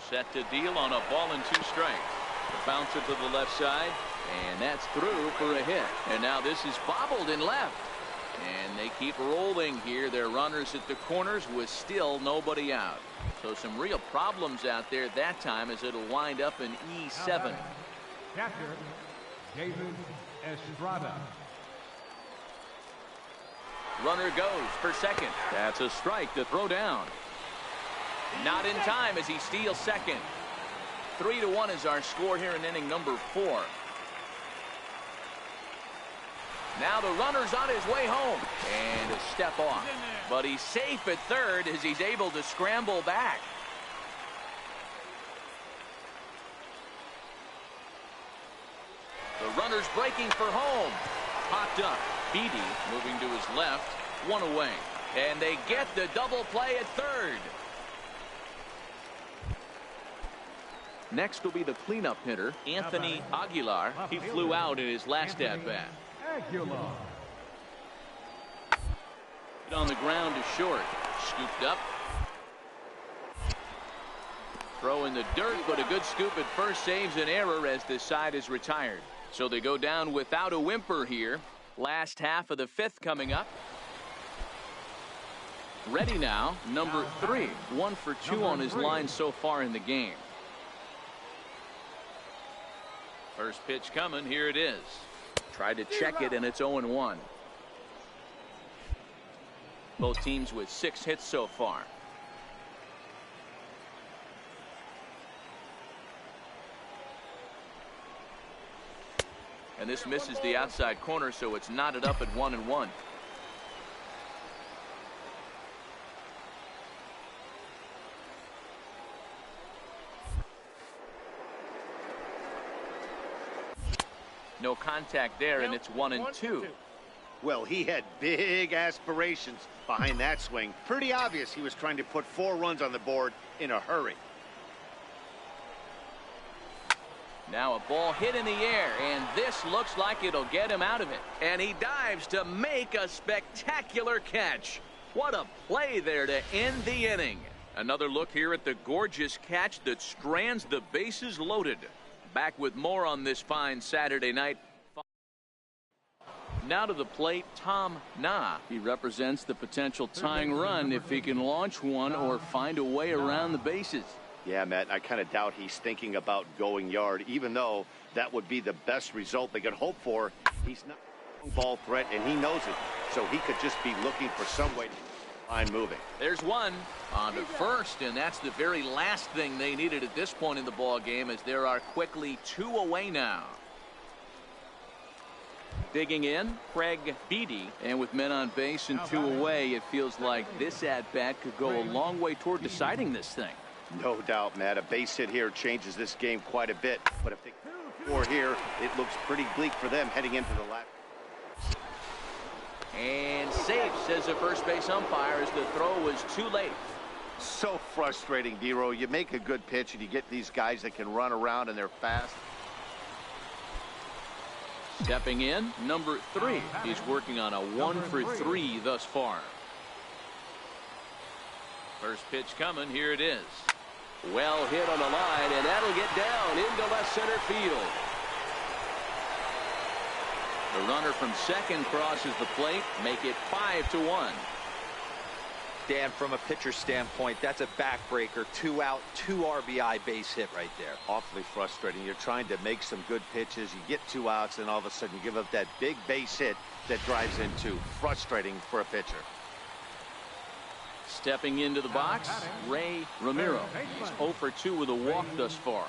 Speaker 2: Set to deal on a ball and 2 strikes. The bouncer to the left side, and that's through for a hit. And now this is bobbled in left. And they keep rolling here. Their runners at the corners with still nobody out. So some real problems out there that time as it'll wind up in E7.
Speaker 5: Catcher, David Estrada.
Speaker 2: Runner goes for second. That's a strike to throw down. Not in time as he steals second. 3-1 is our score here in inning number 4. Now the runner's on his way home. And a step off. But he's safe at third as he's able to scramble back. The runner's breaking for home. Popped up. Pt2 moving to his left. 1 away. And they get the double play at third. Next will be the cleanup hitter, Anthony Aguilar. He flew out in his last at-bat.
Speaker 5: Aguilar.
Speaker 2: Hit on the ground to short. Scooped up. Throw in the dirt, but a good scoop at first saves an error as this side is retired. So they go down without a whimper here. Last half of the 5th coming up. Ready now, number 3. 1 for 2 on his line so far in the game. First pitch coming. Here it is. Tried to check it, and it's 0-1. Both teams with 6 hits so far. And this misses the outside corner, so it's knotted up at 1-1. No contact there, and it's 1-2.
Speaker 3: Well, he had big aspirations behind that swing. Pretty obvious he was trying to put 4 runs on the board in a hurry.
Speaker 2: Now a ball hit in the air, and this looks like it'll get him out of it. And he dives to make a spectacular catch. What a play there to end the inning. Another look here at the gorgeous catch that strands the bases loaded. Back with more on this fine Saturday night. Now to the plate, Tom Na. He represents the potential tying run if he can launch one or find a way around the bases.
Speaker 3: Yeah, Matt, I kind of doubt he's thinking about going yard, even though that would be the best result they could hope for. He's not a ball threat, and he knows it, so he could just be looking for some way to find moving.
Speaker 2: There's one on to first, and that's the very last thing they needed at this point in the ball game, as there are quickly 2 away now. Digging in, Craig Beatty, and with men on base and 2 away, it feels like this at-bat could go a long way toward deciding this thing.
Speaker 3: No doubt, Matt. A base hit here changes this game quite a bit. But if they score here, it looks pretty bleak for them heading into the last.
Speaker 2: And safe, says the first base umpire, as the throw was too late.
Speaker 3: So frustrating, D-Row. You make a good pitch and you get these guys that can run around and they're fast.
Speaker 2: Stepping in, number 3. He's working on a 1-for-3 thus far. First pitch coming. Here it is. Well hit on the line, and that'll get down into left center field. The runner from second crosses the plate, make it 5-1.
Speaker 4: Dan, from a pitcher standpoint, that's a backbreaker. 2 out, 2 RBI base hit right there.
Speaker 3: Awfully frustrating. You're trying to make some good pitches. You get 2 outs, and all of a sudden you give up that big base hit that drives in 2. Frustrating for a pitcher.
Speaker 2: Stepping into the box, Ray Romero. He's 0-for-2 with a walk thus far.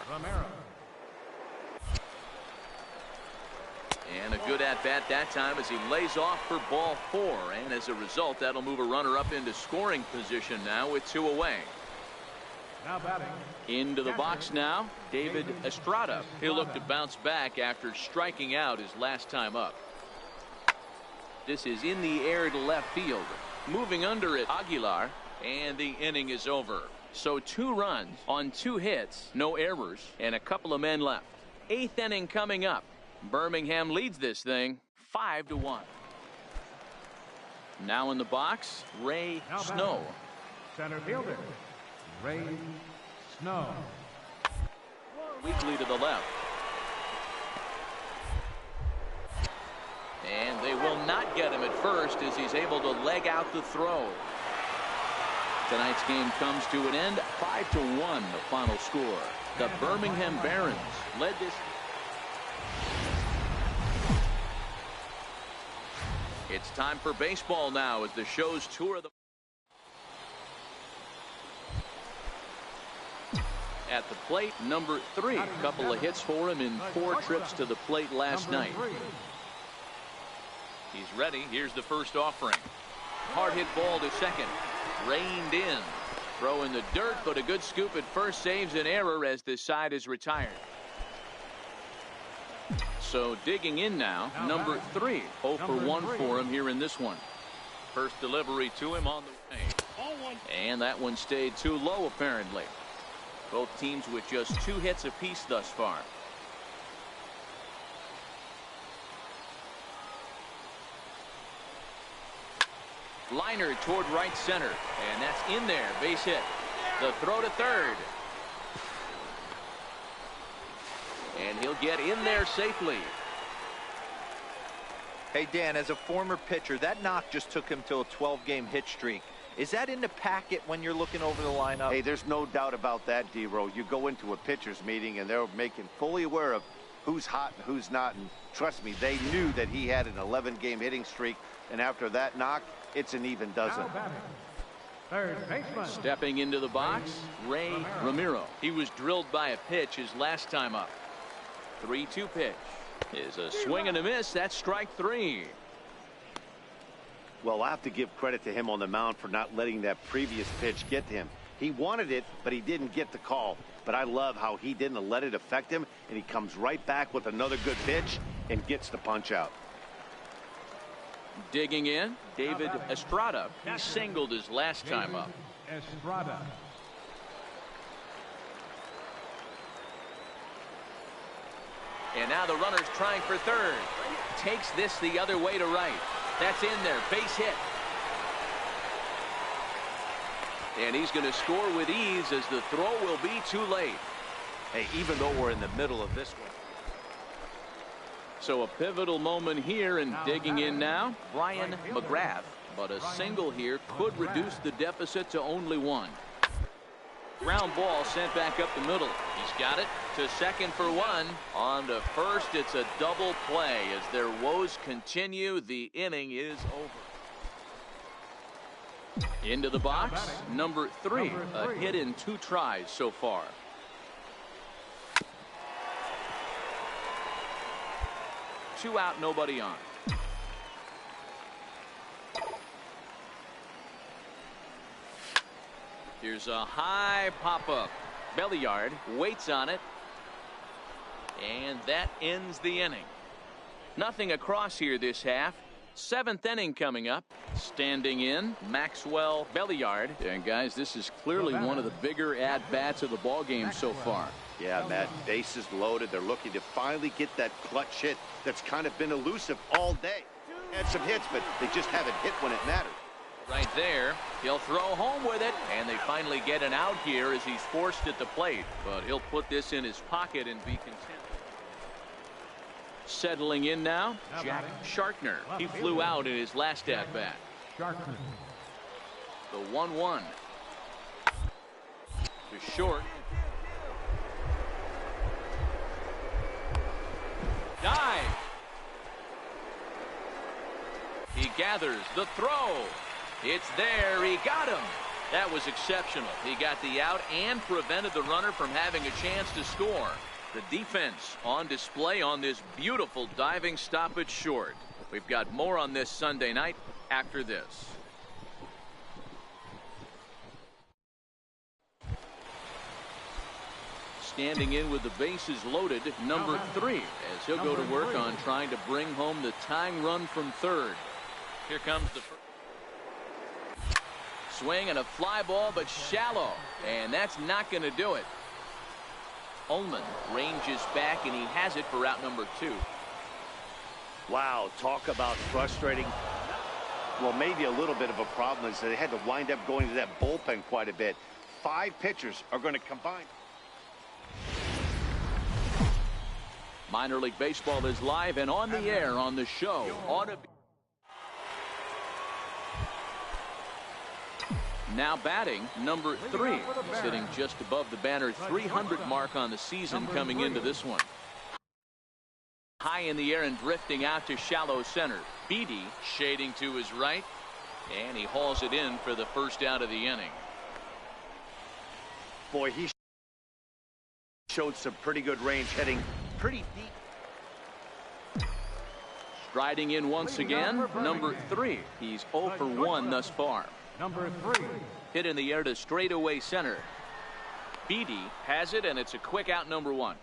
Speaker 2: And a good at-bat that time as he lays off for ball 4. And as a result, that'll move a runner up into scoring position now with 2 away.
Speaker 5: Now batting.
Speaker 2: Into the box now, David Estrada. He'll look to bounce back after striking out his last time up. This is in the air to left field. Moving under it, Aguilar, and the inning is over. So 2 runs on 2 hits, no errors, and a couple of men left. 8th inning coming up. Birmingham leads this thing 5-1. Now in the box, Ray Snow.
Speaker 5: Center fielder, Ray Snow.
Speaker 2: Weakly to the left. And they will not get him at first as he's able to leg out the throw. Tonight's game comes to an end, 5-1 the final score. The Birmingham Barons led this. It's time for baseball now as the show's tour of the. At the plate, number 3. A couple of hits for him in 4 trips to the plate last night. He's ready. Here's the first offering. Hard hit ball to second. Reined in. Throw in the dirt, but a good scoop at first saves an error as this side is retired. So digging in now, number 3. 0-for-1 for him here in this one. First delivery to him on the way. And that one stayed too low apparently. Both teams with just 2 hits apiece thus far. Liner toward right center, and that's in there. Base hit. The throw to third. And he'll get in there safely.
Speaker 4: Hey, Dan, as a former pitcher, that knock just took him to a 12-game hit streak. Is that in the packet when you're looking over the lineup?
Speaker 3: Hey, there's no doubt about that, D-Row. You go into a pitcher's meeting, and they're making fully aware of who's hot and who's not. And trust me, they knew that he had an 11-game hitting streak. And after that knock, it's an even dozen.
Speaker 5: Third baseman.
Speaker 2: Stepping into the box, Ray Romero. He was drilled by a pitch his last time up. 3-2 pitch is a swing and a miss. That's strike 3.
Speaker 3: Well, I have to give credit to him on the mound for not letting that previous pitch get to him. He wanted it, but he didn't get the call. But I love how he didn't let it affect him, and he comes right back with another good pitch and gets the punch out.
Speaker 2: Digging in, David Estrada. He singled his last time up.
Speaker 5: Estrada.
Speaker 2: And now the runner's trying for third. Takes this the other way to right. That's in there. Base hit. And he's going to score with ease as the throw will be too late.
Speaker 3: Hey, even though we're in the middle of this one.
Speaker 2: So a pivotal moment here, and digging in now, Brian McGrath. But a single here could reduce the deficit to only one. Ground ball sent back up the middle. He's got it to second for one. On to first, it's a double play. As their woes continue, the inning is over. Into the box, number 3. A hit in 2 tries so far. Two out, nobody on. Here's a high pop-up. Belliard waits on it. And that ends the inning. Nothing across here this half. 7th inning coming up. Standing in, Maxwell Belliard. And guys, this is clearly one of the bigger at-bats of the ball game so far.
Speaker 3: Yeah, Matt, bases loaded. They're looking to finally get that clutch hit that's kind of been elusive all day. Had some hits, but they just haven't hit when it mattered.
Speaker 2: Right there, he'll throw home with it, and they finally get an out here as he's forced at the plate. But he'll put this in his pocket and be content. Settling in now, Jack Sharkner. He flew out in his last at-bat. The 1-1. To short. Dive. He gathers the throw. It's there. He got him. That was exceptional. He got the out and prevented the runner from having a chance to score. The defense on display on this beautiful diving stoppage short. We've got more on this Sunday night after this. Standing in with the bases loaded, number 3, as he'll go to work on trying to bring home the tying run from third. Here comes the first swing and a fly ball, but shallow, and that's not going to do it. Ullman ranges back, and he has it for out number 2.
Speaker 3: Wow, talk about frustrating. Well, maybe a little bit of a problem is that they had to wind up going to that bullpen quite a bit. 5 pitchers are going to combine.
Speaker 2: Minor League Baseball is live and on the air on the show. Now batting, number 3, sitting just above the banner 300 mark on the season coming into this one. High in the air and drifting out to shallow center. Beatty shading to his right, and he hauls it in for the first out of the inning.
Speaker 3: Boy, he showed some pretty good range, heading pretty deep.
Speaker 2: Striding in once again, number 3. He's 0 for 1 thus far.
Speaker 5: Number 3.
Speaker 2: Hit in the air to straightaway center. Beatty has it, and it's a quick out, number 1.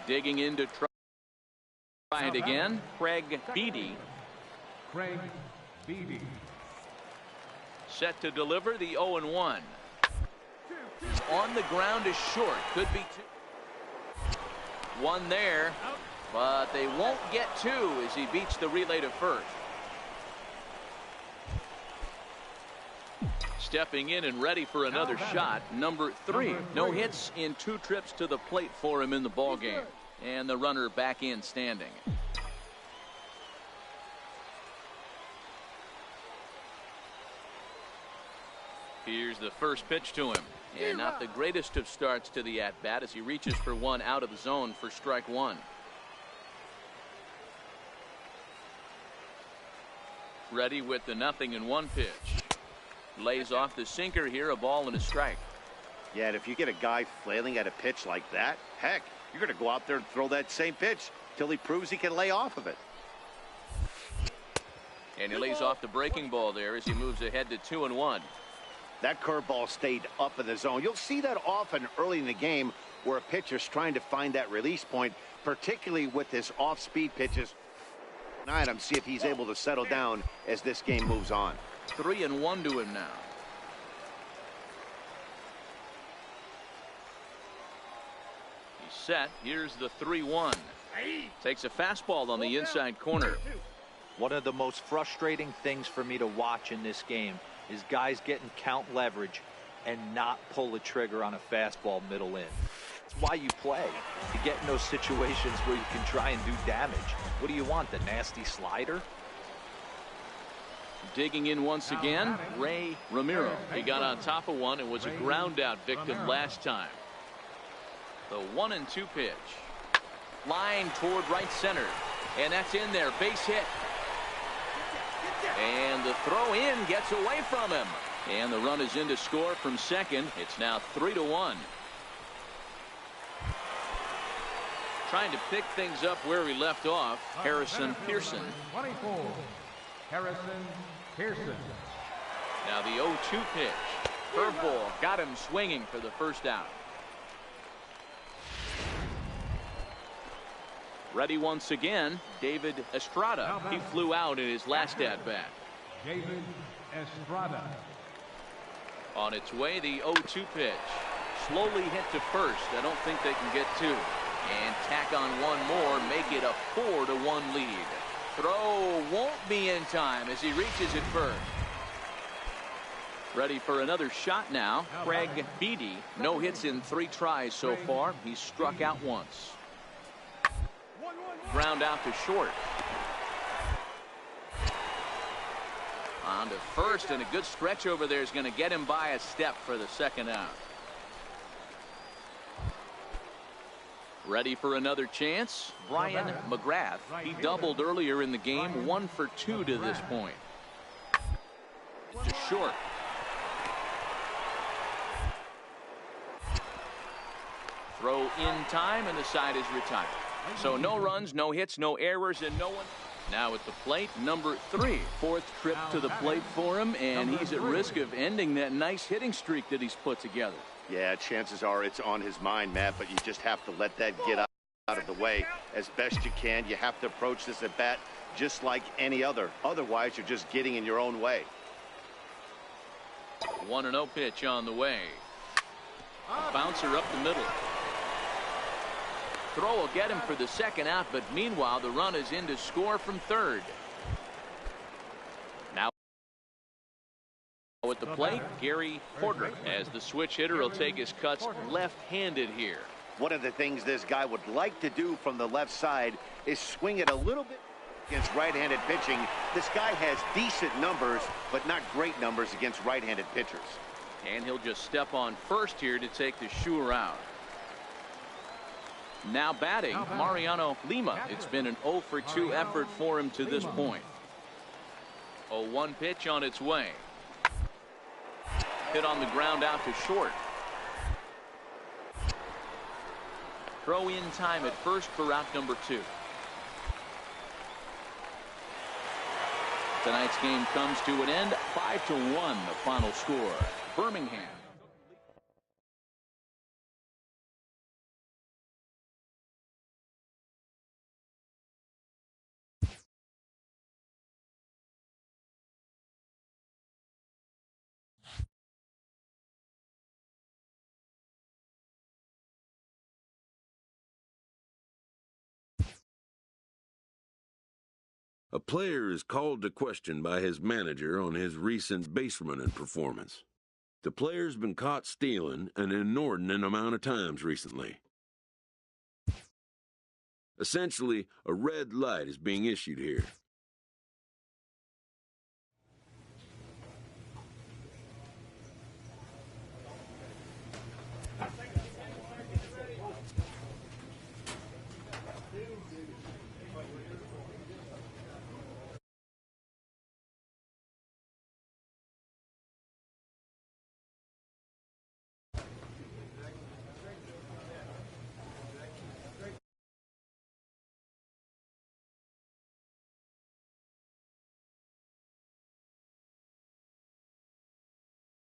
Speaker 2: Digging in to try it again, Craig Beatty.
Speaker 5: Craig Beatty.
Speaker 2: Set to deliver the 0-1. On the ground is short. Could be 2. One there, but they won't get 2 as he beats the relay to first. Stepping in and ready for another shot, number 3. No hits in 2 trips to the plate for him in the ball game, and the runner back in standing. Here's the first pitch to him, and not the greatest of starts to the at-bat as he reaches for one out of the zone for strike 1. Ready with the 0-1 pitch. Lays off the sinker here, a ball and a strike.
Speaker 3: Yeah, and if you get a guy flailing at a pitch like that, heck, you're going to go out there and throw that same pitch till he proves he can lay off of it.
Speaker 2: And he lays off the breaking ball there as he moves ahead to 2-1.
Speaker 3: That curveball stayed up in the zone. You'll see that often early in the game where a pitcher's trying to find that release point, particularly with his off-speed pitches. Tonight, I'm see if he's able to settle down as this game moves on.
Speaker 2: 3-1 to him now. He's set. Here's the 3-1. Takes a fastball on the inside corner.
Speaker 4: One of the most frustrating things for me to watch in this game is guys getting count leverage and not pull the trigger on a fastball middle in. It's why you play, to get in those situations where you can try and do damage. What do you want, the nasty slider?
Speaker 2: Digging in once again, Ray Ramiro. He got on top of one and was a ground out victim last time. The 1-2 pitch. Line toward right center. And that's in there. Base hit. And the throw in gets away from him. And the run is in to score from second. It's now 3-1. Trying to pick things up where we left off. Harrison Pearson.
Speaker 5: 24. Harrison Pearson.
Speaker 2: Now the 0-2 pitch. Curveball got him swinging for the first out. Ready once again, David Estrada. He flew out in his last at-bat.
Speaker 5: David Estrada.
Speaker 2: On its way, the 0-2 pitch. Slowly hit to first. I don't think they can get two. And tack on one more, make it a 4-1 lead. Throw won't be in time as he reaches it first. Ready for another shot now. Craig Beatty. No hits in 3 tries so far. He's struck out once. Ground out to short. On to first, and a good stretch over there is going to get him by a step for the second out. Ready for another chance. Brian McGrath. He doubled earlier in the game. 1 for 2 to this point. To short. Throw in time, and the side is retired. So no runs, no hits, no errors, and no one. Now at the plate, number 3. 4th trip to the plate for him, and he's at risk of ending that nice hitting streak that he's put together.
Speaker 3: Yeah, chances are it's on his mind, Matt, but you just have to let that get out of the way as best you can. You have to approach this at bat just like any other. Otherwise, you're just getting in your own way.
Speaker 2: 1-0 pitch on the way. A bouncer up the middle. Throw will get him for the second out, but meanwhile the run is in to score from third. Now at the plate, Gary Porter, as the switch hitter will take his cuts left-handed here.
Speaker 3: One of the things this guy would like to do from the left side is swing it a little bit against right-handed pitching. This guy has decent numbers, but not great numbers against right-handed pitchers.
Speaker 2: And he'll just step on first here to take the sure out. Now batting, Mariano Lima. It's been an 0 for 2 effort for him to this point. 0-1 pitch on its way. Hit on the ground out to short. Throw in time at first for out number 2. Tonight's game comes to an end. 5-1 the final score. Birmingham.
Speaker 1: A player is called to question by his manager on his recent base running performance. The player's been caught stealing an inordinate amount of times recently. Essentially, a red light is being issued here.